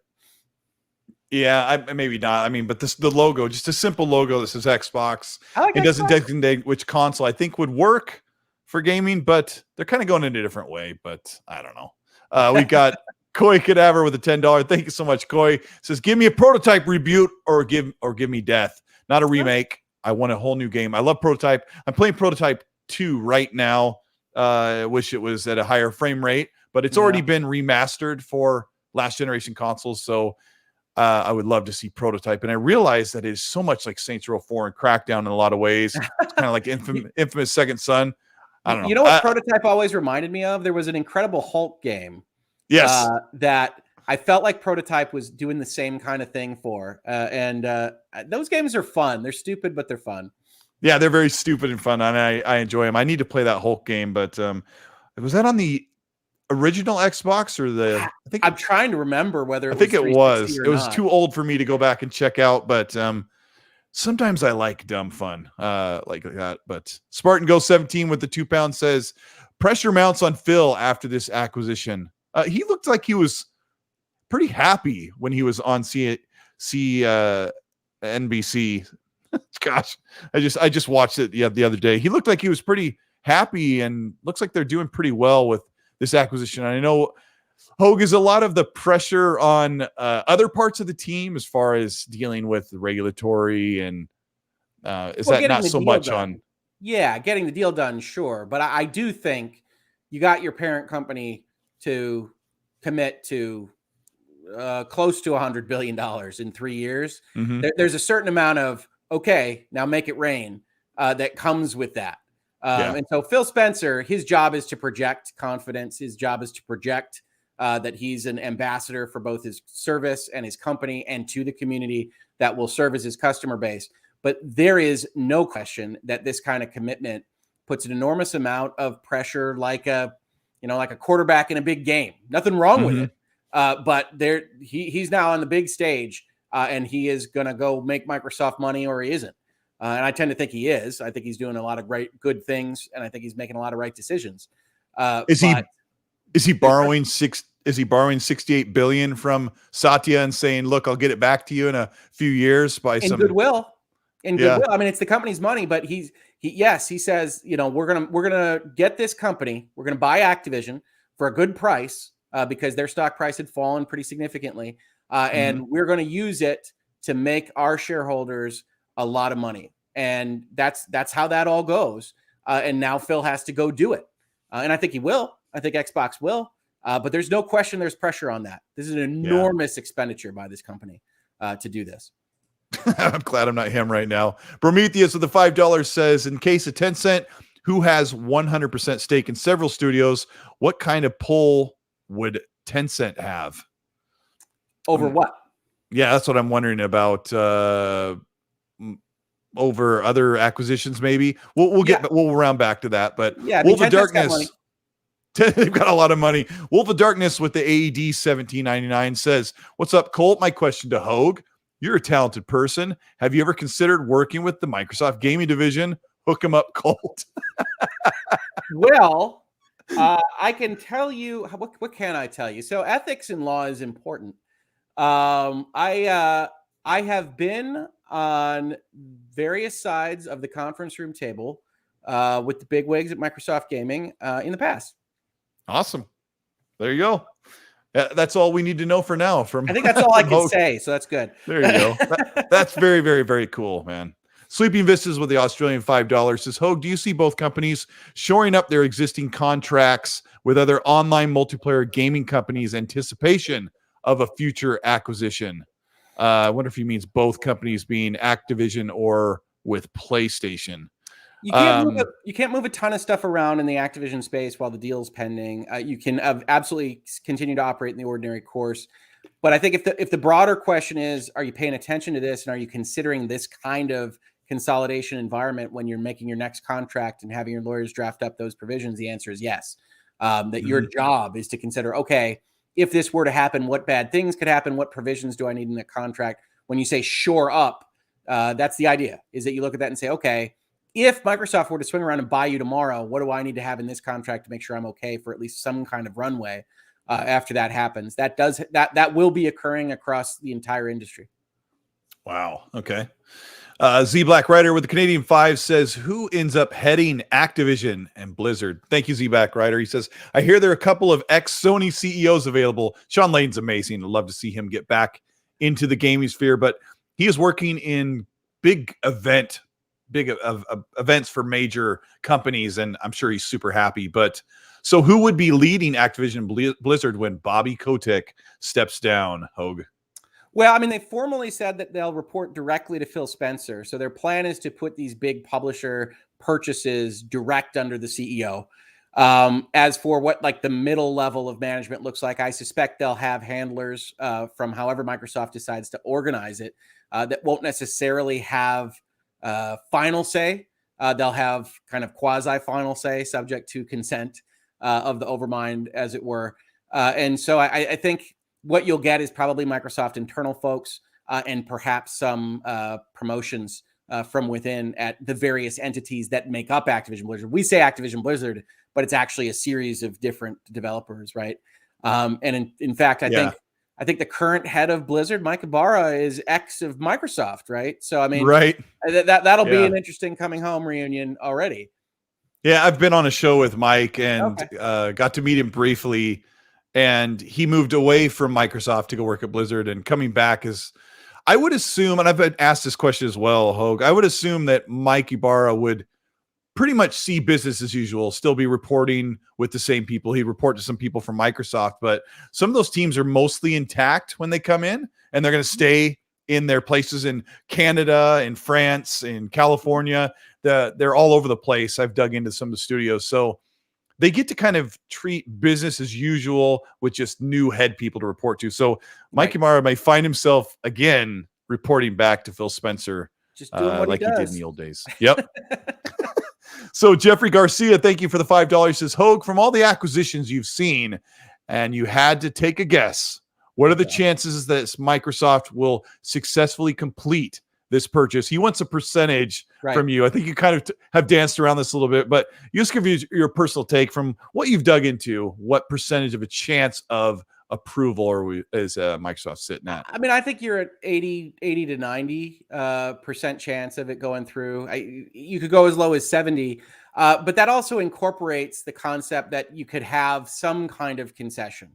Yeah, maybe not. I mean, but the logo, just a simple logo that says Xbox.
It
doesn't designate which console, I think would work for gaming, but they're kind of going in a different way. But I don't know. We've got Koi Cadaver with a $10. Thank you so much, Koi. Says, give me a prototype reboot or give me death. Not a remake. I want a whole new game. I love Prototype. I'm playing Prototype 2 right now. I wish it was at a higher frame rate, but it's already been remastered for last generation consoles. So I would love to see Prototype. And I realize that it is so much like Saints Row 4 and Crackdown in a lot of ways. It's kind of like infamous Second Son. I don't know.
You know what Prototype always reminded me of? There was an Incredible Hulk game.
Yes.
That I felt like Prototype was doing the same kind of thing for. And those games are fun. They're stupid, but they're fun.
Yeah, they're very stupid and fun. And I enjoy them. I need to play that Hulk game, but was that on the original Xbox or
I'm trying to remember whether
it was too old for me to go back and check out, but sometimes I like dumb fun like that. But Spartan Go 17 with the £2 says pressure mounts on Phil after this acquisition. He looked like he was pretty happy when he was on NBC. Gosh, I just watched it the other day. He looked like he was pretty happy and looks like they're doing pretty well with this acquisition. I know, Hogue, is a lot of the pressure on other parts of the team as far as dealing with the regulatory and is that not so much on?
Yeah, getting the deal done, sure. But I do think you got your parent company to commit to close to $100 billion in 3 years. There's a certain amount of, okay, now make it rain that comes with that. And so Phil Spencer, his job is to project confidence. His job is to project that he's an ambassador for both his service and his company and to the community that will serve as his customer base. But there is no question that this kind of commitment puts an enormous amount of pressure, like a quarterback in a big game. Nothing wrong with it. But he's now on the big stage and he is going to go make Microsoft money or he isn't. And I tend to think he is. I think he's doing a lot of good things, and I think he's making a lot of right decisions.
Is Is he borrowing 68 billion from Satya and saying, "Look, I'll get it back to you in a few years by
in
some
goodwill." In
Yeah.
goodwill. I mean, it's the company's money, but he says, we're gonna get this company. We're gonna buy Activision for a good price because their stock price had fallen pretty significantly, and we're going to use it to make our shareholders a lot of money. And that's how that all goes. And now Phil has to go do it, and I think he will. I think Xbox will. But there's no question there's pressure on that. This is an enormous expenditure by this company to do this.
I'm glad I'm not him right now. Prometheus with the $5 says, in case of Tencent, who has 100% stake in several studios, what kind of pull would Tencent have?
Over what?
Yeah, that's what I'm wondering about. Over other acquisitions, maybe. We'll round back to that. But
yeah,
Wolf of Darkness. They've got a lot of money. Wolf of Darkness with the AED 1799 says, "What's up, Colt? My question to Hogue. You're a talented person. Have you ever considered working with the Microsoft gaming division? Hook him up, Colt."
Well, I can tell you, what can I tell you? So ethics in law is important. I have been on various sides of the conference room table with the bigwigs at Microsoft Gaming in the past.
Awesome. There you go. That's all we need to know for now.
I think that's all I can say, so that's good.
There you go. That's very, very, very cool, man. Sleeping Vistas with the Australian $5 says, Hogue, do you see both companies shoring up their existing contracts with other online multiplayer gaming companies in anticipation of a future acquisition? I wonder if he means both companies being Activision or with PlayStation.
You can't move a ton of stuff around in the Activision space while the deal's pending. You can absolutely continue to operate in the ordinary course. But I think if the broader question is, are you paying attention to this and are you considering this kind of consolidation environment when you're making your next contract and having your lawyers draft up those provisions, the answer is yes. That your job is to consider, okay, if this were to happen, what bad things could happen? What provisions do I need in the contract? When you say shore up, that's the idea, is that you look at that and say, okay, if Microsoft were to swing around and buy you tomorrow, what do I need to have in this contract to make sure I'm okay for at least some kind of runway after that happens? That will be occurring across the entire industry.
Wow. Okay. Z Black Rider with the Canadian 5 says, who ends up heading Activision and Blizzard? Thank you, Z Black Rider. He says, I hear there are a couple of ex-Sony CEOs available. Sean Layden's amazing. I'd love to see him get back into the gaming sphere, but he is working in big events for major companies, and I'm sure he's super happy. But so who would be leading Activision Blizzard when Bobby Kotick steps down, Hogue?
Well, I mean, they formally said that they'll report directly to Phil Spencer. So their plan is to put these big publisher purchases direct under the CEO. As for what like the middle level of management looks like, I suspect they'll have handlers from however Microsoft decides to organize it that won't necessarily have final say. They'll have kind of quasi-final say, subject to consent of the overmind, as it were. And so I think what you'll get is probably Microsoft internal folks and perhaps some promotions from within at the various entities that make up Activision Blizzard. We say Activision Blizzard, but it's actually a series of different developers, right? And in fact, I think the current head of Blizzard, Mike Ibarra, is ex of Microsoft, right? So I mean,
right,
that'll be an interesting coming home reunion already.
Yeah, I've been on a show with Mike and got to meet him briefly. And he moved away from Microsoft to go work at Blizzard, and coming back is, I would assume, and I've been asked this question as well, Hogue, I would assume that Mike Ibarra would pretty much see business as usual, still be reporting with the same people. He'd report to some people from Microsoft, but some of those teams are mostly intact when they come in, and they're going to stay in their places in Canada, in France, in California. They're all over the place. I've dug into some of the studios. So they get to kind of treat business as usual with just new head people to report to. So Mike Ibarra may find himself again reporting back to Phil Spencer,
just doing what
like
he
did in the old days. Yep. So Jeffrey Garcia, thank you for the $5. Says, Hogue, from all the acquisitions you've seen, and you had to take a guess, what are the chances that Microsoft will successfully complete this purchase. He wants a percentage
Right.
from you. I think you kind of have danced around this a little bit, but you just give your personal take from what you've dug into. What percentage of a chance of approval is Microsoft sitting at?
I mean, I think you're at 80 to 90% chance of it going through. You could go as low as 70, but that also incorporates the concept that you could have some kind of concession,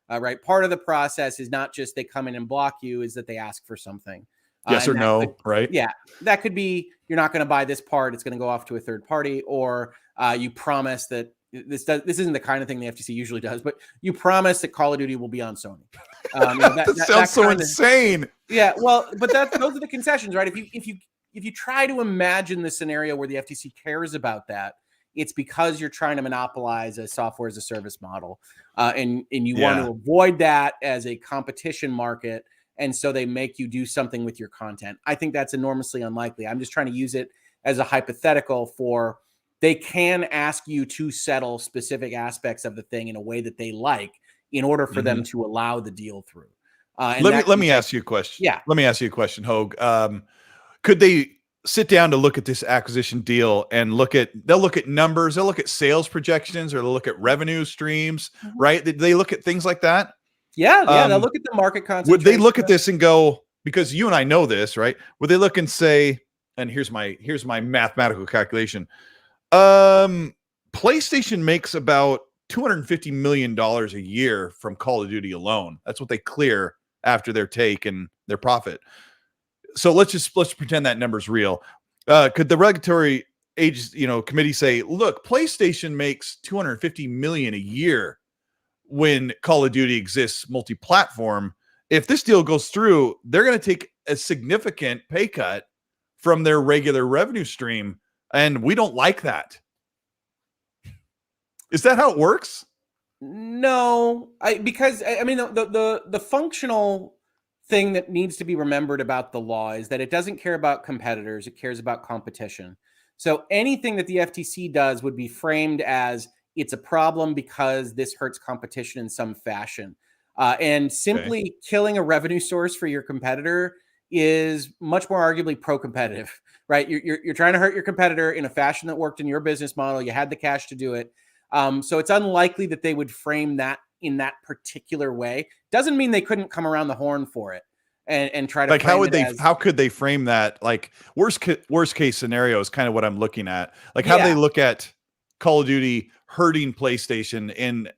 right? Part of the process is not just they come in and block you, is that they ask for something.
Yes or no, right?
Yeah, that could be you're not going to buy this part; it's going to go off to a third party, or you promise that this isn't the kind of thing the FTC usually does, but you promise that Call of Duty will be on Sony.
That sounds so insane.
Yeah, well, but those are the concessions, right? If you try to imagine the scenario where the FTC cares about that, it's because you're trying to monopolize a software as a service model, and you want to avoid that as a competition market. And so they make you do something with your content. I think that's enormously unlikely. I'm just trying to use it as a hypothetical for they can ask you to settle specific aspects of the thing in a way that they like in order for them to allow the deal through.
Let me ask you a question.
Yeah.
Let me ask you a question, Hogue. Could they sit down to look at this acquisition deal and they'll look at numbers, they'll look at sales projections, or they'll look at revenue streams, right? They look at things like that?
Yeah, they'll look at the market concentration.
Would they look at this and go, because you and I know this, right? Would they look and say, and here's my mathematical calculation. PlayStation makes about $250 million a year from Call of Duty alone. That's what they clear after their take and their profit. So let's pretend that number's real. Could the regulatory committee say, look, PlayStation makes $250 million a year when Call of Duty exists multi-platform? If this deal goes through, they're going to take a significant pay cut from their regular revenue stream, and we don't like that. Is that how it works?
No, because the functional thing that needs to be remembered about the law is that it doesn't care about competitors, it cares about competition. So anything that the FTC does would be framed as it's a problem because this hurts competition in some fashion. And simply killing a revenue source for your competitor is much more arguably pro-competitive, right? You're trying to hurt your competitor in a fashion that worked in your business model. You had the cash to do it. So it's unlikely that they would frame that in that particular way. Doesn't mean they couldn't come around the horn for it and try to
like how could they frame that? Like worst case scenario is kind of what I'm looking at. Like how do they look at Call of Duty hurting PlayStation in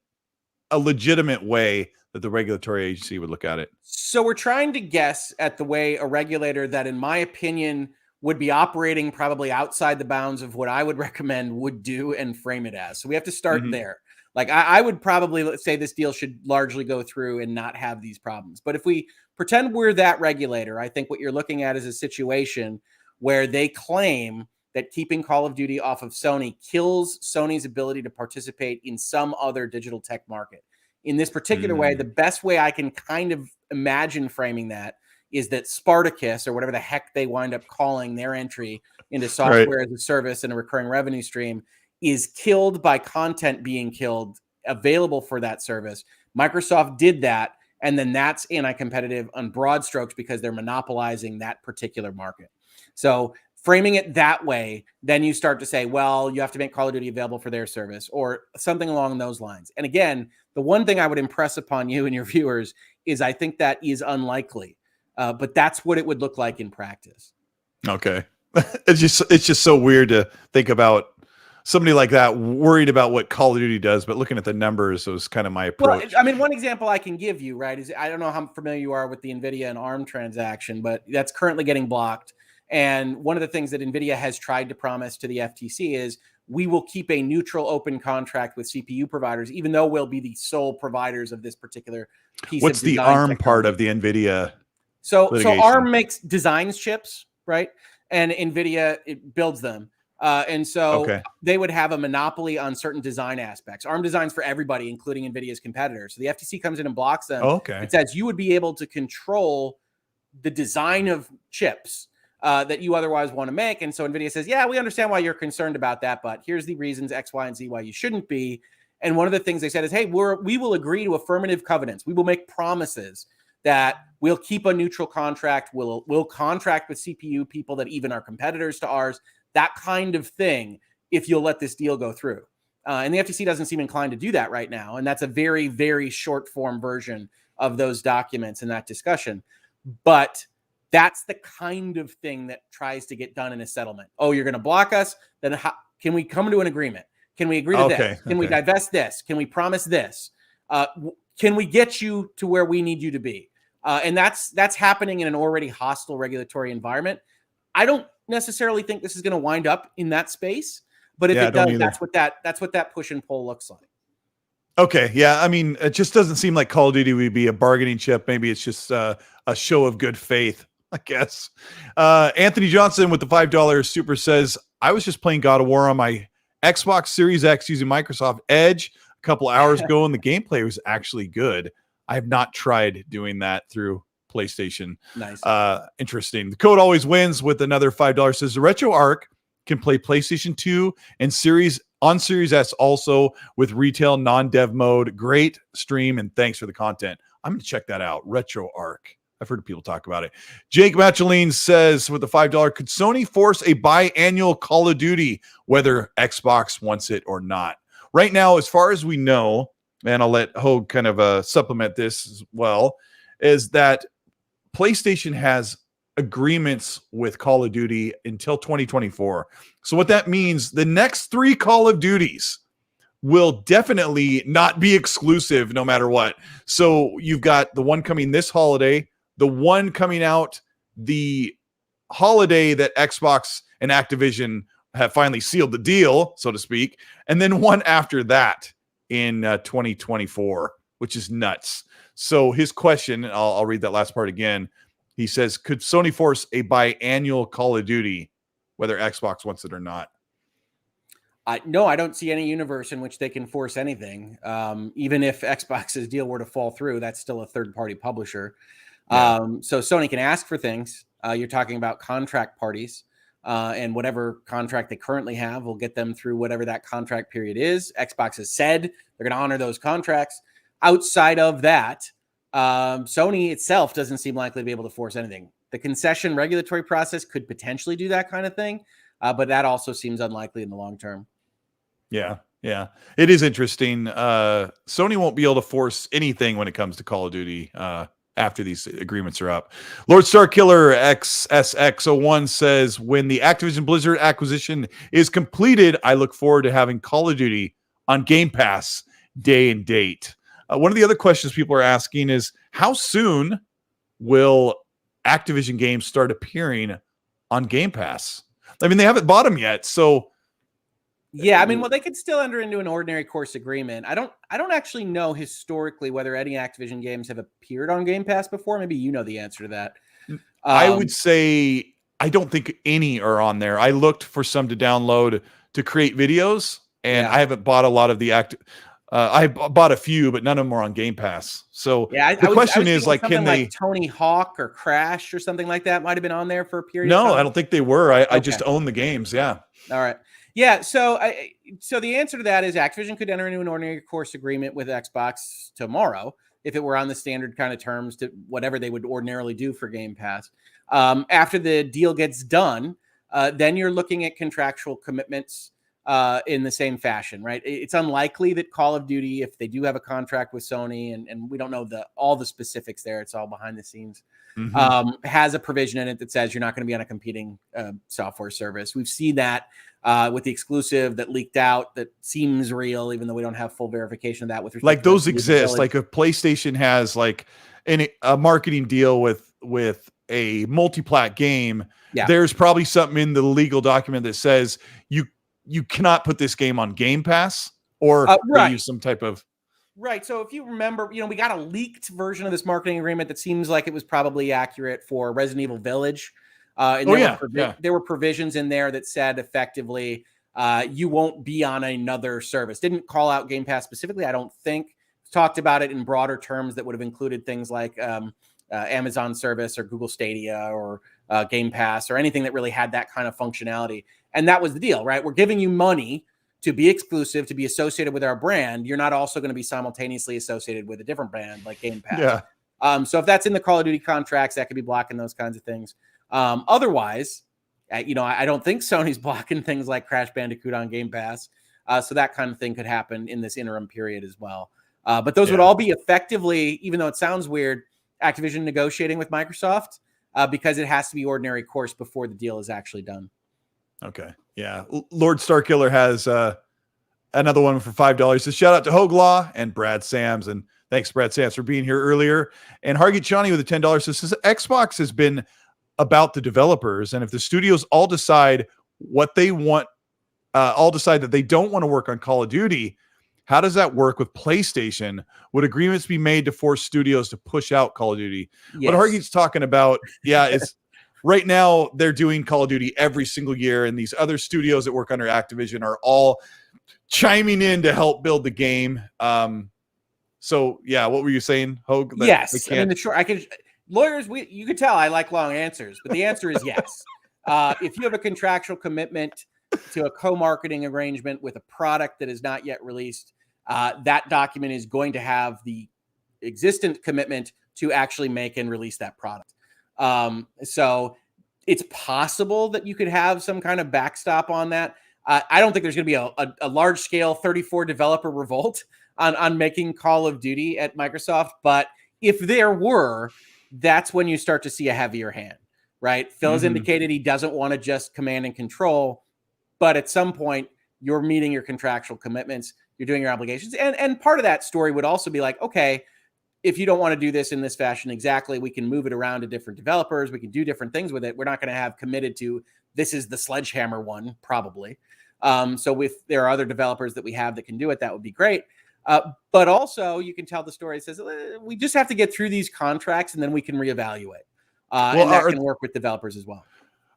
a legitimate way that the regulatory agency would look at it?
So we're trying to guess at the way a regulator that, in my opinion, would be operating probably outside the bounds of what I would recommend would do and frame it as. So we have to start there. Like I would probably say this deal should largely go through and not have these problems. But if we pretend we're that regulator, I think what you're looking at is a situation where they claim that keeping Call of Duty off of Sony kills Sony's ability to participate in some other digital tech market. In this particular way, the best way I can kind of imagine framing that is that Spartacus, or whatever the heck they wind up calling their entry into software as a service and a recurring revenue stream, is killed by content being killed available for that service. Microsoft did that, and then that's anti-competitive on broad strokes because they're monopolizing that particular market. So framing it that way, then you start to say, well, you have to make Call of Duty available for their service or something along those lines. And again, the one thing I would impress upon you and your viewers is I think that is unlikely, but that's what it would look like in practice.
Okay. It's just so weird to think about somebody like that worried about what Call of Duty does, but looking at the numbers was kind of my approach.
Well, I mean, one example I can give you, right, is I don't know how familiar you are with the NVIDIA and ARM transaction, but that's currently getting blocked. And one of the things that NVIDIA has tried to promise to the FTC is we will keep a neutral open contract with CPU providers, even though we'll be the sole providers of this particular piece
What's
of design
the ARM
technology.
Part of the NVIDIA
So
litigation?
ARM makes designs chips, right? And NVIDIA, it builds them. And so they would have a monopoly on certain design aspects. ARM designs for everybody, including NVIDIA's competitors. So the FTC comes in and blocks them. It says you would be able to control the design of chips that you otherwise want to make. And so NVIDIA says, yeah, we understand why you're concerned about that, but here's the reasons X, Y, and Z why you shouldn't be. And one of the things they said is, hey, we will agree to affirmative covenants. We will make promises that we'll keep a neutral contract. We'll contract with CPU people that even are competitors to ours, that kind of thing, if you'll let this deal go through. And the FTC doesn't seem inclined to do that right now. And that's a very, very short form version of those documents in that discussion. But that's the kind of thing that tries to get done in a settlement. Oh, you're going to block us? Then can we come to an agreement? Can we agree to this? Can we divest this? Can we promise this? Can we get you to where we need you to be? And that's happening in an already hostile regulatory environment. I don't necessarily think this is going to wind up in that space, but if it does, that's what that push and pull looks like.
Okay, yeah, I mean, it just doesn't seem like Call of Duty would be a bargaining chip. Maybe it's just a show of good faith, I guess. Anthony Johnson with the $5 super says, I was just playing God of War on my Xbox Series X using Microsoft Edge a couple hours ago, and the gameplay was actually good. I have not tried doing that through PlayStation.
Nice.
Interesting. The code always wins with another $5 says, the RetroArch can play PlayStation 2 and Series S also with retail non-dev mode. Great stream, and thanks for the content. I'm going to check that out. RetroArch. I've heard people talk about it. Jake Macheline says with the $5, could Sony force a biannual Call of Duty, whether Xbox wants it or not? Right now, as far as we know, and I'll let Hogue kind of supplement this as well, is that PlayStation has agreements with Call of Duty until 2024. So what that means, the next 3 Call of Duties will definitely not be exclusive no matter what. So you've got the one coming this holiday, the one coming out the holiday that Xbox and Activision have finally sealed the deal, so to speak, and then one after that in 2024, which is nuts. So his question, I'll read that last part again. He says, could Sony force a biannual Call of Duty, whether Xbox wants it or not?
No, I don't see any universe in which they can force anything. Even if Xbox's deal were to fall through, that's still a third-party publisher. Yeah. So Sony can ask for things. You're talking about contract parties, and whatever contract they currently have will get them through whatever that contract period is. Xbox has said they're going to honor those contracts. Outside of that, Sony itself doesn't seem likely to be able to force anything. The concession regulatory process could potentially do that kind of thing, but that also seems unlikely in the long term.
Yeah, it is interesting. Sony won't be able to force anything when it comes to Call of Duty after these agreements are up. Lord Starkiller XSX01 says, when the Activision Blizzard acquisition is completed, I look forward to having Call of Duty on Game Pass day and date. One of the other questions people are asking is, how soon will Activision games start appearing on Game Pass? I mean, they haven't bought them yet, so
yeah. I mean, well, they could still enter into an ordinary course agreement. I don't actually know historically whether any Activision games have appeared on Game Pass before. Maybe you know the answer to that.
I would say I don't think any are on there. I looked for some to download to create videos, and I haven't bought a lot of the I bought a few, but none of them are on Game Pass. So the question is, like, can they
Tony Hawk or Crash or something like that might have been on there for a period?
No,
of time?
I don't think they were. I just own the games. Yeah.
All right. Yeah. So the answer to that is Activision could enter into an ordinary course agreement with Xbox tomorrow if it were on the standard kind of terms to whatever they would ordinarily do for Game Pass. After the deal gets done, then you're looking at contractual commitments in the same fashion, right? It's unlikely that Call of Duty, if they do have a contract with Sony, and we don't know all the specifics there, it's all behind the scenes, has a provision in it that says you're not going to be on a competing software service. We've seen that with the exclusive that leaked out that seems real, even though we don't have full verification of that. With
like those exist, like if PlayStation has like a marketing deal with a multi-plat game, there's probably something in the legal document that says you cannot put this game on Game Pass or use some type of...
Right. So if you remember, we got a leaked version of this marketing agreement that seems like it was probably accurate for Resident Evil Village. And there were provisions in there that said effectively you won't be on another service. Didn't call out Game Pass specifically, I don't think. Talked about it in broader terms that would have included things like Amazon service or Google Stadia or Game Pass or anything that really had that kind of functionality. And that was the deal, right? We're giving you money to be exclusive, to be associated with our brand. You're not also going to be simultaneously associated with a different brand like Game Pass. So if that's in the Call of Duty contracts, that could be blocking those kinds of things. Otherwise, I don't think Sony's blocking things like Crash Bandicoot on Game Pass. So that kind of thing could happen in this interim period as well. But those would all be effectively, even though it sounds weird, Activision negotiating with Microsoft because it has to be ordinary course before the deal is actually done.
Okay. Yeah. Lord Starkiller has another one for $5. So shout out to Hogue Law and Brad Sams. And thanks, Brad Sams, for being here earlier. And Hargit Chani with a $10 says Xbox has been about the developers. And if the studios all decide what they want, all decide that they don't want to work on Call of Duty, how does that work with PlayStation? Would agreements be made to force studios to push out Call of Duty?
Yes.
What Hargit's talking about, is right now they're doing Call of Duty every single year, and these other studios that work under Activision are all chiming in to help build the game. So yeah, what were you saying, Hogue?
Yes, I mean, lawyers. You could tell I like long answers, but the answer is yes. If you have a contractual commitment to a co-marketing arrangement with a product that is not yet released, that document is going to have the existent commitment to actually make and release that product. So it's possible that you could have some kind of backstop on that. I don't think there's going to be a large scale 34 developer revolt on making Call of Duty at Microsoft. But if there were, that's when you start to see a heavier hand, right? Phil has indicated he doesn't want to just command and control, but at some point you're meeting your contractual commitments, you're doing your obligations. And part of that story would also be like, okay, if you don't want to do this in this fashion exactly, we can move it around to different developers. We can do different things with it. We're not going to have committed to this is the Sledgehammer one, probably. So if there are other developers that we have that can do it, that would be great. But also you can tell the story. It says we just have to get through these contracts and then we can reevaluate. And that can work with developers as well.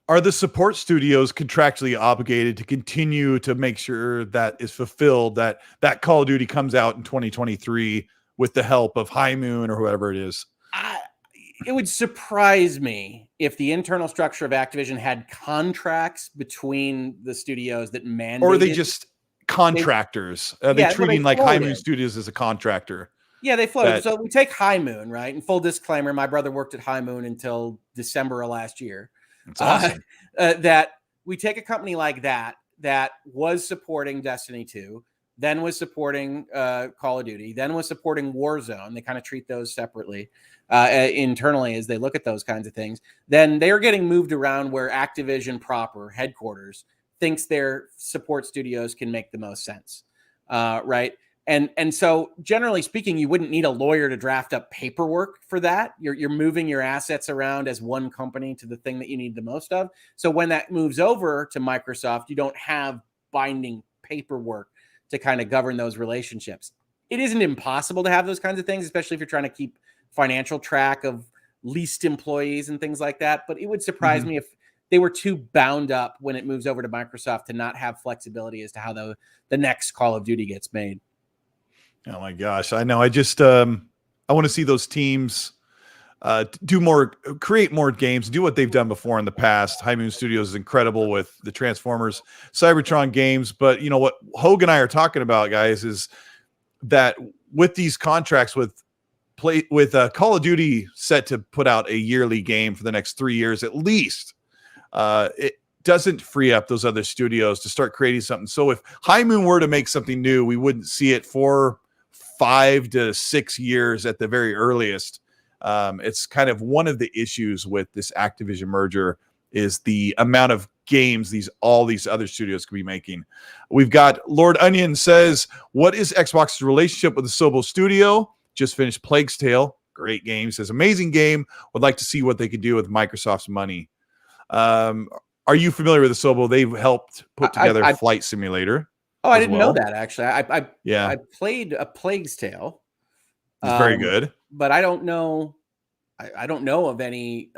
Are the support studios contractually obligated to continue to make sure that is fulfilled, that Call of Duty comes out in 2023 with the help of High Moon or whoever it is?
It would surprise me if the internal structure of Activision had contracts between the studios that mandated.
Or are they just contractors? Are they treating like High Moon Studios as a contractor?
Yeah, they floated. So we take High Moon, right? And full disclaimer, my brother worked at High Moon until December of last year.
That's awesome.
That we take a company like that was supporting Destiny 2, then was supporting Call of Duty, then was supporting Warzone. They kind of treat those separately internally as they look at those kinds of things. Then they are getting moved around where Activision proper headquarters thinks their support studios can make the most sense, right? And so generally speaking, you wouldn't need a lawyer to draft up paperwork for that. You're moving your assets around as one company to the thing that you need the most of. So when that moves over to Microsoft, you don't have binding paperwork to kind of govern those relationships. It isn't impossible to have those kinds of things, especially if you're trying to keep financial track of leased employees and things like that. But it would surprise me if they were too bound up when it moves over to Microsoft to not have flexibility as to how the next Call of Duty gets made.
Oh my gosh. I know. I just, I want to see those teams create more games, do what they've done before in the past. High Moon Studios is incredible with the Transformers, Cybertron games. But you know what Hogue and I are talking about, guys, is that with these contracts with Call of Duty set to put out a yearly game for the next 3 years, at least, it doesn't free up those other studios to start creating something. So if High Moon were to make something new, we wouldn't see it for 5 to 6 years at the very earliest. It's kind of one of the issues with this Activision merger is the amount of games all these other studios could be making. We've got Lord Onion says, what is Xbox's relationship with the Sobo studio? Just finished Plague's Tale. Great game. Says amazing game. Would like to see what they could do with Microsoft's money. Are you familiar with the Sobo? They've helped put together a Flight Simulator.
Oh, I didn't know that, actually. I played a Plague's Tale.
It's very good.
But I don't know. I don't know of any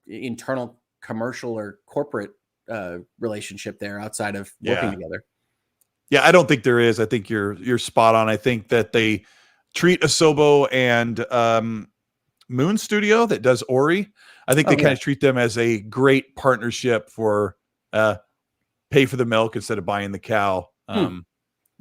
internal commercial or corporate relationship there outside of working together.
Yeah, I don't think there is. I think you're spot on. I think that they treat Asobo and Moon Studio that does Ori. I think they kind of treat them as a great partnership for pay for the milk instead of buying the cow.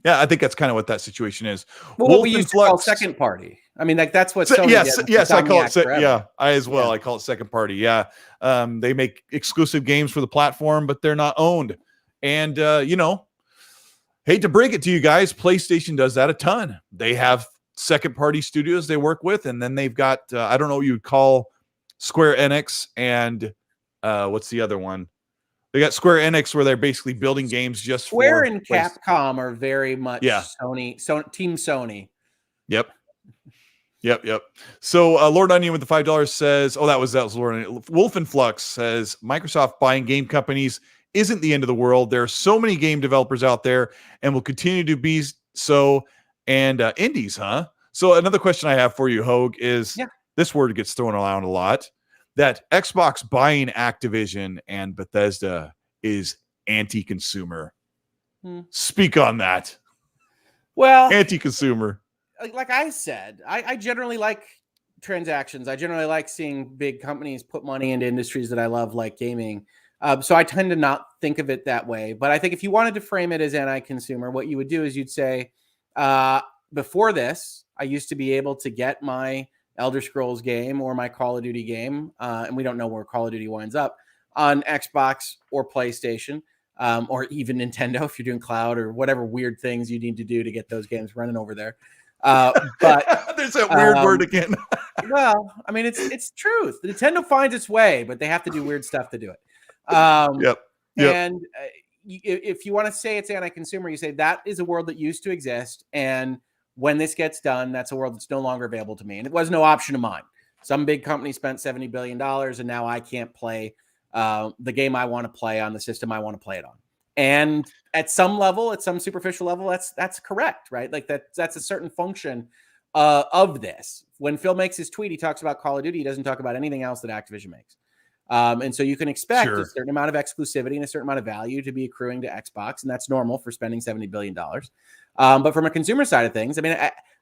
Yeah, I think that's kind of what that situation is.
Well, what we used to call second party. I mean, like that's what Sony
yes, I call it.
forever.
I as well. Yeah. I call it second party. Yeah, they make exclusive games for the platform, but they're not owned. And hate to break it to you guys, PlayStation does that a ton. They have second party studios they work with, and then they've got I don't know what you would call Square Enix and what's the other one? They got Square Enix where they're basically building games just
Square
for
and Capcom are very much Sony, Team Sony.
Yep. So Lord Onion with the $5 says, that was Lord Onion. Wolf and Flux says Microsoft buying game companies isn't the end of the world. There are so many game developers out there and will continue to be so. And indies, huh? So another question I have for you, Hogue, is this word gets thrown around a lot, that Xbox buying Activision and Bethesda is anti-consumer. Speak on that.
Well,
anti-consumer.
Like I said, I generally like transactions. I generally like seeing big companies put money into industries that I love, like gaming. So I tend to not think of it that way. But I think if you wanted to frame it as anti-consumer, what you would do is you'd say, before this, I used to be able to get my Elder Scrolls game or my Call of Duty game, and we don't know where Call of Duty winds up, on Xbox or PlayStation, or even Nintendo if you're doing cloud or whatever weird things you need to do to get those games running over there. But
there's that weird word again.
Well, I mean, it's truth. Nintendo finds its way, but they have to do weird stuff to do it.
Yep.
And if you want to say it's anti-consumer, you say that is a world that used to exist, and when this gets done, that's a world that's no longer available to me. And it was no option of mine. Some big company spent $70 billion, and now I can't play the game I want to play on the system I want to play it on. And at some level, at some superficial level, that's correct, right? Like that's a certain function of this. When Phil makes his tweet, he talks about Call of Duty. He doesn't talk about anything else that Activision makes. And so you can expect a certain amount of exclusivity and a certain amount of value to be accruing to Xbox, and that's normal for spending $70 billion. But from a consumer side of things, I mean,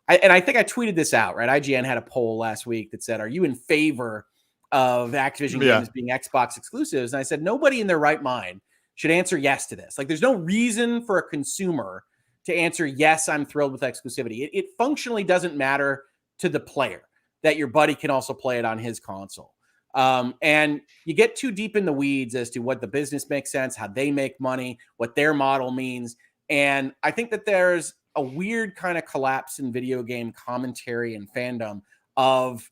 I think I tweeted this out, right? IGN had a poll last week that said, are you in favor of Activision games being Xbox exclusives? And I said, nobody in their right mind should answer yes to this. Like, there's no reason for a consumer to answer yes, I'm thrilled with exclusivity. It functionally doesn't matter to the player that your buddy can also play it on his console. And you get too deep in the weeds as to what the business makes sense, how they make money, what their model means. And I think that there's a weird kind of collapse in video game commentary and fandom of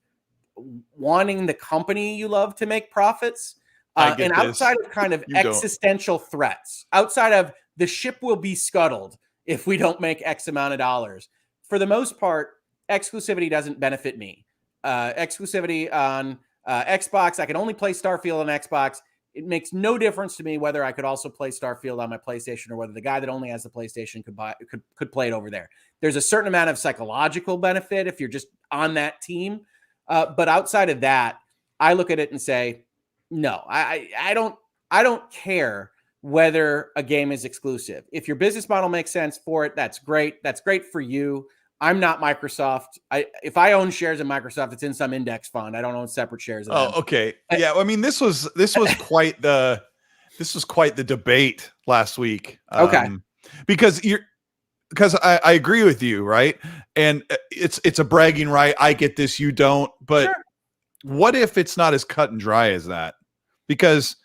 wanting the company you love to make profits. And outside of kind of existential threats, outside of the ship will be scuttled if we don't make X amount of dollars, for the most part, exclusivity doesn't benefit me. Exclusivity on Xbox, I can only play Starfield on Xbox. It makes no difference to me whether I could also play Starfield on my PlayStation or whether the guy that only has the PlayStation could play it over there. There's a certain amount of psychological benefit if you're just on that team. But outside of that, I look at it and say, no, I don't care whether a game is exclusive. If your business model makes sense for it, that's great. That's great for you. I'm not Microsoft. If I own shares in Microsoft, it's in some index fund. I don't own separate shares.
Okay. Yeah. I mean, this was quite the debate last week. Because I agree with you, right? And it's a bragging right. I get this, you don't. But what if it's not as cut and dry as that? Because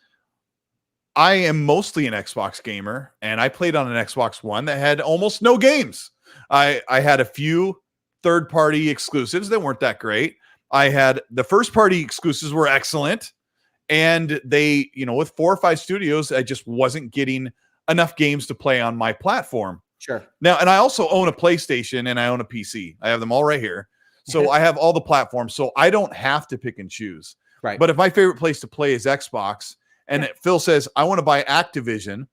I am mostly an Xbox gamer, and I played on an Xbox One that had almost no games. I had a few third-party exclusives that weren't that great. I had the first-party exclusives were excellent, and they, with 4 or 5 studios, I just wasn't getting enough games to play on my platform.
Sure.
Now, and I also own a PlayStation and I own a PC. I have them all right here. So I have all the platforms, so I don't have to pick and choose.
Right.
But if my favorite place to play is Xbox, and Phil says, I want to buy Activision,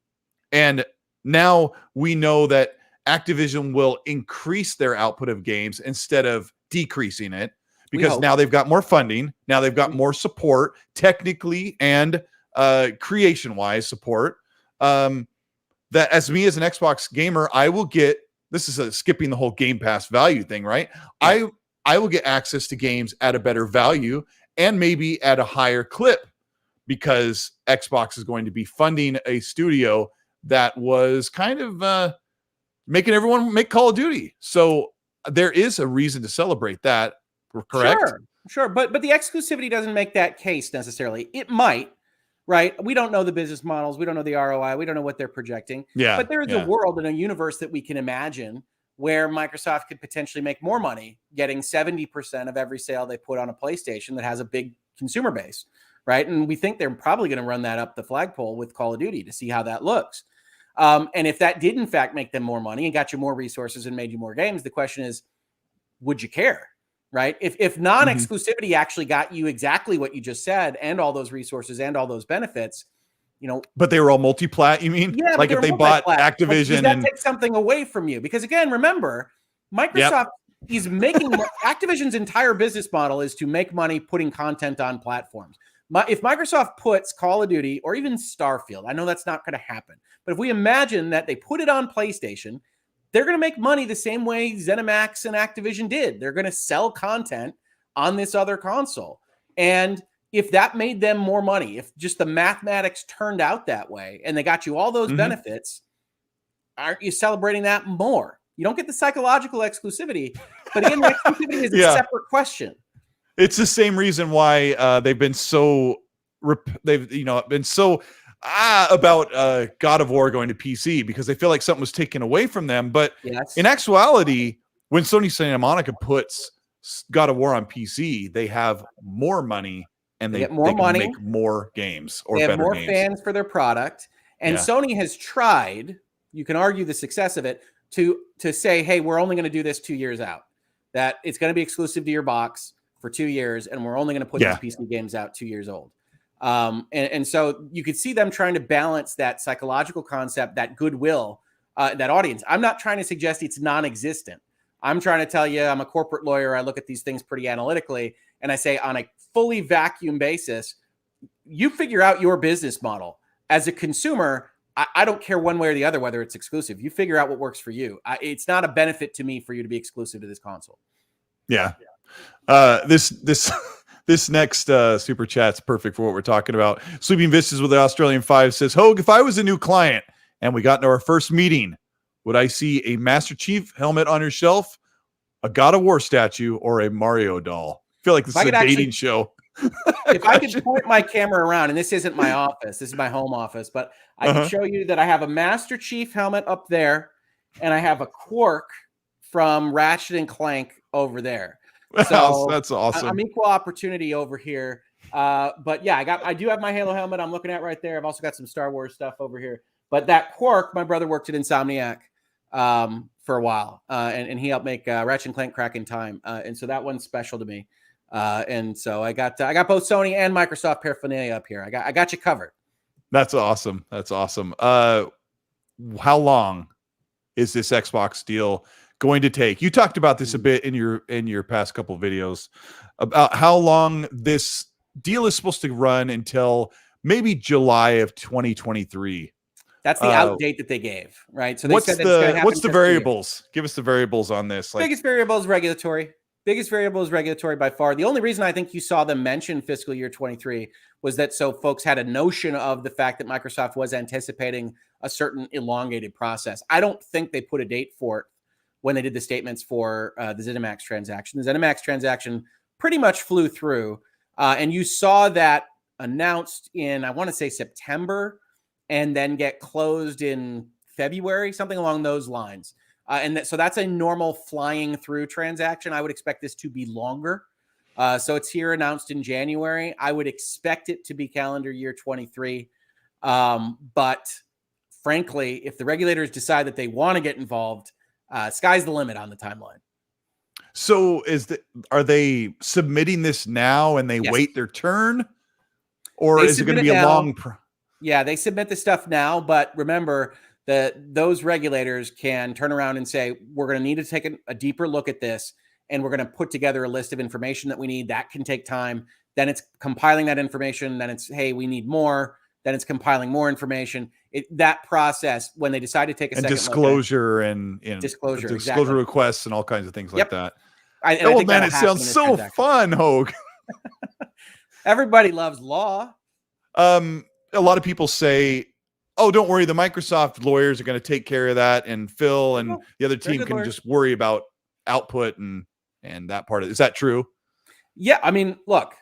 and now we know that Activision will increase their output of games instead of decreasing it, because now they've got more funding. Now they've got more support, technically and creation-wise support. That as me as an Xbox gamer, I will get, this is skipping the whole Game Pass value thing, right? Yeah. I will get access to games at a better value and maybe at a higher clip, because Xbox is going to be funding a studio that was kind of making everyone make Call of Duty. So there is a reason to celebrate that. Correct?
Sure. But the exclusivity doesn't make that case necessarily. It might, right? We don't know the business models. We don't know the ROI. We don't know what they're projecting.
Yeah.
But there is a world and a universe that we can imagine where Microsoft could potentially make more money getting 70% of every sale they put on a PlayStation that has a big consumer base, right? And we think they're probably going to run that up the flagpole with Call of Duty to see how that looks. And if that did in fact make them more money and got you more resources and made you more games, the question is, would you care? Right? If non-exclusivity actually got you exactly what you just said and all those resources and all those benefits,
but they were all multi-plat, you mean?
Yeah,
like if they bought Activision,
that takes something away from you. Because again, remember, Microsoft is making Activision's entire business model is to make money putting content on platforms. If Microsoft puts Call of Duty or even Starfield, I know that's not going to happen, but if we imagine that they put it on PlayStation, they're going to make money the same way ZeniMax and Activision did. They're going to sell content on this other console. And if that made them more money, if just the mathematics turned out that way and they got you all those benefits, aren't you celebrating that more? You don't get the psychological exclusivity, but again, the exclusivity is a separate question.
It's the same reason why they've been so about God of War going to PC, because they feel like something was taken away from them. But in actuality, when Sony Santa Monica puts God of War on PC, they have more money and they get more money, make more games, or they have more
fans for their product. And Sony has tried, you can argue the success of it, to say, hey, we're only going to do this 2 years out, that it's going to be exclusive to your box for 2 years, and we're only going to put these PC games out 2 years old. And so you could see them trying to balance that psychological concept, that goodwill, that audience. I'm not trying to suggest it's non-existent. I'm trying to tell you, I'm a corporate lawyer. I look at these things pretty analytically, and I say on a fully vacuum basis, you figure out your business model. As a consumer, I don't care one way or the other whether it's exclusive. You figure out what works for you. It's not a benefit to me for you to be exclusive to this console.
Yeah. This next super chat's perfect for what we're talking about. Sleeping Vistas with the Australian 5 says, Hogue, if I was a new client and we got into our first meeting, would I see a Master Chief helmet on your shelf, a God of War statue, or a Mario doll? I feel like this is a dating show.
If I could point my camera around, and this isn't my office, this is my home office, but I can show you that I have a Master Chief helmet up there, and I have a Quark from Ratchet and Clank over there. So
that's awesome.
I'm equal opportunity over here. But yeah, I do have my Halo helmet I'm looking at right there. I've also got some Star Wars stuff over here. But that Quark, my brother worked at Insomniac for a while, and he helped make Ratchet and Clank Crack in Time. And so that one's special to me. And so I got both Sony and Microsoft paraphernalia up here. I got you covered.
That's awesome. That's awesome. How long is this Xbox deal going to take? You talked about this a bit in your past couple of videos about how long this deal is supposed to run until maybe July of 2023.
That's the out date that they gave, right? So they
what's
said that
what's the variables? Give us the variables on this.
Biggest variable is regulatory. Biggest variable is regulatory by far. The only reason I think you saw them mention fiscal year 23 was that so folks had a notion of the fact that Microsoft was anticipating a certain elongated process. I don't think they put a date for it when they did the statements for the ZeniMax transaction. The ZeniMax transaction pretty much flew through, and you saw that announced in, I want to say September, and then get closed in February, something along those lines. So that's a normal flying through transaction. I would expect this to be longer. So it's here announced in January. I would expect it to be calendar year 23. But frankly, if the regulators decide that they want to get involved, sky's the limit on the timeline.
So are they submitting this now and they wait their turn? Or is it going to be a long...
Yeah, they submit the stuff now, but remember that those regulators can turn around and say, we're going to need to take a deeper look at this, and we're going to put together a list of information that we need. That can take time. Then it's compiling that information. Then it's, hey, we need more. Then it's compiling more information. That process, when they decide to take a second
disclosure
look
and
disclosure
exactly. requests and all kinds of things like that.
I think
man, it sounds so fun, Hogue.
Everybody loves law.
A lot of people say oh, don't worry, the Microsoft lawyers are going to take care of that, and Phil and the other team can just worry about output and that part of it. Is that true?
Yeah, I mean, look,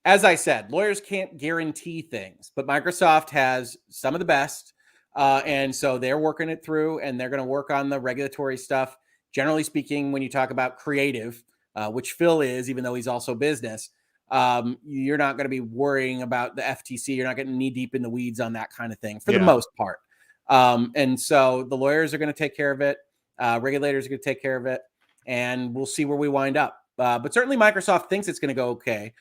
as I said, lawyers can't guarantee things, but Microsoft has some of the best. And so they're working it through, and they're going to work on the regulatory stuff. Generally speaking, when you talk about creative, which Phil is, even though he's also business, you're not going to be worrying about the FTC. You're not getting knee deep in the weeds on that kind of thing for the most part. And so the lawyers are going to take care of it. Regulators are going to take care of it, and we'll see where we wind up. But certainly Microsoft thinks it's going to go okay.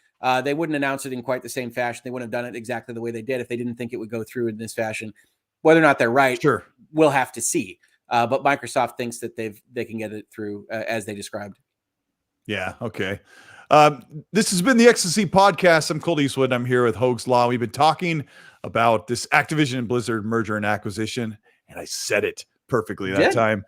They wouldn't announce it in quite the same fashion. They wouldn't have done it exactly the way they did if they didn't think it would go through in this fashion. Whether or not they're right,
sure,
we'll have to see. But Microsoft thinks that they can get it through as they described.
Yeah. Okay. This has been the XSC podcast. I'm Colteastwood. I'm here with Hoag's Law. We've been talking about this Activision and Blizzard merger and acquisition, and I said it perfectly that time.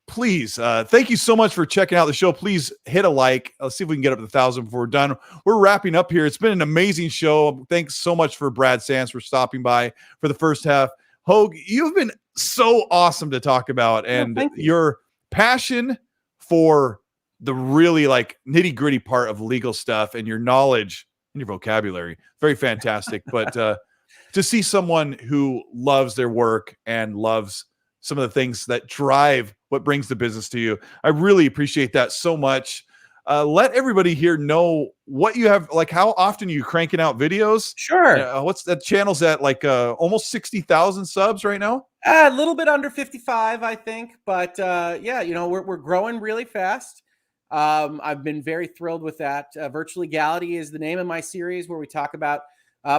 Please, thank you so much for checking out the show. Please hit a like. Let's see if we can get up to 1,000 before we're done. We're wrapping up here. It's been an amazing show. Thanks so much for Brad Sands for stopping by for the first half. Hoag, you've been so awesome to talk about, and your passion for the really like nitty gritty part of legal stuff and your knowledge and your vocabulary, very fantastic. But to see someone who loves their work and loves some of the things that drive what brings the business to you, I really appreciate that so much. Let everybody here know what you have, like how often are you cranking out videos?
Sure.
What's that channel's at, like almost 60,000 subs right now?
A little bit under 55, I think. But yeah, we're growing really fast. I've been very thrilled with that. Virtual Legality is the name of my series where we talk about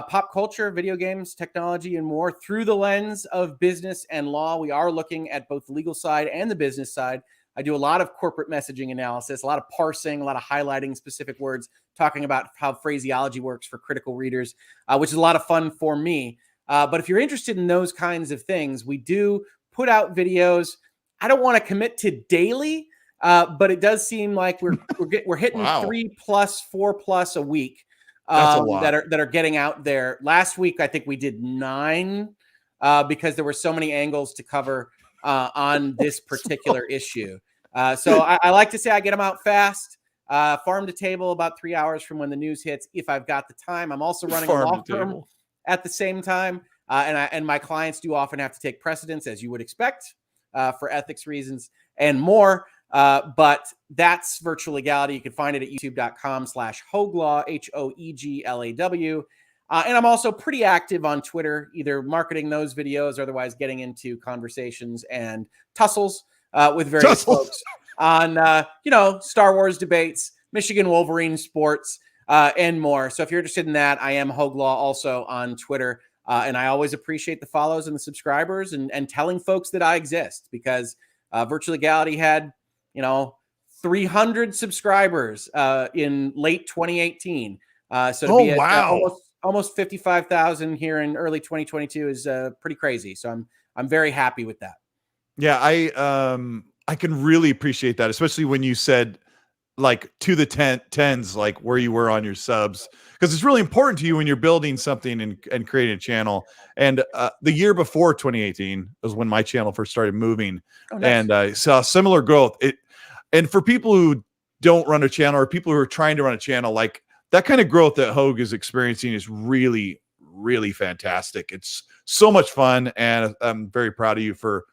pop culture, video games, technology, and more through the lens of business and law. We are looking at both the legal side and the business side. I do a lot of corporate messaging analysis, a lot of parsing, a lot of highlighting specific words, talking about how phraseology works for critical readers, which is a lot of fun for me. But if you're interested in those kinds of things, we do put out videos. I don't want to commit to daily, but it does seem like we're hitting 3+, 4+ a week. That are getting out there. Last week, I think we did 9 because there were so many angles to cover on this particular issue. So I like to say I get them out fast, farm to table about 3 hours from when the news hits, if I've got the time. I'm also running a law firm at the same time, and my clients do often have to take precedence, as you would expect, for ethics reasons and more. But that's Virtual Legality. You can find it at youtube.com/Hoaglaw, HOEGLAW. And I'm also pretty active on Twitter, either marketing those videos or otherwise getting into conversations and tussles with various folks on, Star Wars debates, Michigan Wolverine sports, and more. So if you're interested in that, I am Hoaglaw also on Twitter. And I always appreciate the follows and the subscribers and telling folks that I exist, because Virtual Legality had 300 subscribers in late 2018. So to be at almost 55,000 here in early 2022 is pretty crazy. So I'm very happy with that.
Yeah, I can really appreciate that, especially when you said like to the tens, like where you were on your subs, because it's really important to you when you're building something and creating a channel. And the year before 2018 was when my channel first started moving. Oh, nice. And I saw similar growth. And for people who don't run a channel or people who are trying to run a channel, like that kind of growth that Hoag is experiencing is really, really fantastic. It's so much fun. And I'm very proud of you for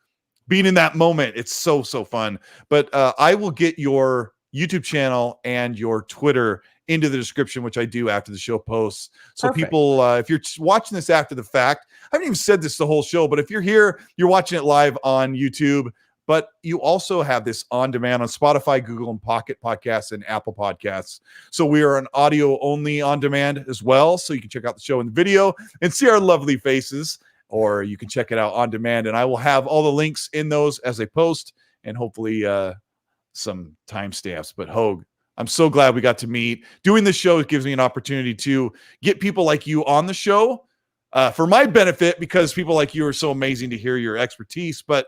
being in that moment. It's so fun. But I will get your YouTube channel and your Twitter into the description, which I do after the show posts. So Perfect. People, if you're watching this after the fact, I haven't even said this the whole show, but if you're here, you're watching it live on YouTube, but you also have this on demand on Spotify, Google, and Pocket Podcasts and Apple Podcasts. So we are an audio only on demand as well. So you can check out the show in the video and see our lovely faces, or you can check it out on demand. And I will have all the links in those as I post, and hopefully some timestamps. But Hoag, I'm so glad we got to meet. Doing this show gives me an opportunity to get people like you on the show for my benefit, because people like you are so amazing to hear your expertise, but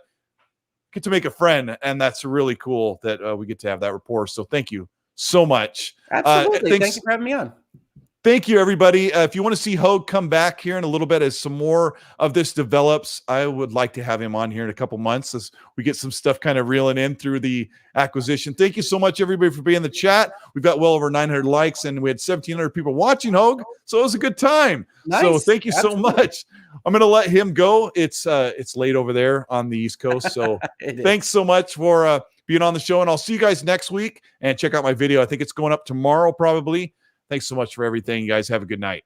get to make a friend. And that's really cool that we get to have that rapport. So thank you so much.
Absolutely. Thank you for having me on.
Thank you, everybody. If you want to see Hogue come back here in a little bit as some more of this develops, I would like to have him on here in a couple months as we get some stuff kind of reeling in through the acquisition. Thank you so much, everybody, for being in the chat. We've got well over 900 likes, and we had 1,700 people watching Hogue, so it was a good time.
Nice.
So thank you
Absolutely.
so much. I'm going to let him go. It's late over there on the East Coast, so thanks so much for being on the show, and I'll see you guys next week. And check out my video. I think it's going up tomorrow, probably. Thanks so much for everything. You guys have a good night.